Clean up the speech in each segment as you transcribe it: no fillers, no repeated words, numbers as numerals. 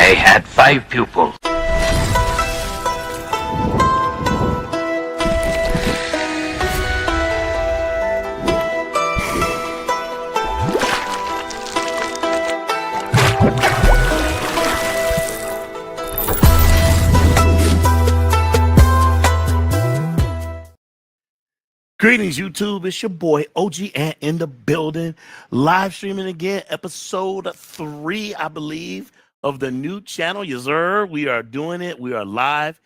I had 5 pupils. Greetings, YouTube. It's your boy OG Ant in the building, live streaming again, episode 3, I believe, of the new channel. Yes, sir. We are doing it. We are live,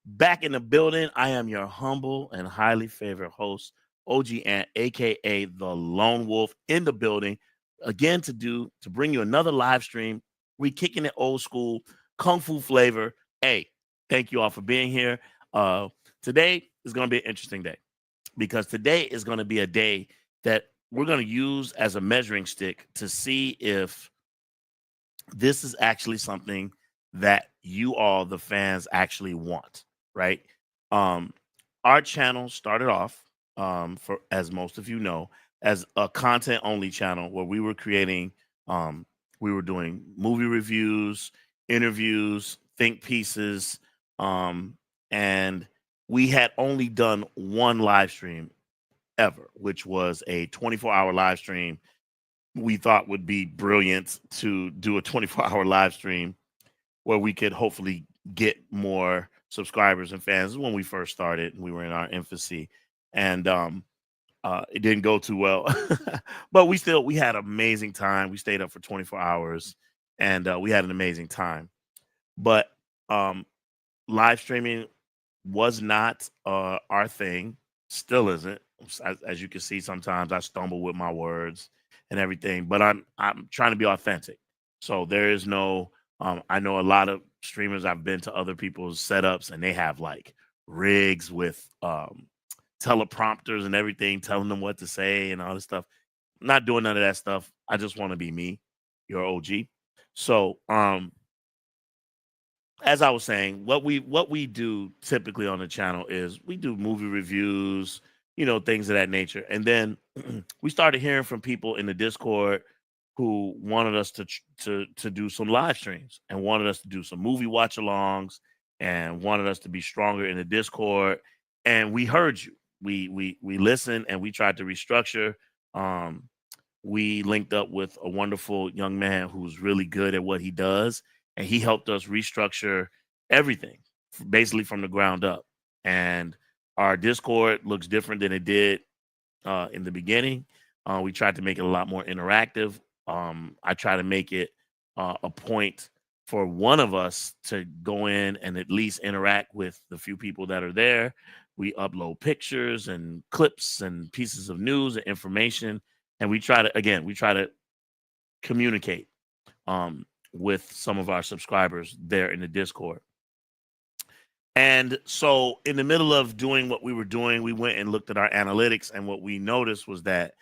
back in the building. I am your humble and highly favorite host, OG Ant, aka the Lone Wolf, in the building again to bring you another live stream. We kicking it old school, kung fu flavor. Hey, thank you all for being here. Today is going to be an interesting day, because today is going to be a day that we're going to use as a measuring stick to see if this is actually something that you all, the fans, actually want, right? Um, our channel started off, for as most of you know, as a content only channel where we were creating, we were doing movie reviews, interviews, think pieces, and we had only done one live stream ever, which was a 24-hour live stream. We thought would be brilliant to do a 24-hour live stream where we could hopefully get more subscribers and fans. When we first started, we were in our infancy, and it didn't go too well. But we had an amazing time. We stayed up for 24 hours, and we had an amazing time. But um, live streaming was not our thing, still isn't. As you can see, sometimes I stumble with my words and everything, but I'm trying to be authentic. So there is no I know a lot of streamers, I've been to other people's setups, and they have like rigs with teleprompters and everything telling them what to say and all this stuff. I'm not doing none of that stuff. I just want to be me, your OG. So as I was saying, what we do typically on the channel is we do movie reviews, things of that nature. And then we started hearing from people in the Discord who wanted us to do some live streams and wanted us to do some movie watch alongs and wanted us to be stronger in the Discord. And we heard you. We listened, and we tried to restructure. Um, we linked up with a wonderful young man who's really good at what he does, and he helped us restructure everything basically from the ground up. And our Discord looks different than it did in the beginning. We tried to make it a lot more interactive. I try to make it a point for one of us to go in and at least interact with the few people that are there. We upload pictures and clips and pieces of news and information, and we try to communicate with some of our subscribers there in the Discord. And so, in the middle of doing what we were doing, we went and looked at our analytics, and what we noticed was that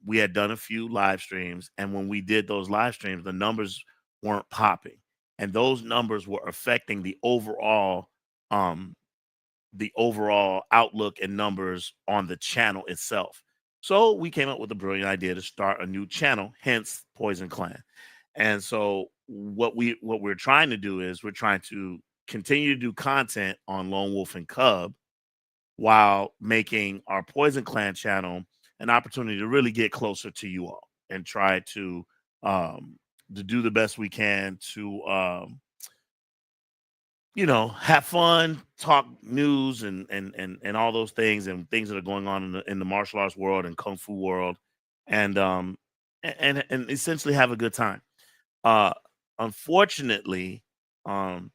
we had done a few live streams, and when we did those live streams, the numbers weren't popping, and those numbers were affecting um, the overall outlook and numbers on the channel itself. So we came up with a brilliant idea to start a new channel, hence Poison Clan. And so what we're trying to do is we're trying to continue to do content on Lone Wolf and Cub while making our Poison Clan channel an opportunity to really get closer to you all and try um to do the best we can to have fun, talk news and all those things and things that are going on in the martial arts world and kung fu world, and and essentially have a good time. Uh, Unfortunately, um,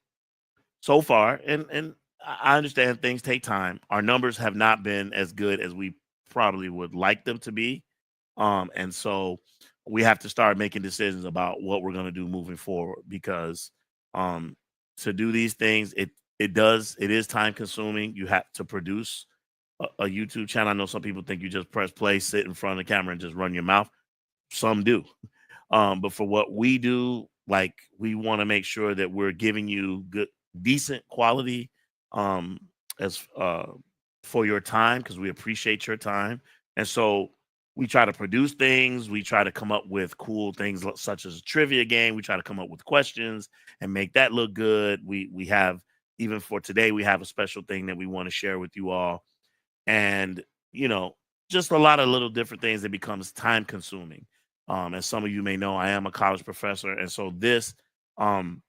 so far, and I understand things take time. Our numbers have not been as good as we probably would like them to be, and so we have to start making decisions about what we're going to do moving forward, because um, to do these things, it is time consuming. You have to produce a YouTube channel. I know some people think you just press play, sit in front of the camera, and just run your mouth. Some do, but for what we do, like, we want to make sure that we're giving you good, decent quality, um, as for your time, because we appreciate your time. And so we try to produce things. We try to come up with cool things such as a trivia game. We try to come up with questions and make that look good. We have, even for today, we have a special thing that we want to share with you all. And, you know, just a lot of little different things that becomes time consuming. As some of you may know, I am a college professor. And so this um,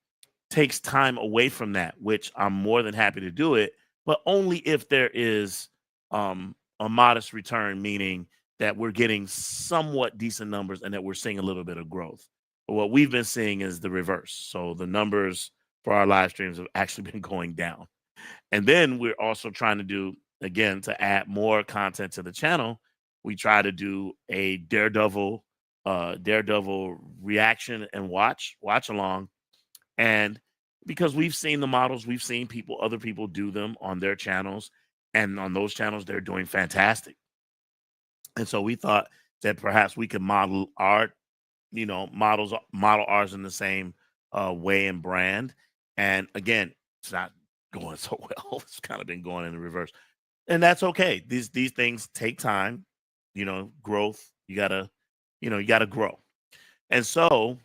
takes time away from that, which I'm more than happy to do it, but only if there is a modest return, meaning that we're getting somewhat decent numbers and that we're seeing a little bit of growth. But what we've been seeing is the reverse. So the numbers for our live streams have actually been going down. And then we're also trying to do, again, to add more content to the channel. We try to do a Daredevil reaction and watch along. And because we've seen the models, we've seen other people do them on their channels, and on those channels, they're doing fantastic. And so we thought that perhaps we could model model ours in the same way and brand. And again, it's not going so well. It's kind of been going in the reverse, and that's okay. These things take time. Growth. You gotta grow. And so,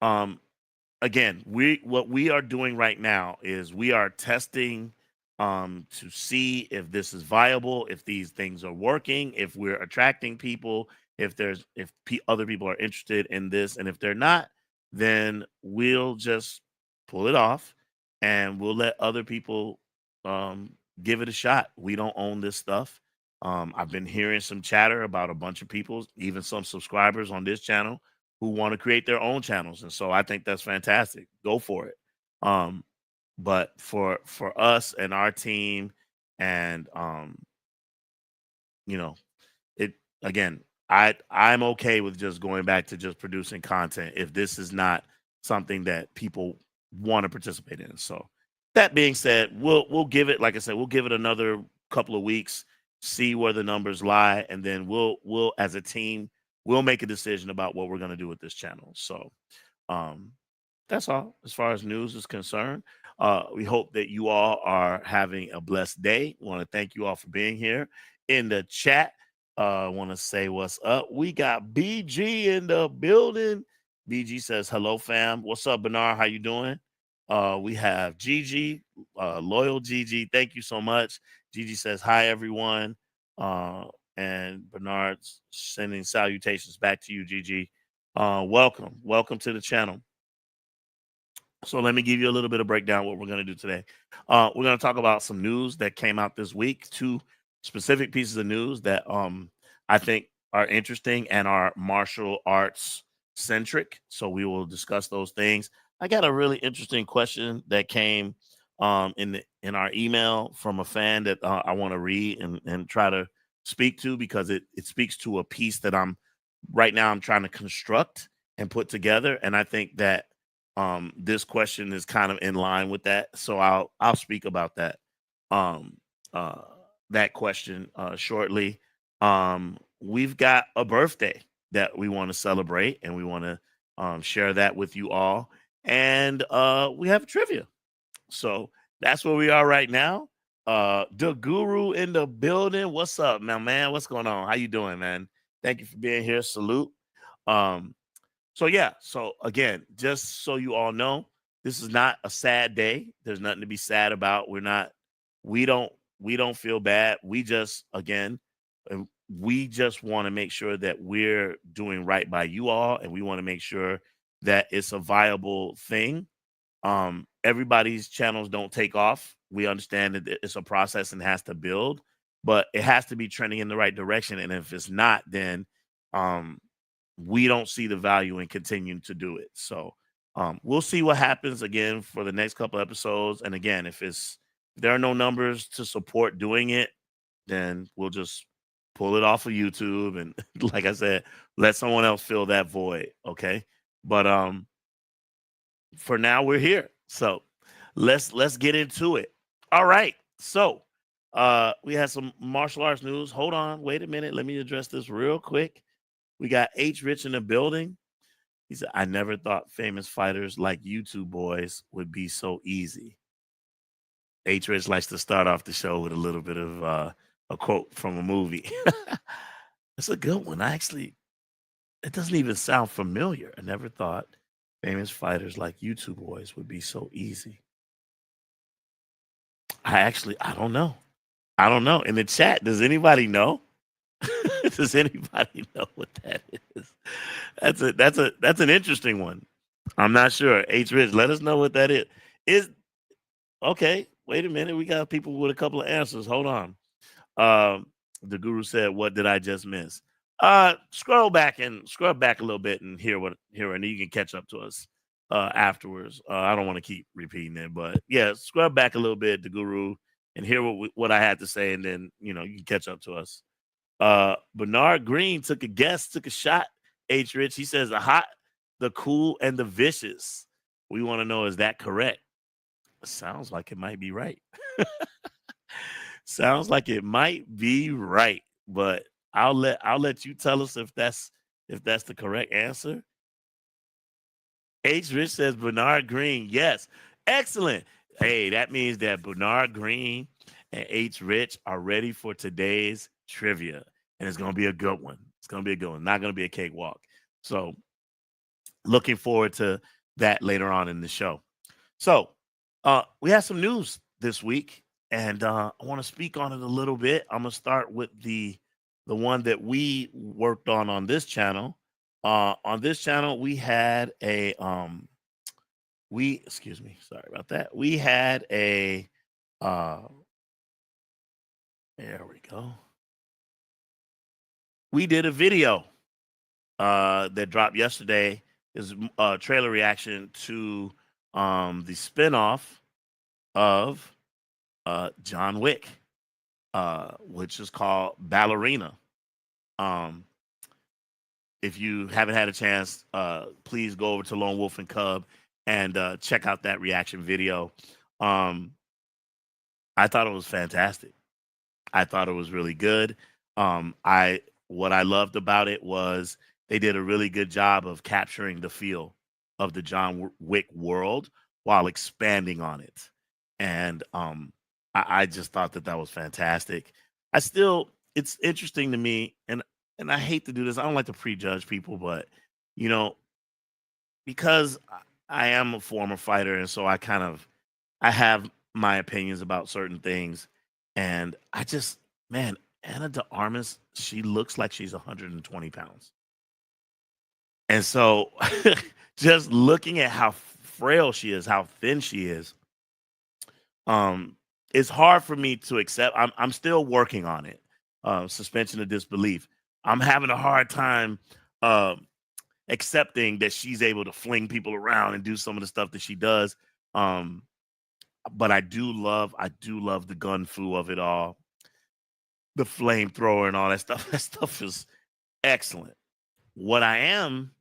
um, again, what we are doing right now is we are testing to see if this is viable, if these things are working, if we're attracting people, if other people are interested in this, and if they're not, then we'll just pull it off and we'll let other people give it a shot. We don't own this stuff. I've been hearing some chatter about a bunch of people, even some subscribers on this channel, who want to create their own channels, and so I think that's fantastic. Go for it. Um, but for us and our team, and you know, it again, I'm okay with just going back to just producing content if this is not something that people want to participate in. So that being said, we'll give it, like I said, we'll give it another couple of weeks, see where the numbers lie, and then we'll as a team, we'll make a decision about what we're going to do with this channel. So um that's all as far as news is concerned. We hope that you all are having a blessed day. We want to thank you all for being here in the chat. I want to say what's up. We got BG in the building. BG says hello, fam. What's up, Bernard? How you doing? We have Gigi, loyal Gigi. Thank you so much. Gigi says hi, everyone. Uh, and Bernard's sending salutations back to you, Gigi. Welcome to the channel. So let me give you a little bit of breakdown what we're going to do today. We're going to talk about some news that came out this week, two specific pieces of news that I think are interesting and are martial arts centric. So we will discuss those things. I got a really interesting question that came in our email from a fan that I want to read and try to speak to, because it speaks to a piece that I'm trying to construct and put together. And I think that this question is kind of in line with that. So I'll speak about that um, uh, that question shortly. We've got a birthday that we want to celebrate, and we want to share that with you all. And we have trivia. So that's where we are right now. The Guru in the building. What's up, man? What's going on? How you doing, man? Thank you for being here. Salute. Um, so yeah, so again, just so you all know, this is not a sad day. There's nothing to be sad about. We don't we don't feel bad. We just want to make sure that we're doing right by you all, and we want to make sure that it's a viable thing. Everybody's channels don't take off. We understand that it's a process and has to build, but it has to be trending in the right direction. And if it's not, then um we don't see the value in continuing to do it. So we'll see what happens again for the next couple episodes. And again, if there are no numbers to support doing it, then we'll just pull it off of YouTube and like I said, let someone else fill that void. Okay. But for now we're here. So let's get into it. All right. So we had some martial arts news. Hold on, wait a minute. Let me address this real quick. We got H Rich in the building. He said, I never thought famous fighters like you two boys would be so easy. H Rich likes to start off the show with a little bit of a quote from a movie. It's a good one. It doesn't even sound familiar. I never thought famous fighters like YouTube boys would be so easy. I don't know. I don't know. In the chat, does anybody know? Does anybody know what that is? That's an interesting one. I'm not sure. H Rich, let us know what that is. Is okay. Wait a minute. We got people with a couple of answers. Hold on. Um, the guru said, "What did I just miss?" Scroll back a little bit and hear, and you can catch up to us afterwards. I don't want to keep repeating it, but yeah, scrub back a little bit, the guru, and hear what I had to say, and then you can catch up to us. Bernard Green took a shot. H. Rich, he says the hot, the cool, and the vicious. We want to know, is that correct? Sounds like it might be right. Sounds like it might be right, but I'll let you tell us if that's the correct answer. H. Rich says Bernard Green. Yes. Excellent. Hey, that means that Bernard Green and H. Rich are ready for today's trivia. And it's going to be a good one. It's going to be a good one. Not going to be a cakewalk. So, looking forward to that later on in the show. So, we have some news this week, and I want to speak on it a little bit. I'm going to start with the one that we worked on this channel. On this channel, we had excuse me, sorry about that. We had uh, there we go. We did a video that dropped yesterday. Is a trailer reaction to the spinoff of John Wick, which is called Ballerina. Um, if you haven't had a chance, please go over to Lone Wolf and Cub and check out that reaction video. Um, I thought it was fantastic. I thought it was really good. I What I loved about it was they did a really good job of capturing the feel of the John Wick world while expanding on it, and I just thought that was fantastic. It's interesting to me, and I hate to do this. I don't like to prejudge people, but you know, because I am a former fighter, and so I have my opinions about certain things, and man, Anna de Armas, she looks like she's 120 pounds, and so just looking at how frail she is, how thin she is, um, it's hard for me to accept. I'm still working on it. Suspension of disbelief. I'm having a hard time um accepting that she's able to fling people around and do some of the stuff that she does. Um, but I do love the gun fu of it all, the flamethrower and all that stuff. That stuff is excellent. What I am,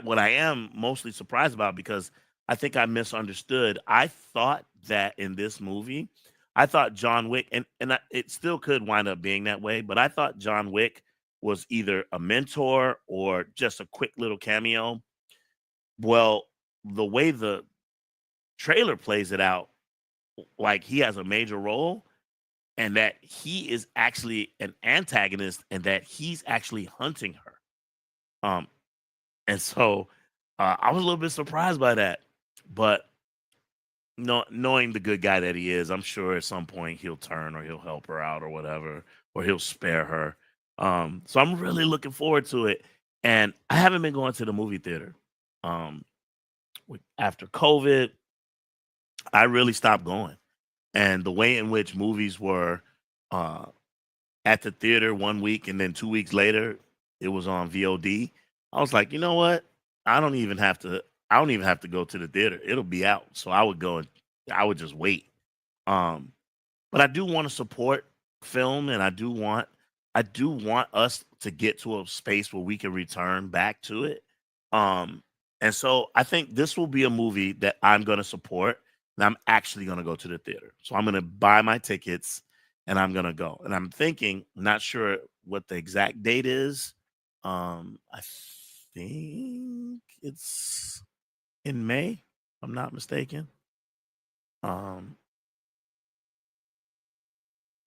what I am mostly surprised about, because I think I misunderstood. I thought that in this movie, I thought John Wick, it still could wind up being that way, but I thought John Wick was either a mentor or just a quick little cameo. Well, the way the trailer plays it out, like he has a major role, and that he is actually an antagonist, and that he's actually hunting her. Um, and so I was a little bit surprised by that, but knowing the good guy that he is, I'm sure at some point he'll turn, or he'll help her out, or whatever, or he'll spare her. So I'm really looking forward to it, and I haven't been going to the movie theater. Um, After COVID, I really stopped going, and the way in which movies were uh, at the theater one week, and then 2 weeks later it was on VOD. I was like, you know what? I don't even have to. I don't even have to go to the theater. It'll be out. So I would go and I would just wait. Um, but I do want to support film, and I do want us to get to a space where we can return back to it. Um, and so I think this will be a movie that I'm going to support, and I'm actually going to go to the theater. So I'm going to buy my tickets, and I'm going to go. And I'm thinking, not sure what the exact date is. I think it's in May, if I'm not mistaken. Um,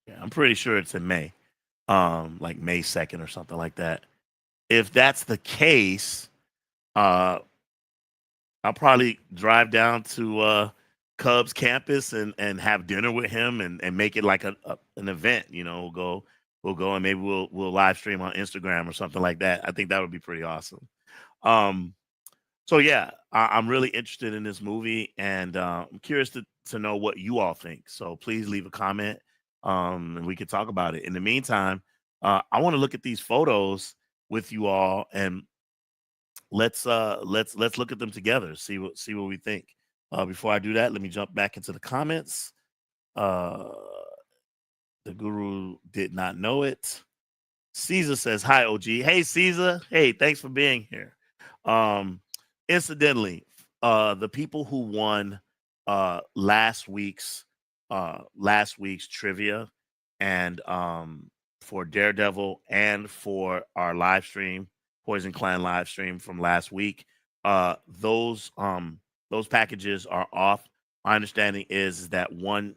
yeah, I'm pretty sure it's in May. like May 2nd or something like that. If that's the case, uh, I'll probably drive down to Cubs campus and have dinner with him and make it like an event. You know, we'll go and maybe we'll live stream on Instagram or something like that. I think that would be pretty awesome. Um, so yeah, I'm really interested in this movie, and I'm curious to know what you all think. So please leave a comment, and we can talk about it. In the meantime, I want to look at these photos with you all, and let's look at them together. See what we think. Before I do that, let me jump back into the comments. Uh, the guru did not know it. Caesar says, "Hi, OG." Hey, Caesar. Hey, thanks for being here. Um, incidentally, the people who won last week's trivia and for Daredevil and for our live stream, Poison Clan live stream from last week, those packages are off. My understanding is that one,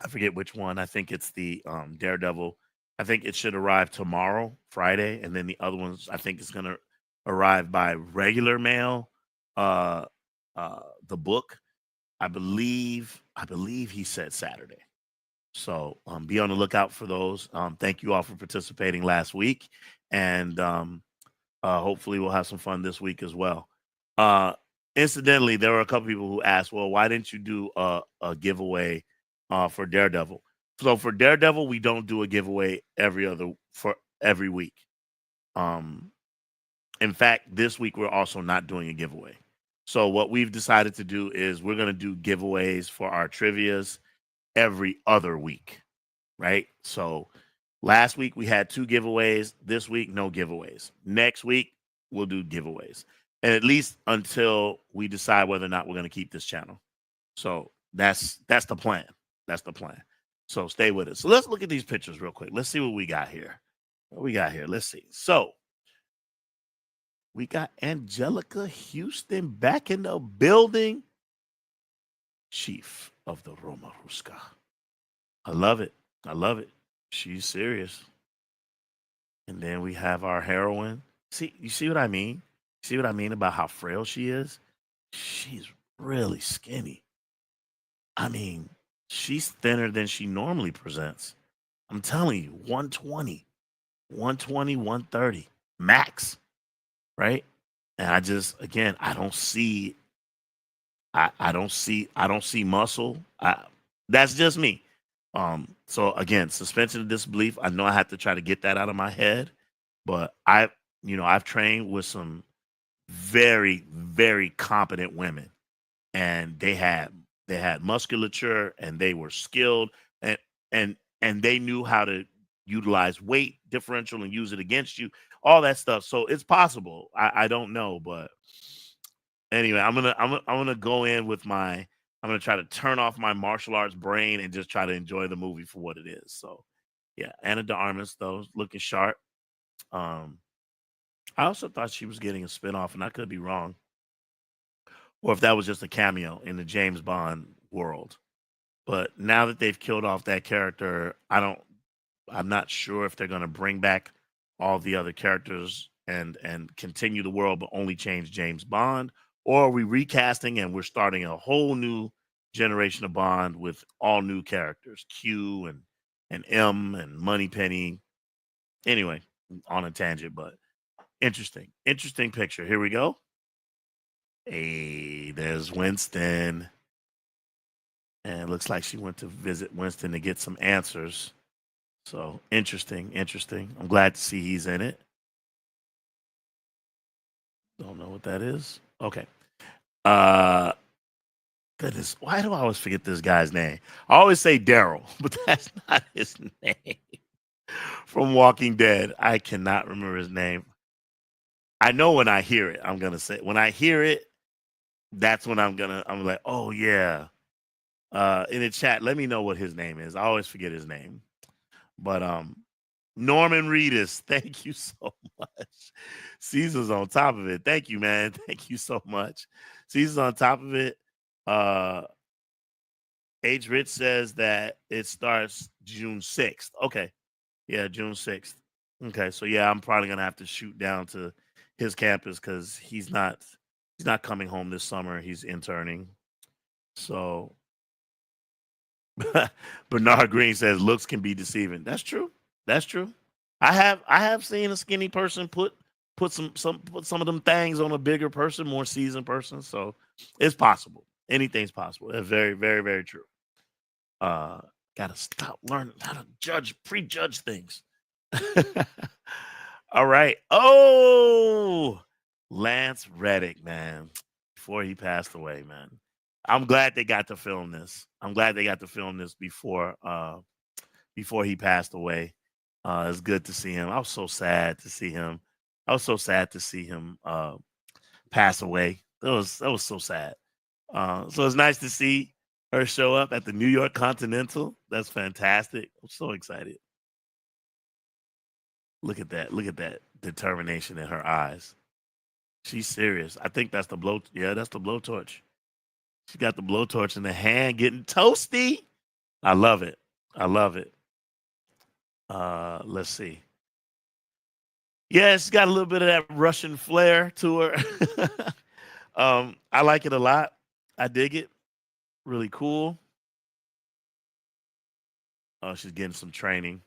I forget which one. I think it's the Daredevil. I think it should arrive tomorrow, Friday, and then the other ones I think is gonna arrive by regular mail. Uh, the book, I believe he said Saturday. So be on the lookout for those. Thank you all for participating last week, and hopefully we'll have some fun this week as well. Uh, incidentally, there were a couple people who asked, "Well, why didn't you do a giveaway for Daredevil?" So for Daredevil, we don't do a giveaway every week. Um, in fact, this week we're also not doing a giveaway. So what we've decided to do is we're going to do giveaways for our trivia's every other week, right? So last week we had two giveaways. This week, no giveaways. Next week, we'll do giveaways. And at least until we decide whether or not we're going to keep this channel. So that's the plan. That's the plan. So stay with us. So let's look at these pictures real quick. Let's see what we got here. What we got here? Let's see. So we got Angelica Houston back in the building. Chief of the Roma Ruska. I love it. I love it. She's serious. And then we have our heroine. See, you see what I mean? See what I mean about how frail she is? She's really skinny. I mean, she's thinner than she normally presents. I'm telling you, 120, 120, 130 max, right? And I just, again, I don't see muscle. That's just me. So again, suspension of disbelief. I know I have to try to get that out of my head, but I've trained with some very, very competent women, and they had musculature, and they were skilled, and and they knew how to utilize weight differential and use it against you, all that stuff. So it's possible. I don't know, but anyway, I'm gonna go in with my. I'm gonna try to turn off my martial arts brain and just try to enjoy the movie for what it is. So, yeah, Anna de Armas though looking sharp. Um, I also thought she was getting a spinoff, and I could be wrong, or if that was just a cameo in the James Bond world. But now that they've killed off that character, I'm not sure if they're gonna bring back all the other characters and continue the world, but only change James Bond, or are we recasting and we're starting a whole new generation of Bond with all new characters, Q and M and Moneypenny. Anyway, on a tangent, but interesting picture. Here we go. Hey, there's Winston, and it looks like she went to visit Winston to get some answers. So interesting. I'm glad to see he's in it. Don't know what that is. Okay. Uh Goodness, why do I always forget this guy's name? I always say Daryl, but that's not his name. From Walking Dead. I cannot remember his name. I know when I hear it, I'm gonna say when I hear it, that's when I'm like, oh yeah. In the chat, let me know what his name is. I always forget his name. But Norman Reedus, thank you so much. Caesar's on top of it. Thank you, man. Thank you so much. Caesar's on top of it. Uh H. Rich says that it starts June 6th. Okay. Yeah, June 6th. Okay, so yeah, I'm probably gonna have to shoot down to his campus because he's not coming home this summer. He's interning. So Bernard Green says looks can be deceiving. That's true. That's true. I have seen a skinny person put some of them things on a bigger person, more seasoned person. So it's possible. Anything's possible. That's very, very, very true. Uh Gotta stop learning how to prejudge things. All right. Oh, Lance Reddick, man. Before he passed away, man. I'm glad they got to film this. I'm glad they got to film this before he passed away. It's good to see him. I was so sad to see him. I was so sad to see him pass away. That was so sad. So it's nice to see her show up at the New York Continental. That's fantastic. I'm so excited. Look at that. Look at that determination in her eyes. She's serious. I think that's the blow. Yeah, that's the blowtorch. She got the blowtorch in the hand, getting toasty. I love it. I love it. Let's see. Yeah, it's got a little bit of that Russian flair to her. I like it a lot. I dig it. Really cool. Oh, she's getting some training.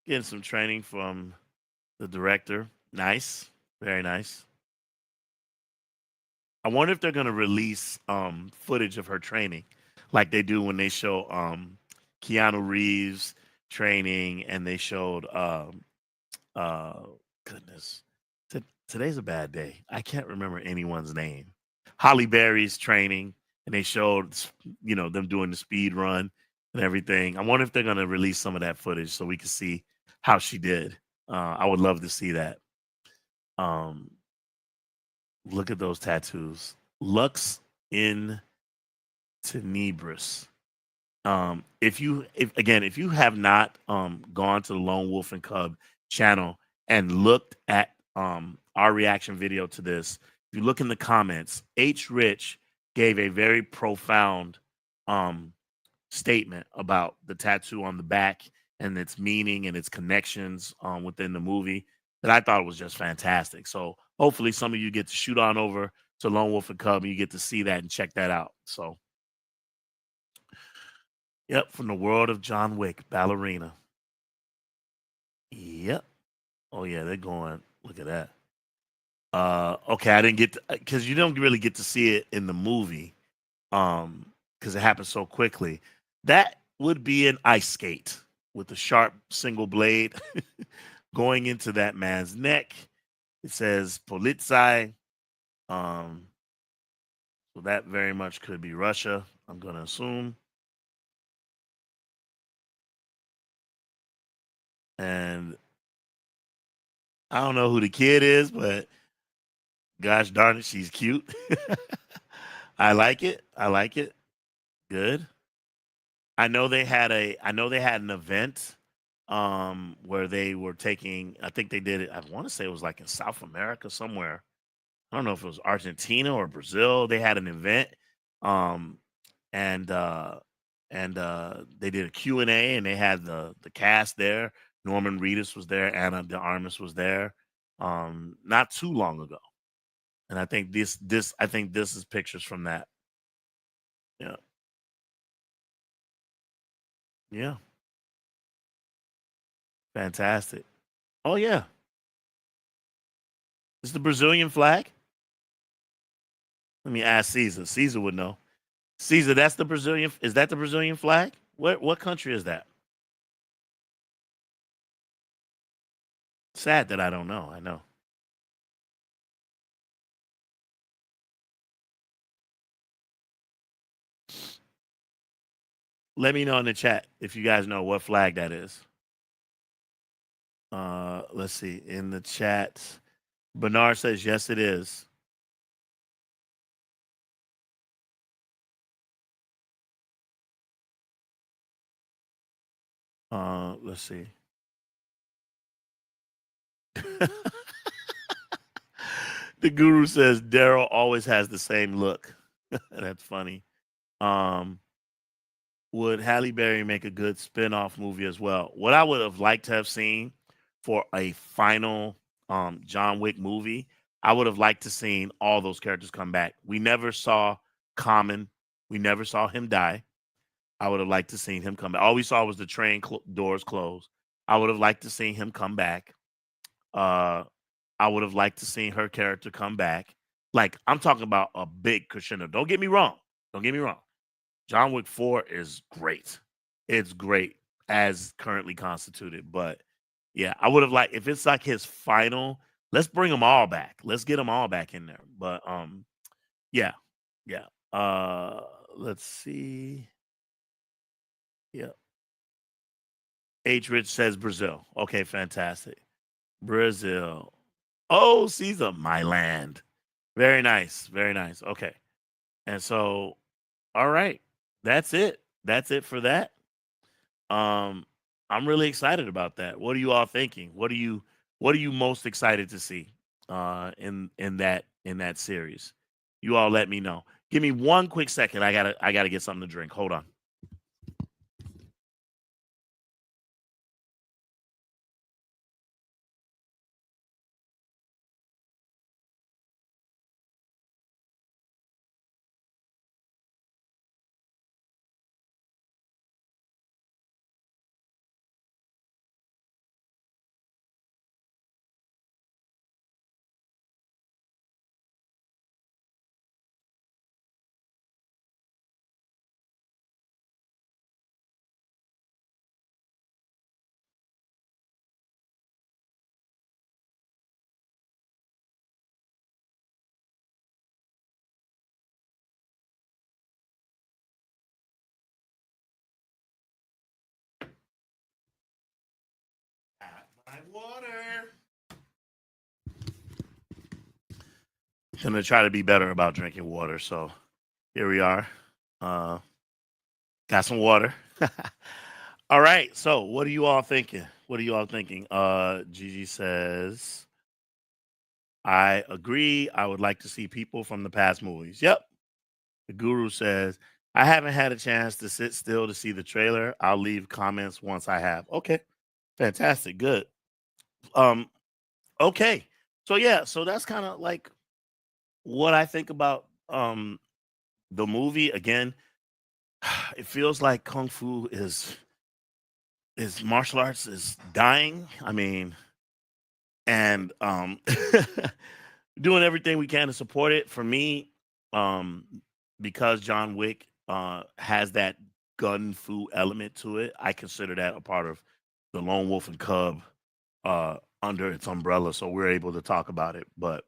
Getting some training from the director. Nice. Very nice. I wonder if they're gonna release footage of her training, like they do when they show Keanu Reeves training, and they showed uh goodness. Today's a bad day. I can't remember anyone's name. Holly Berry's training, and they showed them doing the speed run and everything. I wonder if they're gonna release some of that footage so we can see how she did. I would love to see that. Um, Look at those tattoos. Lux in Tenebris. If you have not gone to the Lone Wolf and Cub channel and looked at our reaction video to this, if you look in the comments, H Rich gave a very profound um statement about the tattoo on the back and its meaning and its connections within the movie that I thought was just fantastic. So hopefully some of you get to shoot on over to Lone Wolf and Cub and you get to see that and check that out. So yep, from the world of John Wick, ballerina. Yep. Oh yeah, they're going. Look at that. Okay, I didn't get because you don't really get to see it in the movie, because it happens so quickly. That would be an ice skate with a sharp single blade going into that man's neck. It says Politsai. Um, so that very much could be Russia. I'm gonna assume. And I don't know who the kid is, but gosh darn it, she's cute. I like it. I like it. Good. I know they had an event where they were taking, I think they did it, I want to say it was like in South America somewhere. I don't know if it was Argentina or Brazil. They had an event um and they did a Q&A and they had the cast there. Norman Reedus was there, Anna de Armas was there not too long ago. And I think this is pictures from that. Yeah. Yeah. Fantastic. Oh yeah. It's the Brazilian flag. Let me ask Caesar. Caesar would know. Caesar, that's the Brazilian. Is that the Brazilian flag? What country is that? Sad that I don't know. I know. Let me know in the chat if you guys know what flag that is. Let's see in the chat. Bernard says yes, it is. Let's see. The guru says Daryl always has the same look. That's funny. Um, would Halle Berry make a good spin-off movie as well? What I would have liked to have seen for a final John Wick movie, I would have liked to seen all those characters come back. We never saw Common. We never saw him die. I would have liked to seen him come back. All we saw was the train doors close. I would have liked to seen him come back. Uh, I would have liked to seen her character come back. Like I'm talking about a big crescendo. Don't get me wrong. Don't get me wrong. John Wick 4 is great. It's great as currently constituted. But yeah, I would have liked if it's like his final, let's bring them all back. Let's get them all back in there. But yeah, yeah. Let's see. Yeah. H Rich says Brazil. Okay, fantastic. Brazil. Oh, Caesar, my land. Very nice. Very nice. Okay. And so, all right. That's it. That's it for that. Um, I'm really excited about that. What are you all thinking? What are you most excited to see in that series? You all let me know. Give me one quick second. I gotta get something to drink. Hold on. My water. I'm gonna try to be better about drinking water. So here we are. Uh, got some water. All right. So what are you all thinking? What are you all thinking? Gigi says, I agree. I would like to see people from the past movies. Yep. The guru says, I haven't had a chance to sit still to see the trailer. I'll leave comments once I have. Okay. Fantastic. Good. Um, okay. So yeah, so that's kind of like what I think about the movie. Again, it feels like kung fu is martial arts is dying. I mean, and doing everything we can to support it. For me, um, because John Wick has that gun fu element to it, I consider that a part of the Lone Wolf and Cub under its umbrella. So we're able to talk about it. But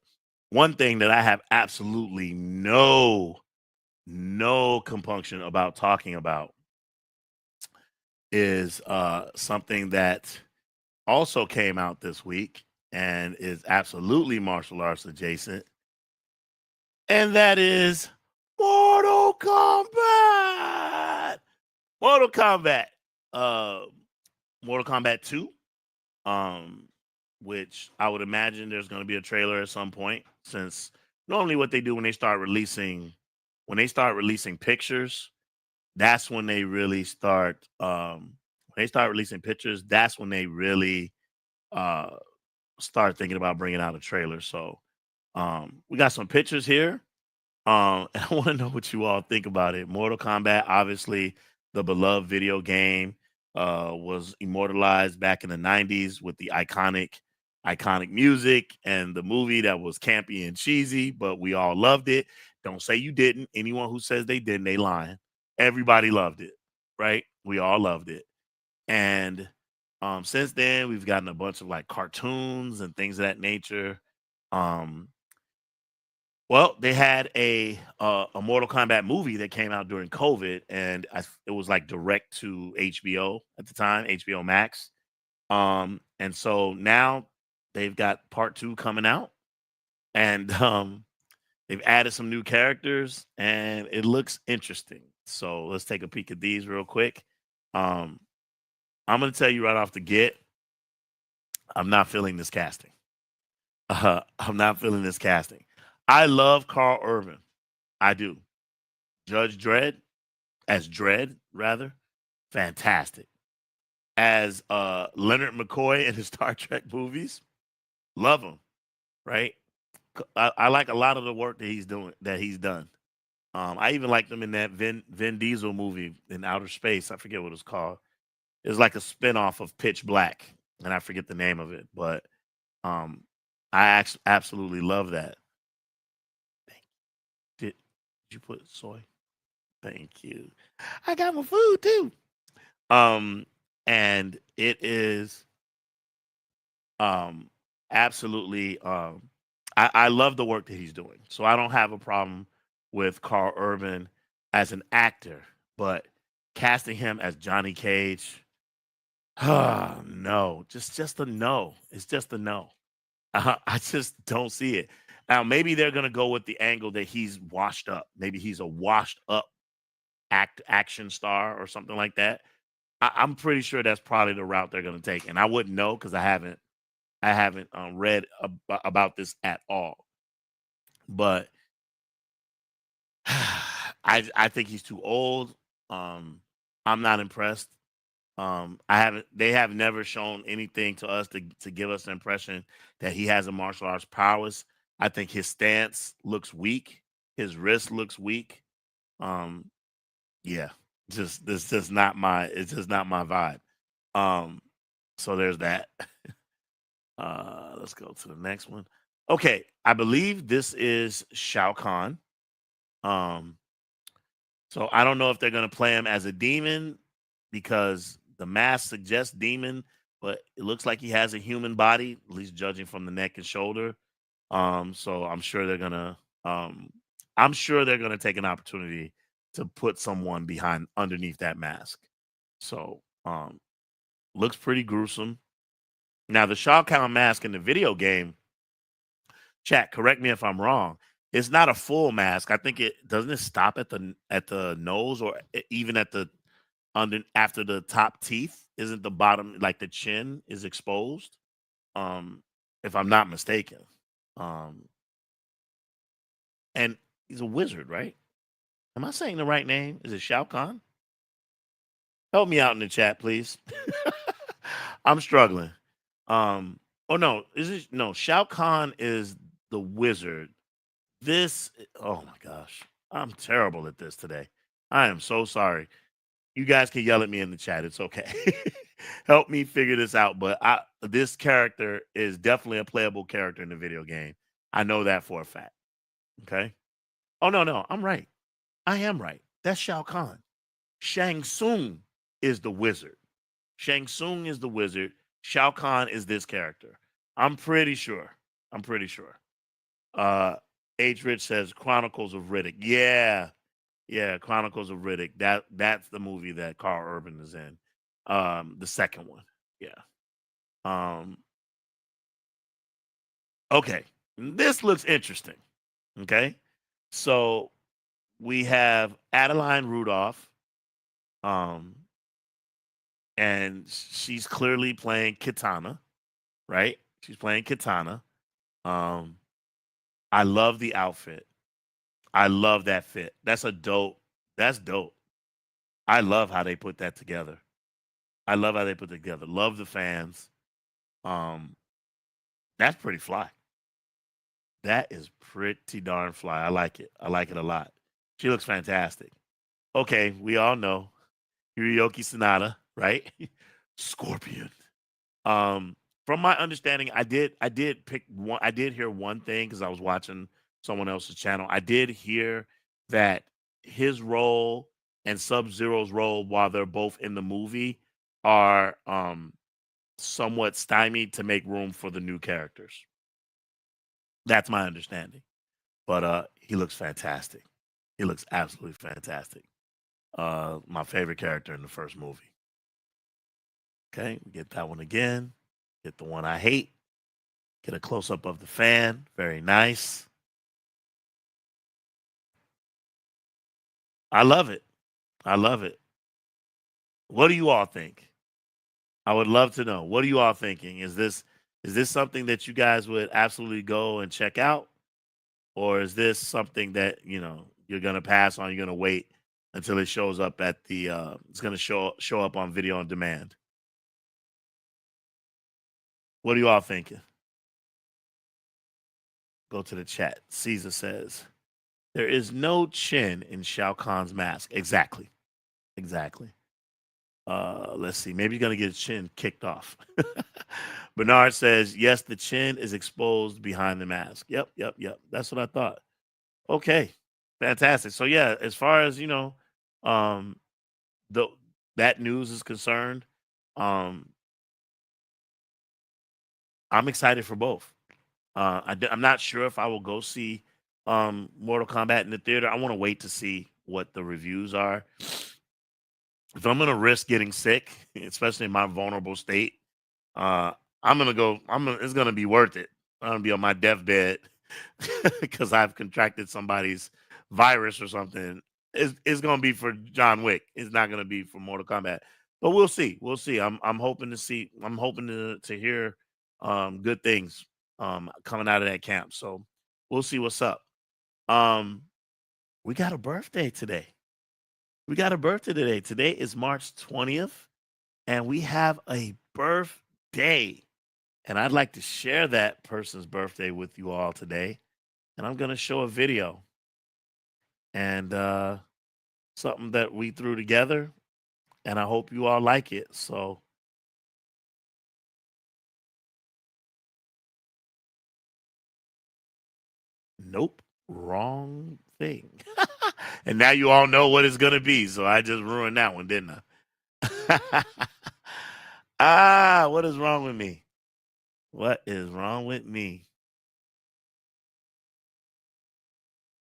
one thing that I have absolutely no compunction about talking about is something that also came out this week and is absolutely martial arts adjacent, and that is Mortal Kombat. Mortal Kombat. Uh, Mortal Kombat 2, um, which I would imagine there's going to be a trailer at some point, since normally what they do when they start releasing pictures, that's when they really start when they start releasing pictures, that's when they really uh start thinking about bringing out a trailer. So we got some pictures here. And I want to know what you all think about it. Mortal Kombat, obviously, the beloved video game, was immortalized back in the '90s with the iconic music, and the movie that was campy and cheesy, but we all loved it. Don't say you didn't. Anyone who says they didn't, they lying. Everybody loved it, right? We all loved it. And since then, we've gotten a bunch of like cartoons and things of that nature. Um, well, they had a Mortal Kombat movie that came out during COVID, and it was like direct to HBO at the time, HBO Max. And so now they've got part two coming out, and they've added some new characters, and it looks interesting. So let's take a peek at these real quick. Um, I'm gonna tell you right off the get, I'm not feeling this casting. I'm not feeling this casting. I love Carl Urban. I do. Judge Dredd as Dredd. rather, fantastic. As Leonard McCoy in his Star Trek movies, love him, right? I like a lot of the work that he's done. I even liked him in that Vin Diesel movie in outer space. I forget what it's called. It's like a spinoff of Pitch Black, and I forget the name of it, but um, absolutely love that. Thank did you put soy? Thank you. I got my food too. Um, and it is um absolutely I love the work that he's doing. So I don't have a problem with Carl Urban as an actor, but casting him as Johnny Cage, no, just a no. It's just a no. I just don't see it. Now maybe they're gonna go with the angle that he's washed up. Maybe he's a washed up action star or something like that. I'm pretty sure that's probably the route they're gonna take, and I wouldn't know because I haven't read about this at all. But I think he's too old. I'm not impressed. I haven't. They have never shown anything to us to give us the impression that he has a martial arts prowess. I think his stance looks weak. His wrist looks weak. Um, yeah, just this just not my. It's just not my vibe. Um, so there's that. Let's go to the next one. Okay, I believe this is Shao Kahn. Um, so I don't know if they're gonna play him as a demon because the mask suggests demon, but it looks like he has a human body, at least judging from the neck and shoulder. So um I'm sure they're gonna take an opportunity to put someone behind underneath that mask. So looks pretty gruesome. Now the Shao Kahn mask in the video game, chat, correct me if I'm wrong. It's not a full mask. I think it doesn't it stop at the nose or even at the under after the top teeth. Isn't the bottom like the chin is exposed? Um, if I'm not mistaken. Um, and he's a wizard, right? Am I saying the right name? Is it Shao Kahn? Help me out in the chat, please. I'm struggling. Oh no, is it no? Shao Kahn is the wizard. This, oh my gosh, I'm terrible at this today. I am so sorry. You guys can yell at me in the chat. It's okay. Help me figure this out. But this character is definitely a playable character in the video game. I know that for a fact. Okay. Oh no, I'm right. I am right. That's Shao Kahn. Shang Tsung is the wizard. Shang Tsung is the wizard. Shao Kahn is this character. I'm pretty sure. I'm pretty sure. Uh H Rich says Chronicles of Riddick. Yeah. Yeah, Chronicles of Riddick. That's the movie that Carl Urban is in. The second one. Yeah. Um, okay. This looks interesting. Okay. So we have Adeline Rudolph. Um, and she's clearly playing Kitana, right? She's playing Kitana. Um, I love the outfit. I love that fit. That's dope. I love how they put that together. I love how they put it together. Love the fans. Um, that's pretty fly. That is pretty darn fly. I like it. I like it a lot. She looks fantastic. Okay, we all know Hiroyuki Sanada, right? Scorpion. Um, from my understanding, I did pick one. I did hear one thing because I was watching someone else's channel. I did hear that his role and Sub Zero's role, while they're both in the movie, are somewhat stymied to make room for the new characters. That's my understanding. But he looks fantastic. He looks absolutely fantastic. My favorite character in the first movie. Okay, we get that one again. Get the one I hate. Get a close up of the fan. Very nice. I love it. I love it. What do you all think? I would love to know. What are you all thinking? Is this something that you guys would absolutely go and check out? Or is this something that, you're gonna pass on, you're gonna wait until it shows up at the. It's going to show up on video on demand. What are you all thinking? Go to the chat. Caesar says there is no chin in Shao Kahn's mask. Exactly. Let's see. Maybe he's gonna get his chin kicked off. Bernard says, yes, the chin is exposed behind the mask. Yep. That's what I thought. Okay. Fantastic. So yeah, as far as um that news is concerned, I'm excited for both. I'm not sure if I will go see Mortal Kombat in the theater. I want to wait to see what the reviews are. If I'm gonna risk getting sick, especially in my vulnerable state, I'm gonna go. It's gonna be worth it. I'm gonna be on my deathbed because I've contracted somebody's virus or something. It's gonna be for John Wick. It's not gonna be for Mortal Kombat. But we'll see. I'm hoping to see. I'm hoping to hear good things coming out of that camp. So we'll see what's up. We got a birthday today. Today is March 20th, and we have a birthday. And I'd like to share that person's birthday with you all today. And I'm going to show a video and something that we threw together. And I hope you all like it. So nope, wrong thing. And now you all know what it's going to be. So I just ruined that one, didn't I? What is wrong with me? What is wrong with me?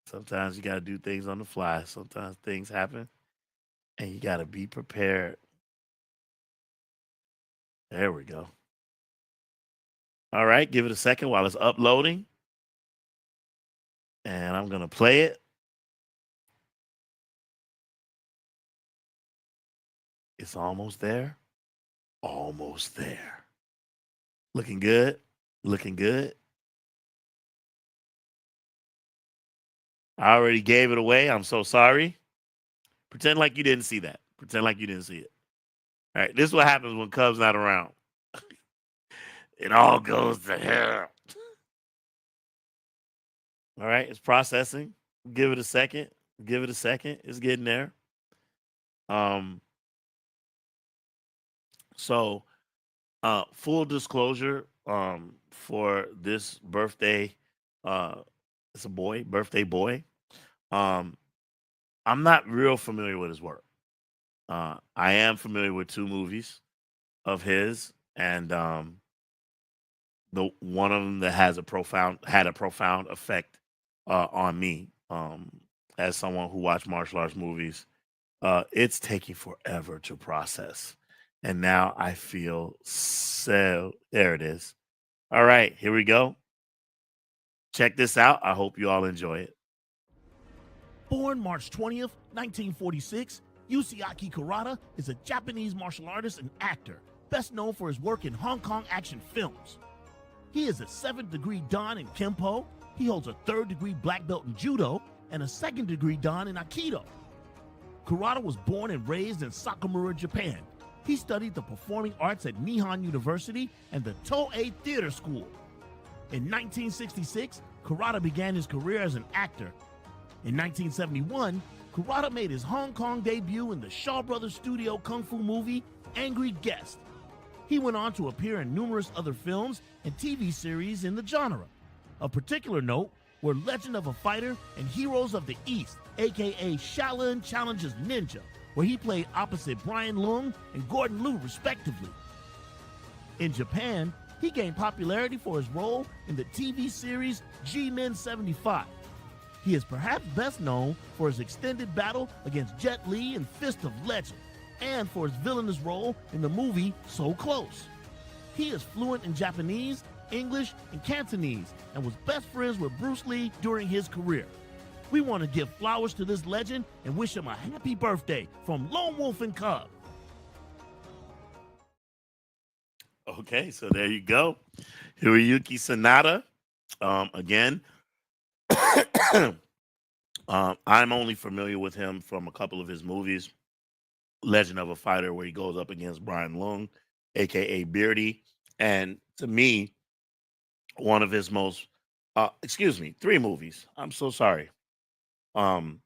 Sometimes you got to do things on the fly. Sometimes things happen and you got to be prepared. There we go. All right, give it a second while it's uploading. And I'm going to play it. It's almost there. Almost there. Looking good. I already gave it away. I'm so sorry. Pretend like you didn't see that. Pretend like you didn't see it. All right, this is what happens when Cub's not around. It all goes to hell. All right, it's processing. Give it a second. It's getting there. So full disclosure, for this birthday, it's a boy, birthday boy. I'm not real familiar with his work. I am familiar with 2 movies of his, and the one of them that had a profound effect on me, as someone who watched martial arts movies. It's taking forever to process, and now I feel so. There it is. All right, here we go. Check this out. I hope you all enjoy it. Born March 20th, 1946, Yoshiaki Kurata is a Japanese martial artist and actor, best known for his work in Hong Kong action films. He is a 7th degree Dan in Kempo, he holds a 3rd degree black belt in Judo, and a 2nd degree Dan in Aikido. Kurata was born and raised in Sakamura, Japan. He studied the performing arts at Nihon University and the Toei Theater School. In 1966, Kurata began his career as an actor. In 1971, Kurata made his Hong Kong debut in the Shaw Brothers Studio kung fu movie, Angry Guest. He went on to appear in numerous other films and TV series in the genre. Of particular note were Legend of a Fighter and Heroes of the East, aka Shaolin Challenges Ninja, where he played opposite Brian Lung and Gordon Liu respectively. In Japan, he gained popularity for his role in the TV series G-Men 75. He is perhaps best known for his extended battle against Jet Li in Fist of Legend, and for his villainous role in the movie So Close. He is fluent in Japanese, English, and Cantonese, and was best friends with Bruce Lee during his career. We want to give flowers to this legend and wish him a happy birthday from Lone Wolf and Cub. Okay, so there you go. Hiroyuki Sanada. Again, I'm only familiar with him from a couple of his movies. Legend of a Fighter, where he goes up against Brian Lung, aka Beardy. And to me, one of his most excuse me, three movies. I'm so sorry. Um,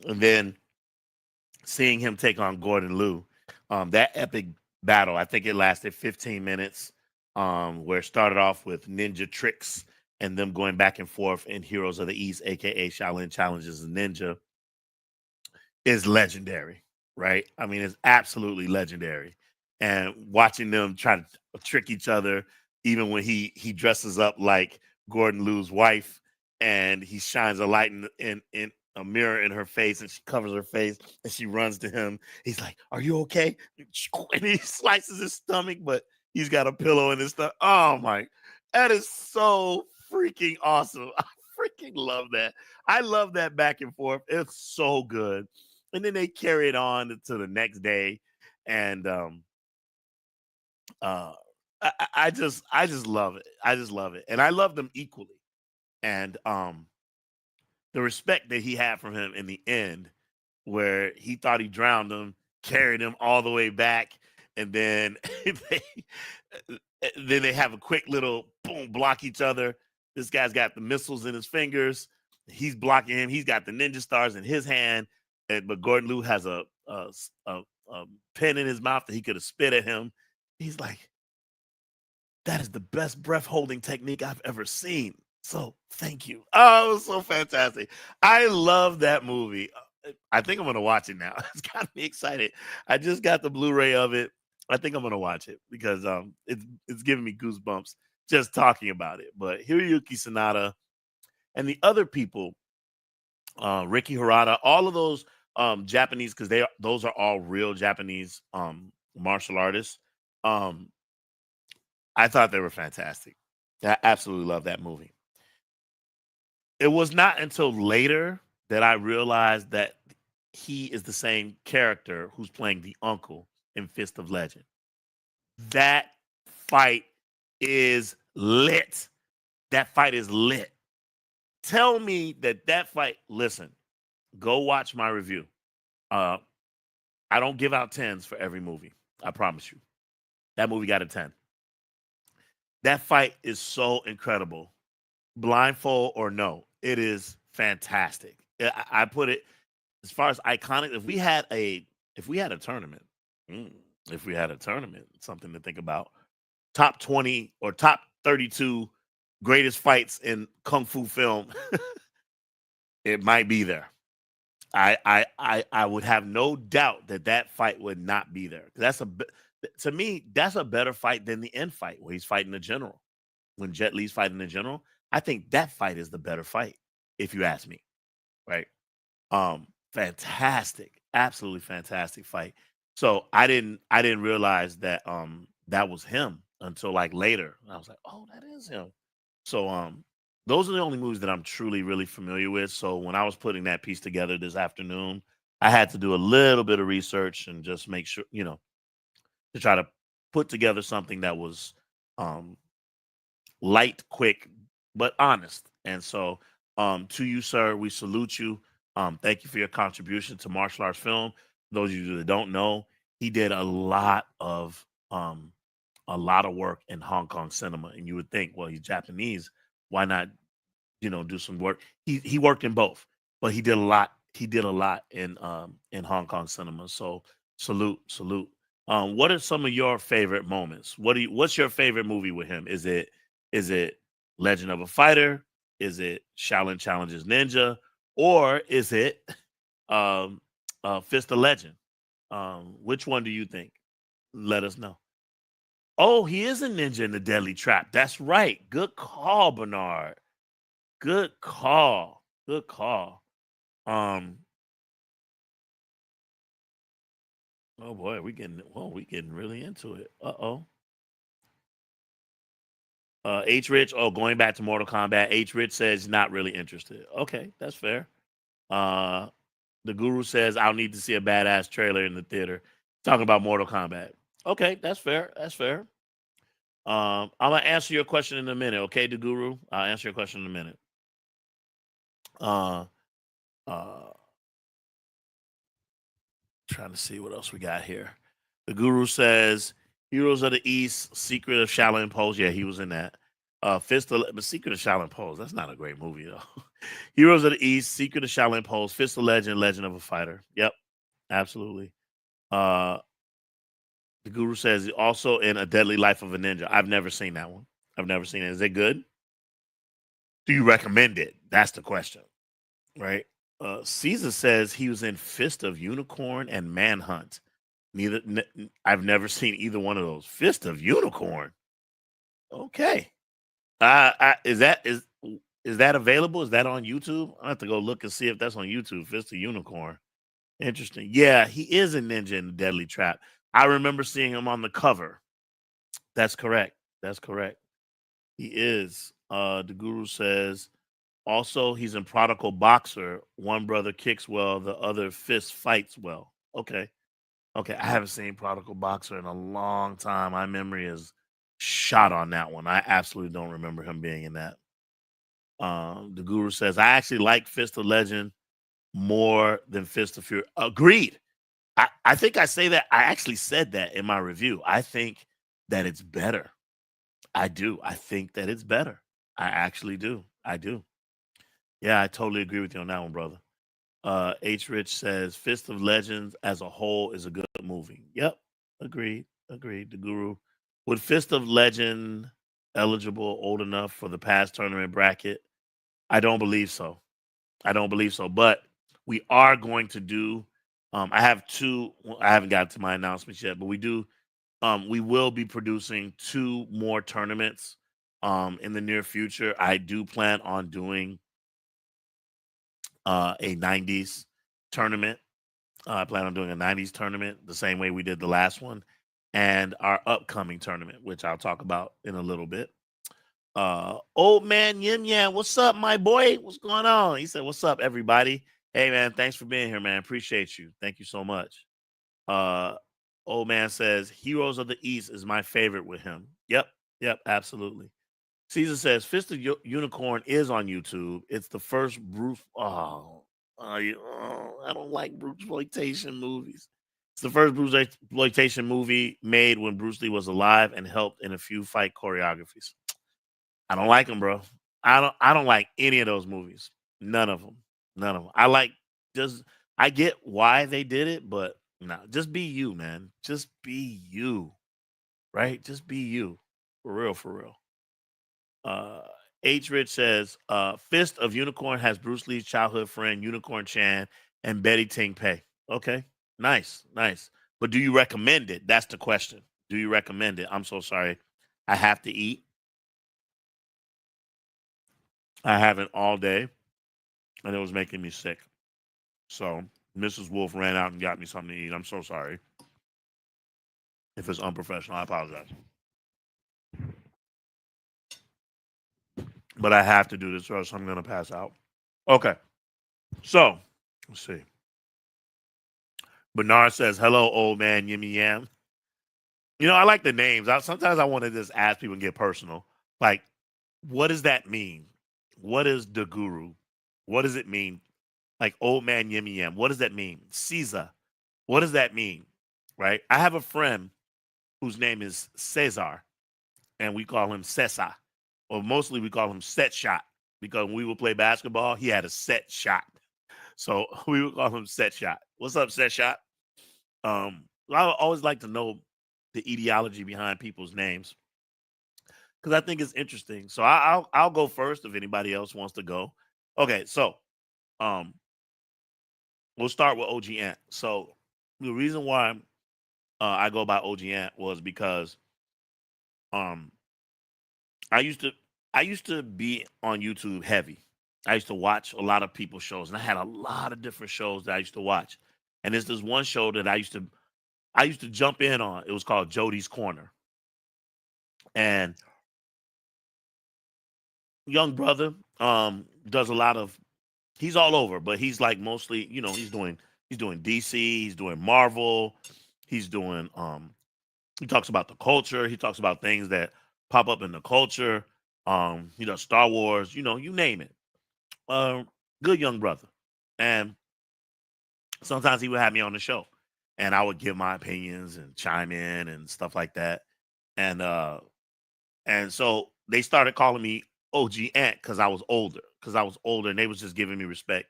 and then seeing him take on Gordon Liu, that epic battle, I think it lasted 15 minutes, where it started off with ninja tricks and them going back and forth in Heroes of the East, aka Shaolin Challenges a Ninja, is legendary, right? I mean, it's absolutely legendary. And watching them try to trick each other, even when he dresses up like Gordon Liu's wife, and he shines a light in a mirror in her face, and she covers her face, and she runs to him. He's like, "Are you okay?" And he slices his stomach, but he's got a pillow in his stomach. Oh my, that is so freaking awesome! I freaking love that. I love that back and forth. It's so good. And then they carry it on to the next day, and uh I just love it. I just love it, and I love them equally. And the respect that he had from him in the end, where he thought he drowned him, carried him all the way back, and then they, then they have a quick little boom, block each other. This guy's got the missiles in his fingers. He's blocking him. He's got the ninja stars in his hand, but Gordon Liu has a pen in his mouth that he could have spit at him. He's like, "That is the best breath holding technique I've ever seen. So thank you." Oh, it was so fantastic. I love that movie. I think I'm gonna watch it now. It's got me excited. I just got the Blu-ray of it. I think I'm gonna watch it because it's giving me goosebumps just talking about it. But Hiroyuki Sanada and the other people, Ricky Harada, all of those Japanese, because those are all real Japanese martial artists. Um, I thought they were fantastic. I absolutely love that movie. It was not until later that I realized that he is the same character who's playing the uncle in Fist of Legend. That fight is lit. That fight is lit. Tell me that fight. Listen, go watch my review. Uh, I don't give out tens for every movie. I promise you. That movie got a 10. That fight is so incredible. Blindfold or no, it is fantastic. I put it as far as iconic. If we had a tournament, mm, if we had a tournament, something to think about. Top 20 or top 32 greatest fights in kung fu film, it might be there. I would have no doubt that fight would not be there. To me, that's a better fight than the end fight where he's fighting the general. When Jet Li's fighting the general, I think that fight is the better fight, if you ask me. Right? Fantastic, absolutely fantastic fight. So I didn't realize that that was him until like later. I was like, oh, that is him. So those are the only movies that I'm truly really familiar with. So when I was putting that piece together this afternoon, I had to do a little bit of research and just make sure, to try to put together something that was um light, quick, but honest. And so, to you, sir, we salute you. Thank you for your contribution to martial arts film. Those of you that don't know, he did a lot of work in Hong Kong cinema. And you would think, well, he's Japanese, why not, do some work? He worked in both, but he did a lot. He did a lot in Hong Kong cinema. So salute, salute. What are some of your favorite moments? What's your favorite movie with him? Is it Legend of a Fighter? Is it Shaolin Challenges Ninja? Or is it um Fist of Legend? Which one do you think? Let us know. Oh, he is a ninja in the Deadly Trap. That's right. Good call, Bernard. Good call. Good call. Um, oh boy, we getting really into it. Uh-oh. H Rich, going back to Mortal Kombat. H Rich says not really interested. Okay, that's fair. Uh the guru says I'll need to see a badass trailer in the theater. Talking about Mortal Kombat. Okay, that's fair. That's fair. I'm gonna answer your question in a minute, okay, the guru? I'll answer your question in a minute. Uh Trying to see what else we got here. The Guru says Heroes of the East, Secret of Shaolin Pose. Yeah, he was in that. But Secret of Shaolin Pose, that's not a great movie though. Heroes of the East, Secret of Shaolin Pose, Fist of Legend, Legend of a Fighter. Yep, absolutely. The Guru says also in A Deadly Life of a Ninja. I've never seen that one. I've never seen it. Is it good? Do you recommend it? That's the question, right? Caesar says he was in Fist of Unicorn and Manhunt. I've never seen either one of those. Fist of Unicorn. Okay. Is that available? Is that on YouTube? I have to go look and see if that's on YouTube. Fist of Unicorn. Interesting. Yeah, he is a ninja in the Deadly Trap. I remember seeing him on the cover. That's correct. That's correct. He is. The Guru says also he's in Prodigal Boxer. One brother kicks well, the other fist fights well. Okay. Okay. I haven't seen Prodigal Boxer in a long time. My memory is shot on that one. I absolutely don't remember him being in that. The Guru says, I actually like Fist of Legend more than Fist of Fury. Agreed. I think I say that. I actually said that in my review. I think that it's better. I do. I think that it's better. I actually do. I do. Yeah, I totally agree with you on that one, brother. H. Rich says Fist of Legends as a whole is a good movie. Yep. Agreed. Agreed. The Guru. Would Fist of Legend eligible old enough for the past tournament bracket? I don't believe so. I don't believe so. But we are going to do I have two. I haven't got to my announcements yet, but we will be producing 2 more tournaments in the near future. I do plan on doing a 90s tournament. I plan on doing a 90s tournament the same way we did the last one, and our upcoming tournament, which I'll talk about in a little bit. Old man Yim Yam, what's up, my boy? What's going on? He said, what's up, everybody? Hey, man, thanks for being here, man. Appreciate you. Thank you so much. Old man says, Heroes of the East is my favorite with him. Yep, absolutely. Caesar says, Fist of Unicorn is on YouTube. It's the first Bruce. I don't like Bruce exploitation movies. It's the first Bruce exploitation movie made when Bruce Lee was alive and helped in a few fight choreographies. I don't like them, bro. I don't like any of those movies. None of them. I get why they did it, but no, just be you, man. Just be you. Right? Just be you. For real, for real. H. Rich says, Fist of Unicorn has Bruce Lee's childhood friend, Unicorn Chan, and Betty Ting Pei. Okay. Nice. But do you recommend it? That's the question. Do you recommend it? I'm so sorry. I have to eat. I haven't all day, and it was making me sick. So Mrs. Wolf ran out and got me something to eat. I'm so sorry. If it's unprofessional, I apologize. But I have to do this or else I'm going to pass out. Okay. So, let's see. Bernard says, hello, old man Yimmy Yam. You know, I like the names. Sometimes I want to just ask people and get personal. Like, what does that mean? What is the Guru? What does it mean? Like, old man Yimmy Yam. What does that mean? Caesar. What does that mean? Right? I have a friend whose name is Cesar, and we call him Cesar. Or mostly we call him Set Shot, because when we would play basketball, he had a set shot. So we would call him Set Shot. What's up, Set Shot? I always like to know the etiology behind people's names, because I think it's interesting. So I'll go first if anybody else wants to go. Okay, so we'll start with OG Ant. So the reason why I go by OG Ant was because I used to be on YouTube heavy. I used to watch a lot of people's shows, and I had a lot of different shows that I used to watch. And there's this one show that I used to jump in on. It was called Jody's Corner. And young brother does a lot of, he's all over, but he's like mostly, he's doing DC, he's doing Marvel, he's doing he talks about the culture, he talks about things that pop up in the culture, Star Wars, you name it. Good young brother. And sometimes he would have me on the show, and I would give my opinions and chime in and stuff like that. And so they started calling me OG Ant because I was older. Because I was older, and they was just giving me respect.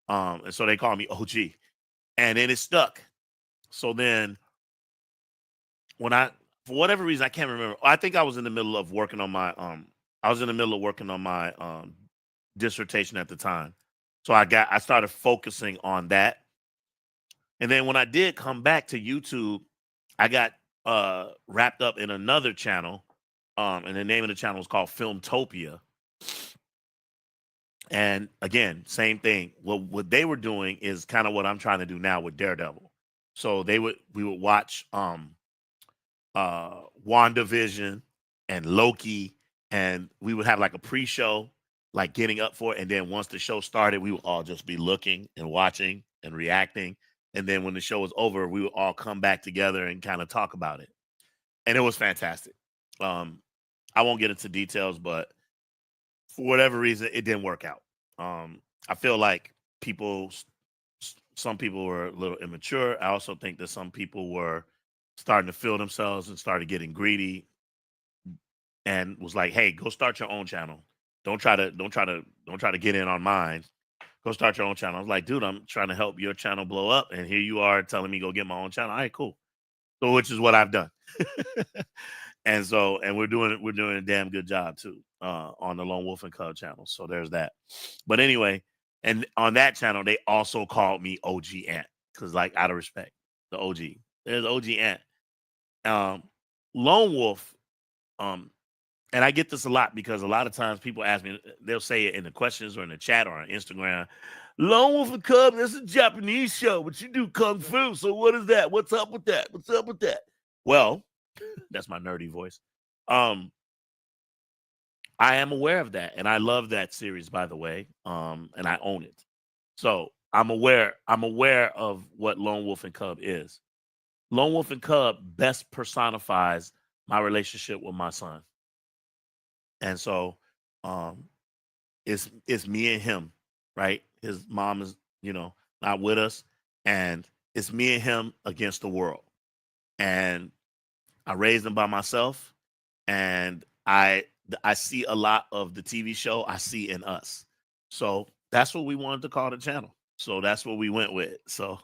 And so they called me OG, and then it stuck. So then when for whatever reason, I can't remember. I think I was in the middle of working on my dissertation at the time. So I started focusing on that. And then when I did come back to YouTube, I got wrapped up in another channel. And the name of the channel is called Filmtopia. And again, same thing. What they were doing is kind of what I'm trying to do now with Daredevil. So we would watch WandaVision and Loki, and we would have like a pre-show, like getting up for it. And then once the show started, we would all just be looking and watching and reacting. And then when the show was over, we would all come back together and kind of talk about it. And it was fantastic. I won't get into details, but for whatever reason, it didn't work out. I feel like some people were a little immature. I also think that some people were starting to feel themselves and started getting greedy, and was like, "Hey, go start your own channel. Don't try to get in on mine. Go start your own channel." I was like, "Dude, I'm trying to help your channel blow up, and here you are telling me go get my own channel." All right, cool. So, which is what I've done. And we're doing a damn good job too on the Lone Wolf and Cub channel. So there's that. But anyway, and on that channel, they also called me OG Ant because, like, out of respect, the OG. There's OG Ant. Lone Wolf. And I get this a lot because a lot of times people ask me, they'll say it in the questions or in the chat or on Instagram. Lone Wolf and Cub, that's a Japanese show, but you do kung fu. So what is that? What's up with that? What's up with that? Well, that's my nerdy voice. I am aware of that, and I love that series, by the way. And I own it. So I'm aware of what Lone Wolf and Cub is. Lone Wolf and Cub best personifies my relationship with my son. And so it's me and him, right? His mom is, not with us, and it's me and him against the world. And I raised him by myself, and I see a lot of the TV show I see in us. So that's what we wanted to call the channel. So that's what we went with. So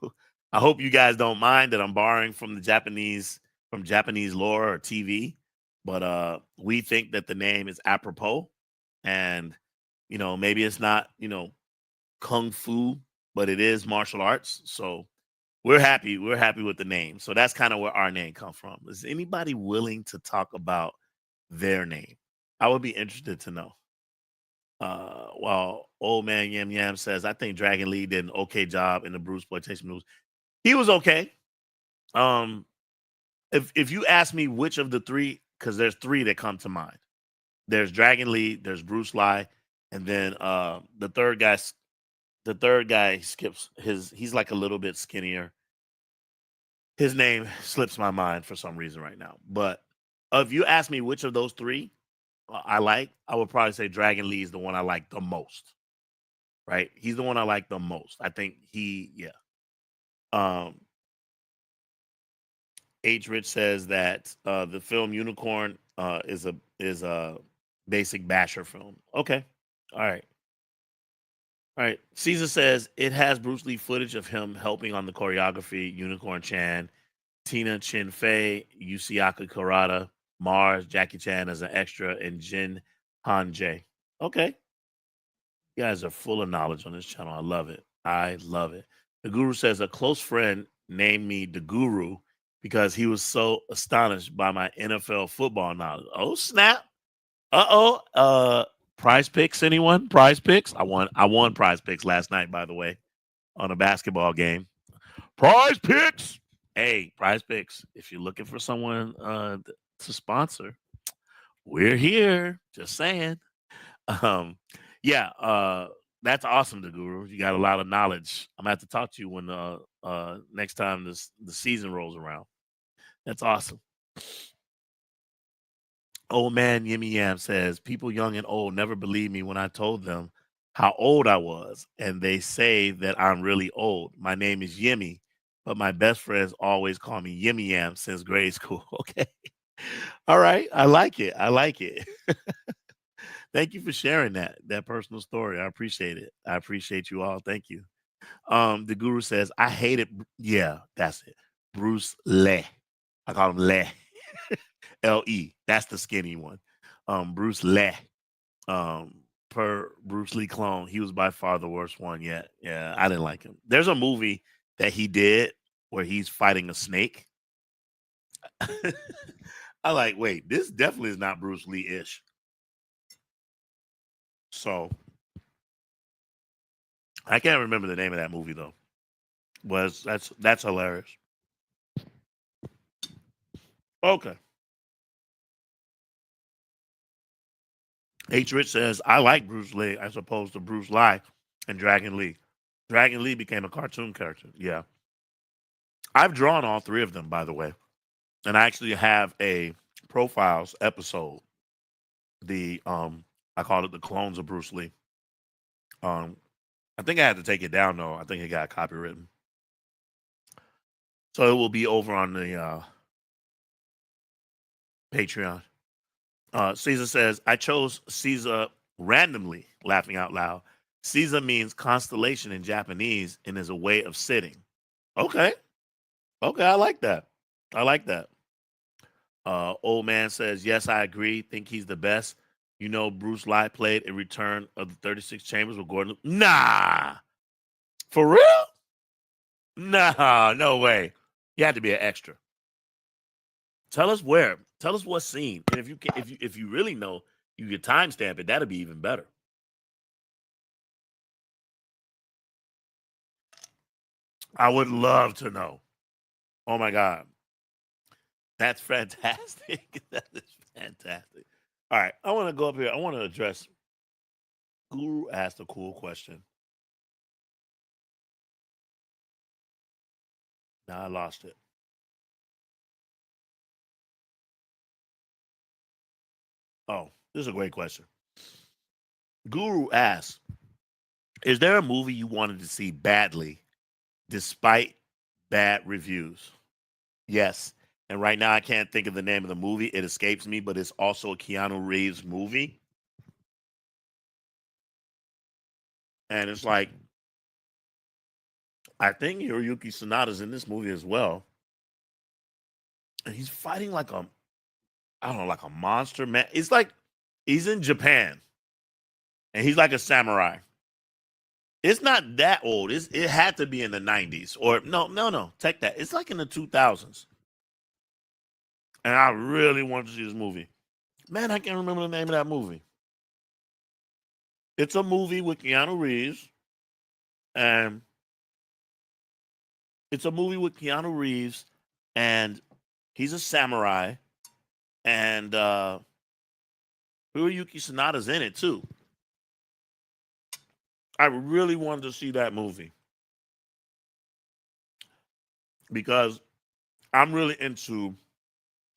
I hope you guys don't mind that I'm borrowing from Japanese lore or TV, but we think that the name is apropos, and maybe it's not kung fu, but it is martial arts. So we're happy with the name. So that's kind of where our name comes from. Is anybody willing to talk about their name? I would be interested to know. While old man Yam Yam says, I think Dragon Lee did an okay job in the Bruceploitation movies. He was okay. If you ask me which of the three, because there's three that come to mind. There's Dragon Lee, there's Bruce Lee, and then the third guy skips he's like a little bit skinnier. His name slips my mind for some reason right now. But if you ask me which of those three I would probably say Dragon Lee is the one I like the most. Right? He's the one I like the most. I think H. Rich says that the film Unicorn is a basic basher film. Okay. All right. All right. Caesar says it has Bruce Lee footage of him helping on the choreography, Unicorn Chan, Tina Chin Fei, Yusiaka Karada, Mars, Jackie Chan as an extra, and Jin Han Jae. Okay. You guys are full of knowledge on this channel. I love it. I love it. The Guru says a close friend named me the Guru because he was so astonished by my NFL football knowledge. Oh, snap. Uh-oh. Prize Picks, anyone? Prize Picks? I won Prize Picks last night, by the way, on a basketball game. Prize Picks. Hey, Prize Picks. If you're looking for someone to sponsor, we're here. Just saying. That's awesome, the Guru. You got a lot of knowledge. I'm gonna have to talk to you when next time the season rolls around. That's awesome. Old man Yimmy Yam says, people young and old never believed me when I told them how old I was, and they say that I'm really old. My name is Yimmy, but my best friends always call me Yimmy Yam since grade school. Okay. All right. I like it. I like it. Thank you for sharing that personal story. I appreciate it. I appreciate you all. Thank you. The guru says, I hate it. Yeah, that's it. Bruce Lee. I call him Lee. L-E. That's the skinny one. Bruce Lee. Um, per Bruce Lee clone, he was by far the worst one yet. Yeah, I didn't like him. There's a movie that he did where he's fighting a snake. I like, wait, this definitely is not Bruce Lee-ish. So I can't remember the name of that movie though. That's hilarious. Okay. H. Rich says, I like Bruce Lee as opposed to Bruce Lee and Dragon Lee. Dragon Lee became a cartoon character. Yeah. I've drawn all three of them, by the way. And I actually have a profiles episode. The I called it the clones of Bruce Lee. Um I think I had to take it down though. I think it got copywritten. So it will be over on the Patreon. Caesar says, I chose Caesar randomly, laughing out loud. Caesar means constellation in Japanese and is a way of sitting. Okay. Okay, I like that. I like that. Old man says, yes, I agree. Think he's the best. You know, Bruce Lee played a Return of the 36 Chambers with Gordon. Nah. For real? Nah, no way. You had to be an extra. Tell us where. Tell us what scene. And if you can, if you really know, you could timestamp it. That'd be even better. I would love to know. Oh my God. That's fantastic. That is fantastic. All right. I want to go up here. I want to address Guru asked a cool question. Now I lost it. Oh, this is a great question. Guru asked, is there a movie you wanted to see badly despite bad reviews? Yes. And right now I can't think of the name of the movie. It escapes me, but it's also a Keanu Reeves movie. And it's like, I think Hiroyuki Sanada's in this movie as well. And he's fighting like I don't know, like a monster man. It's like he's in Japan and he's like a samurai. It's not that old. It had to be in the 90s or no. Take that. It's like in the 2000s. And I really wanted to see this movie. Man, I can't remember the name of that movie. It's a movie with Keanu Reeves, and it's a movie with Keanu Reeves, and he's a samurai, and Hiroyuki Sanada's in it too. I really wanted to see that movie because I'm really into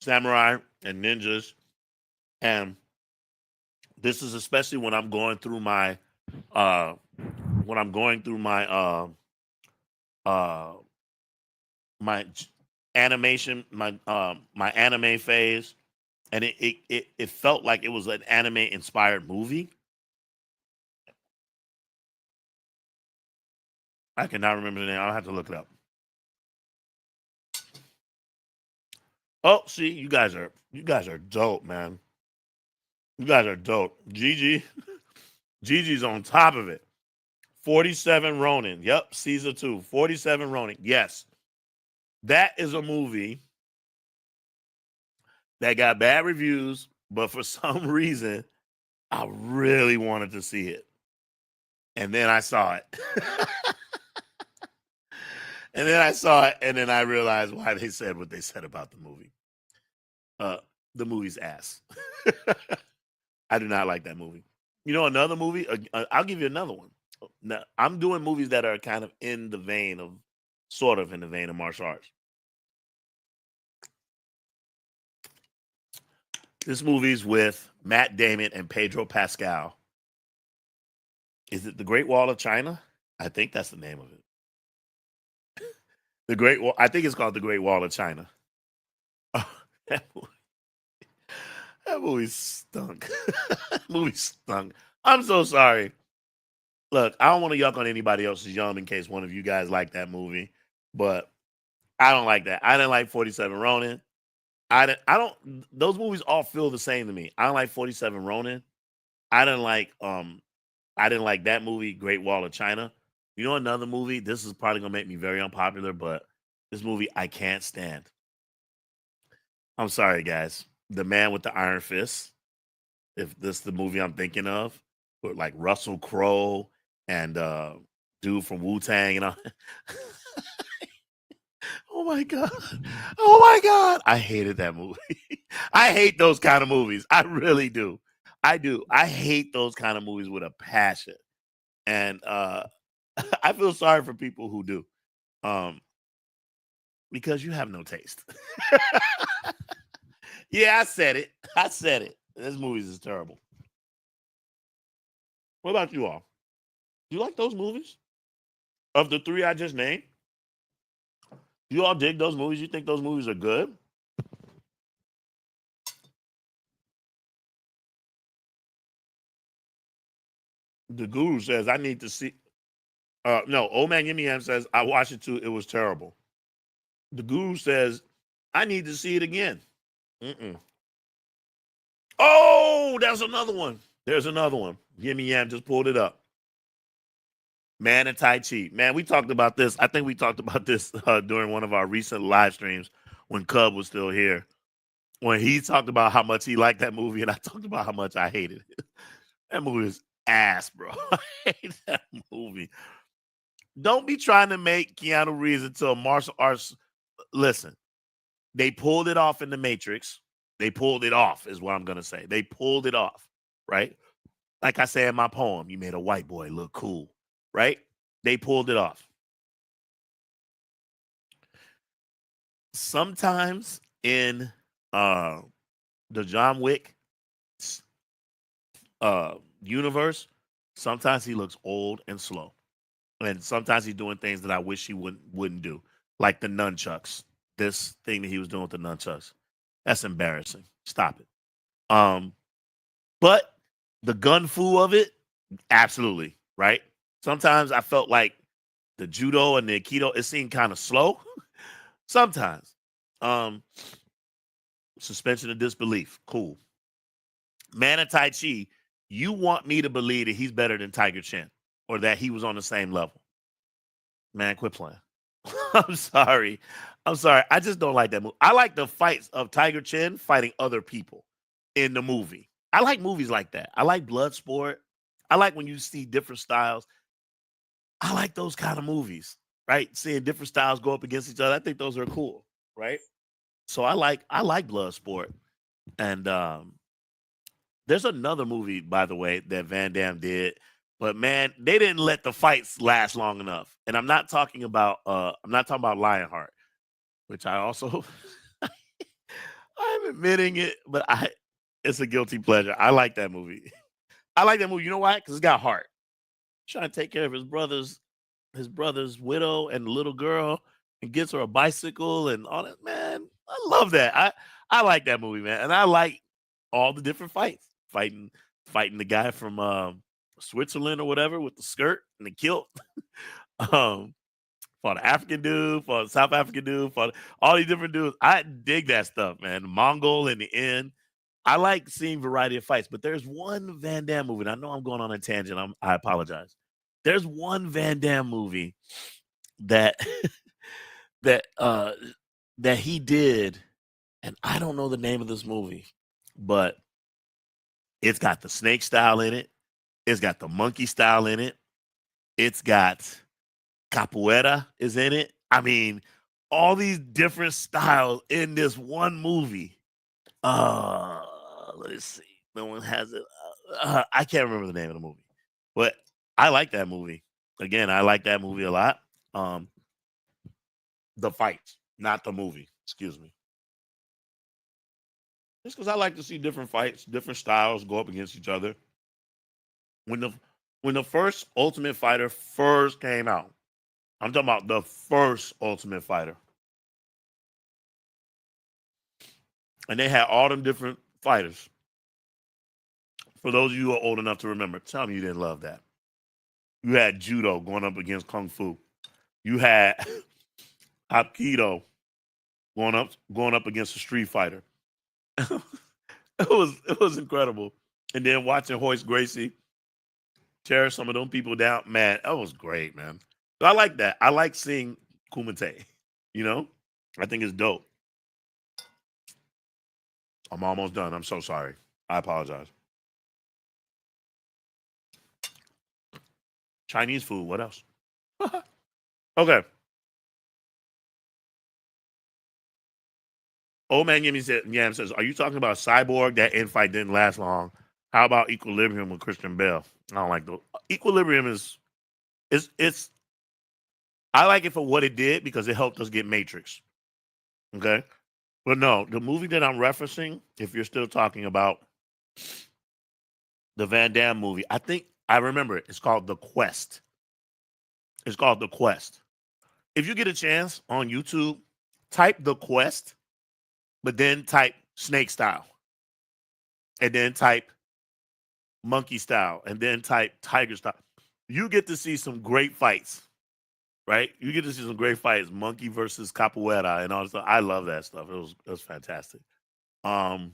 samurai and ninjas, and this is especially when I'm going through my uh when I'm going through uh my animation, my anime phase, and it felt like it was an anime inspired movie. I cannot remember the name. I'll have to look it up. Oh, see, you guys are dope, man. You guys are dope. Gigi, Gigi's on top of it. 47 Ronin. Yep, Caesar 2. 47 Ronin. Yes. That is a movie that got bad reviews, but for some reason, I really wanted to see it. And then I saw it. And then I saw it, and then I realized why they said what they said about the movie. Uh, the movie's ass. I do not like that movie. You know, another movie. I'll give you another one. Now, I'm doing movies that are kind of in the vein of, sort of in the vein of martial arts. This movie's with Matt Damon and Pedro Pascal. Is it the Great Wall of China? I think that's the name of it. The Great Wall. I think it's called the Great Wall of China. Oh, that movie, that movie stunk. That movie stunk. I'm so sorry. Look, I don't want to yuck on anybody else's yum in case one of you guys like that movie, but I don't like that. I didn't like 47 Ronin. I don't those movies all feel the same to me. I don't like 47 Ronin. I didn't like I didn't like that movie, Great Wall of China. You know another movie? This is probably gonna make me very unpopular, but this movie I can't stand. I'm sorry, guys. The Man with the Iron Fist. If this is the movie I'm thinking of, with like Russell Crowe and dude from Wu Tang and all. Oh my god. Oh my god. I hated that movie. I hate those kind of movies. I really do. I do. I hate those kind of movies with a passion. And I feel sorry for people who do. Um because you have no taste. Yeah, I said it. I said it. This movie is terrible. What about you all? Do you like those movies? Of the three I just named? You all dig those movies? You think those movies are good? The Guru says I need to see. No, Old Man Yimmy Yam says I watched it too. It was terrible. The Guru says I need to see it again. Mm-mm. Oh, there's another one. There's another one. Yimmy Yam just pulled it up. Man and Tai Chi. Man, we talked about this. I think we talked about this during one of our recent live streams when Cub was still here. When he talked about how much he liked that movie, and I talked about how much I hated it. That movie is ass, bro. I hate that movie. Don't be trying to make Keanu Reeves into a martial arts. Listen, they pulled it off in the Matrix. They pulled it off, is what I'm gonna say. They pulled it off, right? Like I say in my poem, you made a white boy look cool, right? They pulled it off. Sometimes in uh the John Wick universe, sometimes he looks old and slow. And sometimes he's doing things that I wish he wouldn't do, like the nunchucks. This thing that he was doing with the nunchucks, that's embarrassing. Stop it. Um, but the gun fu of it, absolutely right. Sometimes I felt like the judo and the aikido it seemed kind of slow. Sometimes, um, suspension of disbelief, cool. Man and Tai Chi, you want me to believe that he's better than Tiger Chen or that he was on the same level? Man, quit playing. I'm sorry. I'm sorry. I just don't like that movie. I like the fights of Tiger Chen fighting other people in the movie. I like movies like that. I like Bloodsport. I like when you see different styles. I like those kind of movies, right? Seeing different styles go up against each other. I think those are cool, right? So I like Bloodsport. And there's another movie, by the way, that Van Damme did, but man, they didn't let the fights last long enough. And I'm not talking about Lionheart, which I also I'm admitting it, but I it's a guilty pleasure. I like that movie. I like that movie. You know why? Because it's got heart. Trying to take care of his brother's widow and the little girl, and gets her a bicycle and all that. Man, I love that. I like that movie, man, and I like all the different fights. Fighting the guy from Switzerland or whatever with the skirt and the kilt. um, for the African dude, for the South African dude, for all these different dudes. I dig that stuff, man. The Mongol in the end. I like seeing variety of fights, but there's one Van Damme movie. And I know I'm going on a tangent. I apologize. There's one Van Damme movie that that that he did, and I don't know the name of this movie, but it's got the snake style in it. It's got the monkey style in it. It's got capoeira is in it. I mean, all these different styles in this one movie. Uh, let's see. No one has it. I can't remember the name of the movie, but I like that movie. Again, I like that movie a lot. Um, the fights, not the movie. Excuse me. Just because I like to see different fights, different styles go up against each other. When the when the first Ultimate Fighter first came out, I'm talking about the first Ultimate Fighter. And they had all them different fighters. For those of you who are old enough to remember, tell me you didn't love that. You had Judo going up against Kung Fu. You had Aikido going up against a Street Fighter. It was incredible. And then watching Hoist Gracie tear some of them people down, man, that was great, man. So I like that. I like seeing Kumite. You know, I think it's dope. I'm almost done. I'm so sorry. I apologize. Chinese food. What else? Okay. Old man Yam says, "Are you talking about Cyborg? That infight didn't last long. How about Equilibrium with Christian Bale? I don't like the Equilibrium it's I like it for what it did because it helped us get Matrix. Okay, but no, the movie that I'm referencing, if you're still talking about the Van Damme movie, I think I remember it. It's called The Quest. It's called The Quest. If you get a chance on YouTube, type The Quest, but then type Snake Style, and then type Monkey Style, and then type Tiger Style. You get to see some great fights, right? You get to see some great fights, Monkey versus Capoeira and all this stuff. I love that stuff. It was fantastic. Um,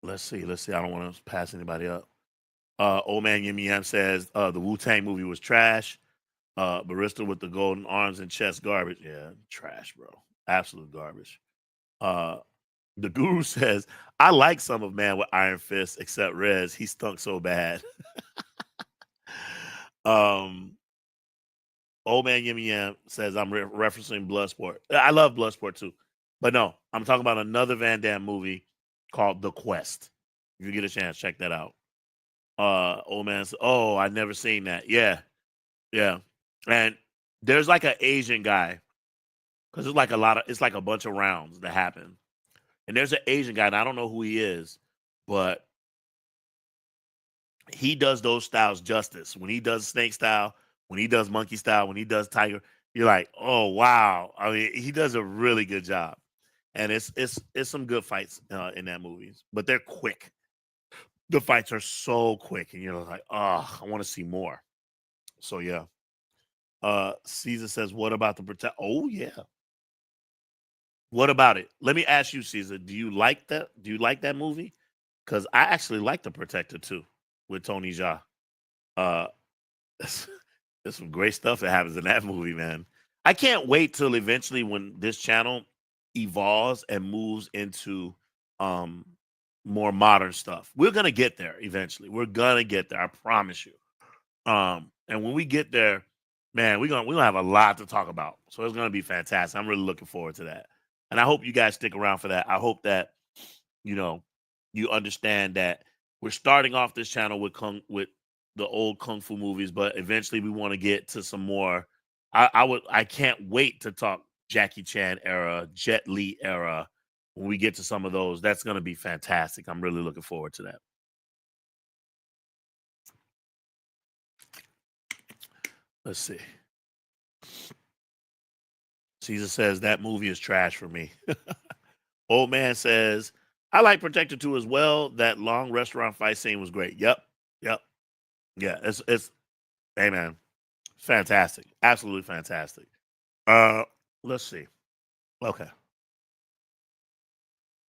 let's see. I don't want to pass anybody up. Old man Yimmy Yam says the Wu-Tang movie was trash. Barista with the golden arms and chest, garbage. Yeah, trash, bro. Absolute garbage. The Guru says, I like some of Man with Iron Fist, except Rez. He stunk so bad. Old man Yimmy Yam says, I'm referencing Bloodsport. I love Bloodsport too. But no, I'm talking about another Van Damme movie called The Quest. If you get a chance, check that out. Old man says, oh, I've never seen that. Yeah. And there's like an Asian guy, because it's like a bunch of rounds that happen. And there's an Asian guy, and I don't know who he is, but he does those styles justice. When he does snake style, when he does monkey style, when he does tiger, you're like, oh wow. I mean, he does a really good job. And it's some good fights in that movie, but they're quick. The fights are so quick, and you're like, oh, I want to see more. So yeah. Caesar says, what about the protect? Oh yeah. What about it? Let me ask you, Caesar. Do you like that? Do you like that movie? Because I actually like The Protector too, with Tony Jaa. Uh, there's some great stuff that happens in that movie, man. I can't wait till eventually when this channel evolves and moves into more modern stuff. We're gonna get there eventually. We're gonna get there. I promise you. And when we get there, man, we're gonna have a lot to talk about. So it's gonna be fantastic. I'm really looking forward to that. And I hope you guys stick around for that. I hope that you understand that we're starting off this channel with the old kung fu movies, but eventually we want to get to some more. I can't wait to talk Jackie Chan era, Jet Li era. When we get to some of those, that's going to be fantastic. I'm really looking forward to that. Let's see. Caesar says that movie is trash for me. Old man says, I like Protector 2 as well. That long restaurant fight scene was great. Yep. Yeah, it's hey man. Fantastic. Absolutely fantastic. Let's see. Okay.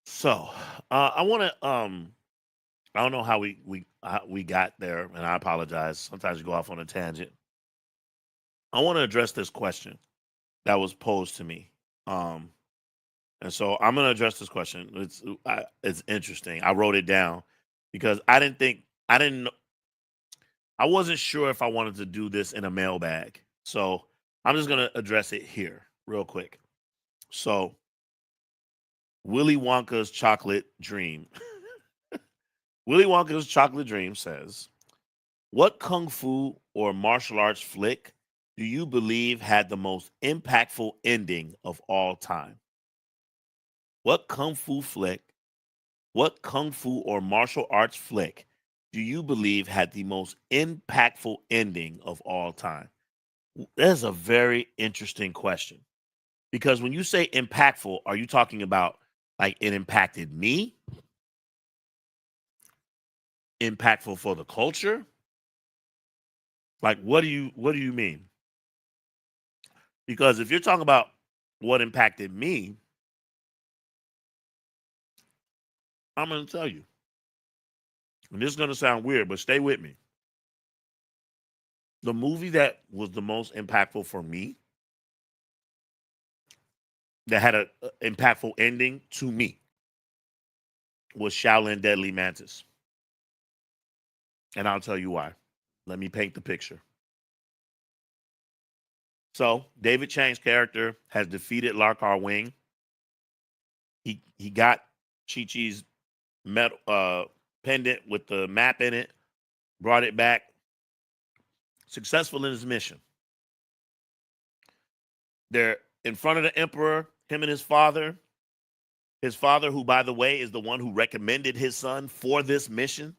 So I wanna I don't know how we got there, and I apologize. Sometimes you go off on a tangent. I want to address this question that was posed to me. And so I'm going to address this question. It's interesting. I wrote it down because I wasn't sure if I wanted to do this in a mailbag. So I'm just going to address it here real quick. So Willy Wonka's Chocolate Dream. Willy Wonka's Chocolate Dream says, what kung fu or martial arts flick do you believe had the most impactful ending of all time? What kung fu or martial arts flick do you believe had the most impactful ending of all time? That's a very interesting question because when you say impactful, are you talking about like it impacted me, impactful for the culture? Like what do you mean? Because if you're talking about what impacted me, I'm going to tell you. And this is going to sound weird, but stay with me. The movie that was the most impactful for me, that had an impactful ending to me, was Shaolin Deadly Mantis. And I'll tell you why. Let me paint the picture. So, David Chang's character has defeated Larkar Wing. He got Chi-Chi's metal pendant with the map in it, brought it back, successful in his mission. They're in front of the Emperor, him and his father, who, by the way, is the one who recommended his son for this mission.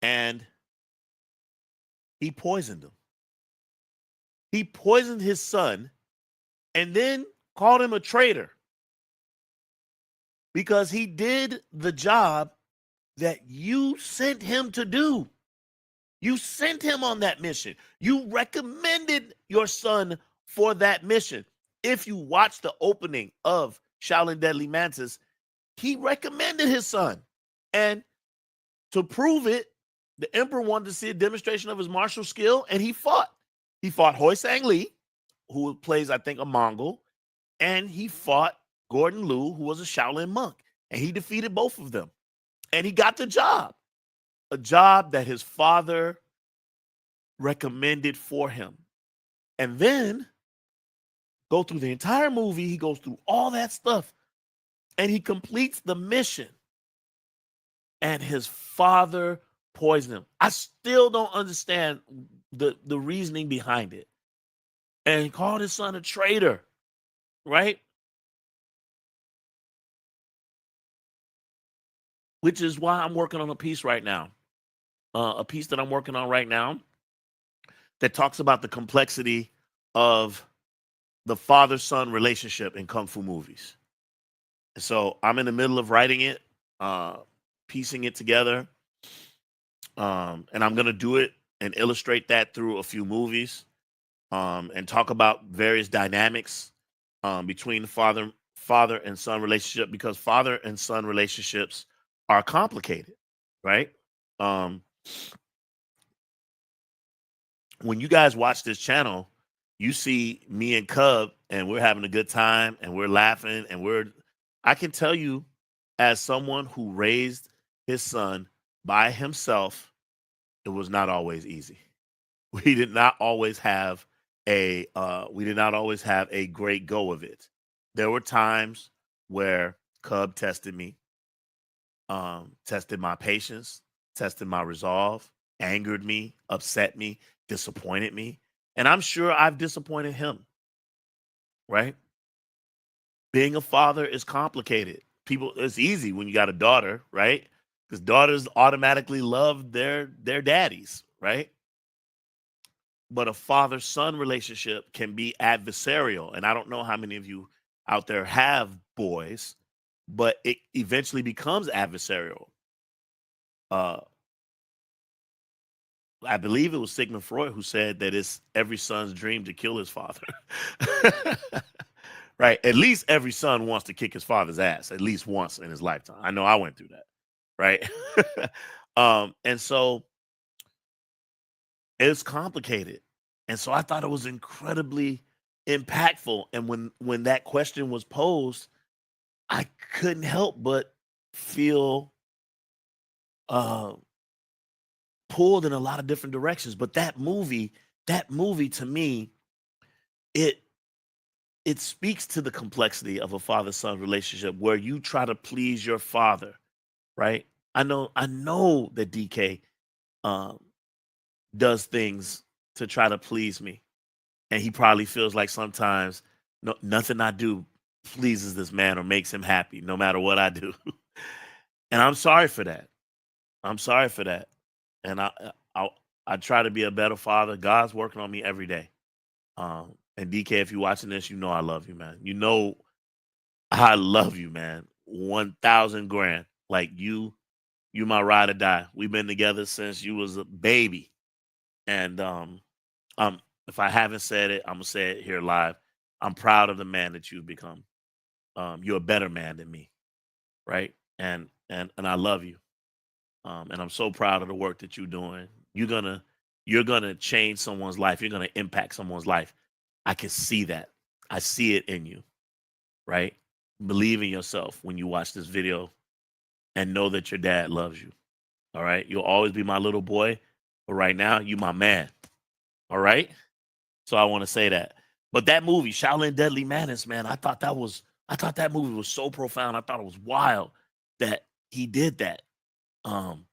And he poisoned him. He poisoned his son and then called him a traitor because he did the job that you sent him to do. You sent him on that mission. You recommended your son for that mission. If you watch the opening of Shaolin Deadly Mantis, he recommended his son. And to prove it, the Emperor wanted to see a demonstration of his martial skill, and he fought. He fought Hoi Sang Lee, who plays, I think, a Mongol, and he fought Gordon Liu, who was a Shaolin monk, and he defeated both of them. And he got the job, a job that his father recommended for him. And then go through the entire movie, he goes through all that stuff, and he completes the mission. And his father poisoned him. I still don't understand the reasoning behind it. And he called his son a traitor, right? Which is why I'm working on a piece right now. A piece that I'm working on right now that talks about the complexity of the father-son relationship in Kung Fu movies. So I'm in the middle of writing it, piecing it together. And I'm going to do it and illustrate that through a few movies, and talk about various dynamics between the father and son relationship, because father and son relationships are complicated, right? When you guys watch this channel, you see me and Cub, and we're having a good time, and we're laughing, and I can tell you, as someone who raised his son by himself, it was not always easy. We did not always have a great go of it. There were times where Cub tested me, tested my patience, tested my resolve, angered me, upset me, disappointed me. And I'm sure I've disappointed him, right? Being a father is complicated. It's easy when you got a daughter, right? Because daughters automatically love their daddies, right? But a father-son relationship can be adversarial. And I don't know how many of you out there have boys, but it eventually becomes adversarial. I believe it was Sigmund Freud who said that it's every son's dream to kill his father. Right? At least every son wants to kick his father's ass at least once in his lifetime. I know I went through that. Right? And so it's complicated. And so I thought it was incredibly impactful. And when that question was posed, I couldn't help but feel pulled in a lot of different directions. But that movie to me, it speaks to the complexity of a father-son relationship where you try to please your father, right? I know that DK does things to try to please me. And he probably feels like sometimes nothing I do pleases this man or makes him happy, no matter what I do. And I'm sorry for that. I'm sorry for that. And I I try to be a better father. God's working on me every day. And DK, if you're watching this, you know I love you, man. You know I love you, man. 1,000 grand. Like you my ride or die. We've been together since you was a baby. And um if I haven't said it, I'm gonna say it here live. I'm proud of the man that you've become. You're a better man than me, right? And I love you. And I'm so proud of the work that you're doing. You're gonna change someone's life. You're gonna impact someone's life. I can see that. I see it in you, right? Believe in yourself when you watch this video and know that your dad loves you. All right. You'll always be my little boy, but right now you my man. All right. So I want to say that. But that movie, Shaolin Deadly Madness, man, I thought that movie was so profound. I thought it was wild that he did that. Um,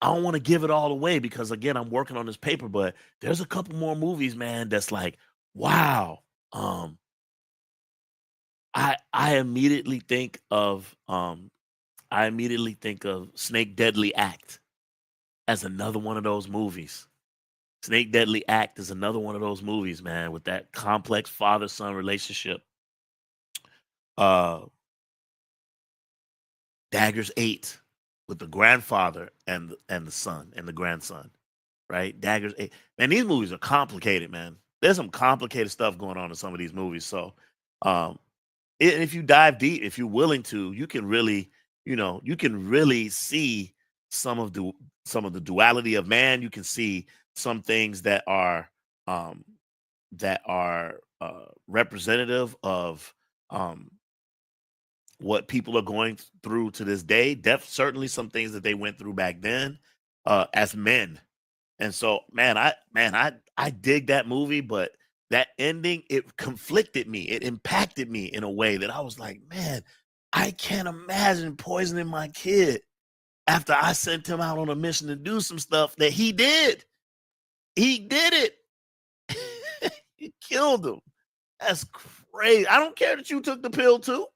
I don't want to give it all away because again, I'm working on this paper, but there's a couple more movies, man, that's like, wow. Um, I immediately think of Snake Deadly Act as another one of those movies. Snake Deadly Act is another one of those movies, man, with that complex father son relationship. Uh, Daggers 8 with the grandfather and the son and the grandson, right? Daggers 8. Man, these movies are complicated, man. There's some complicated stuff going on in some of these movies. So, um, if you dive deep, if you're willing to, you can really, you can really see some of the some of the duality of man. You can see some things um, that are representative of um, what people are going through to this day. Certainly some things that they went through back then as men. And so, I dig that movie, but that ending, it conflicted me. It impacted me in a way that I was like, man, I can't imagine poisoning my kid after I sent him out on a mission to do some stuff that he did. He did it. He killed him. That's crazy. I don't care that you took the pill too.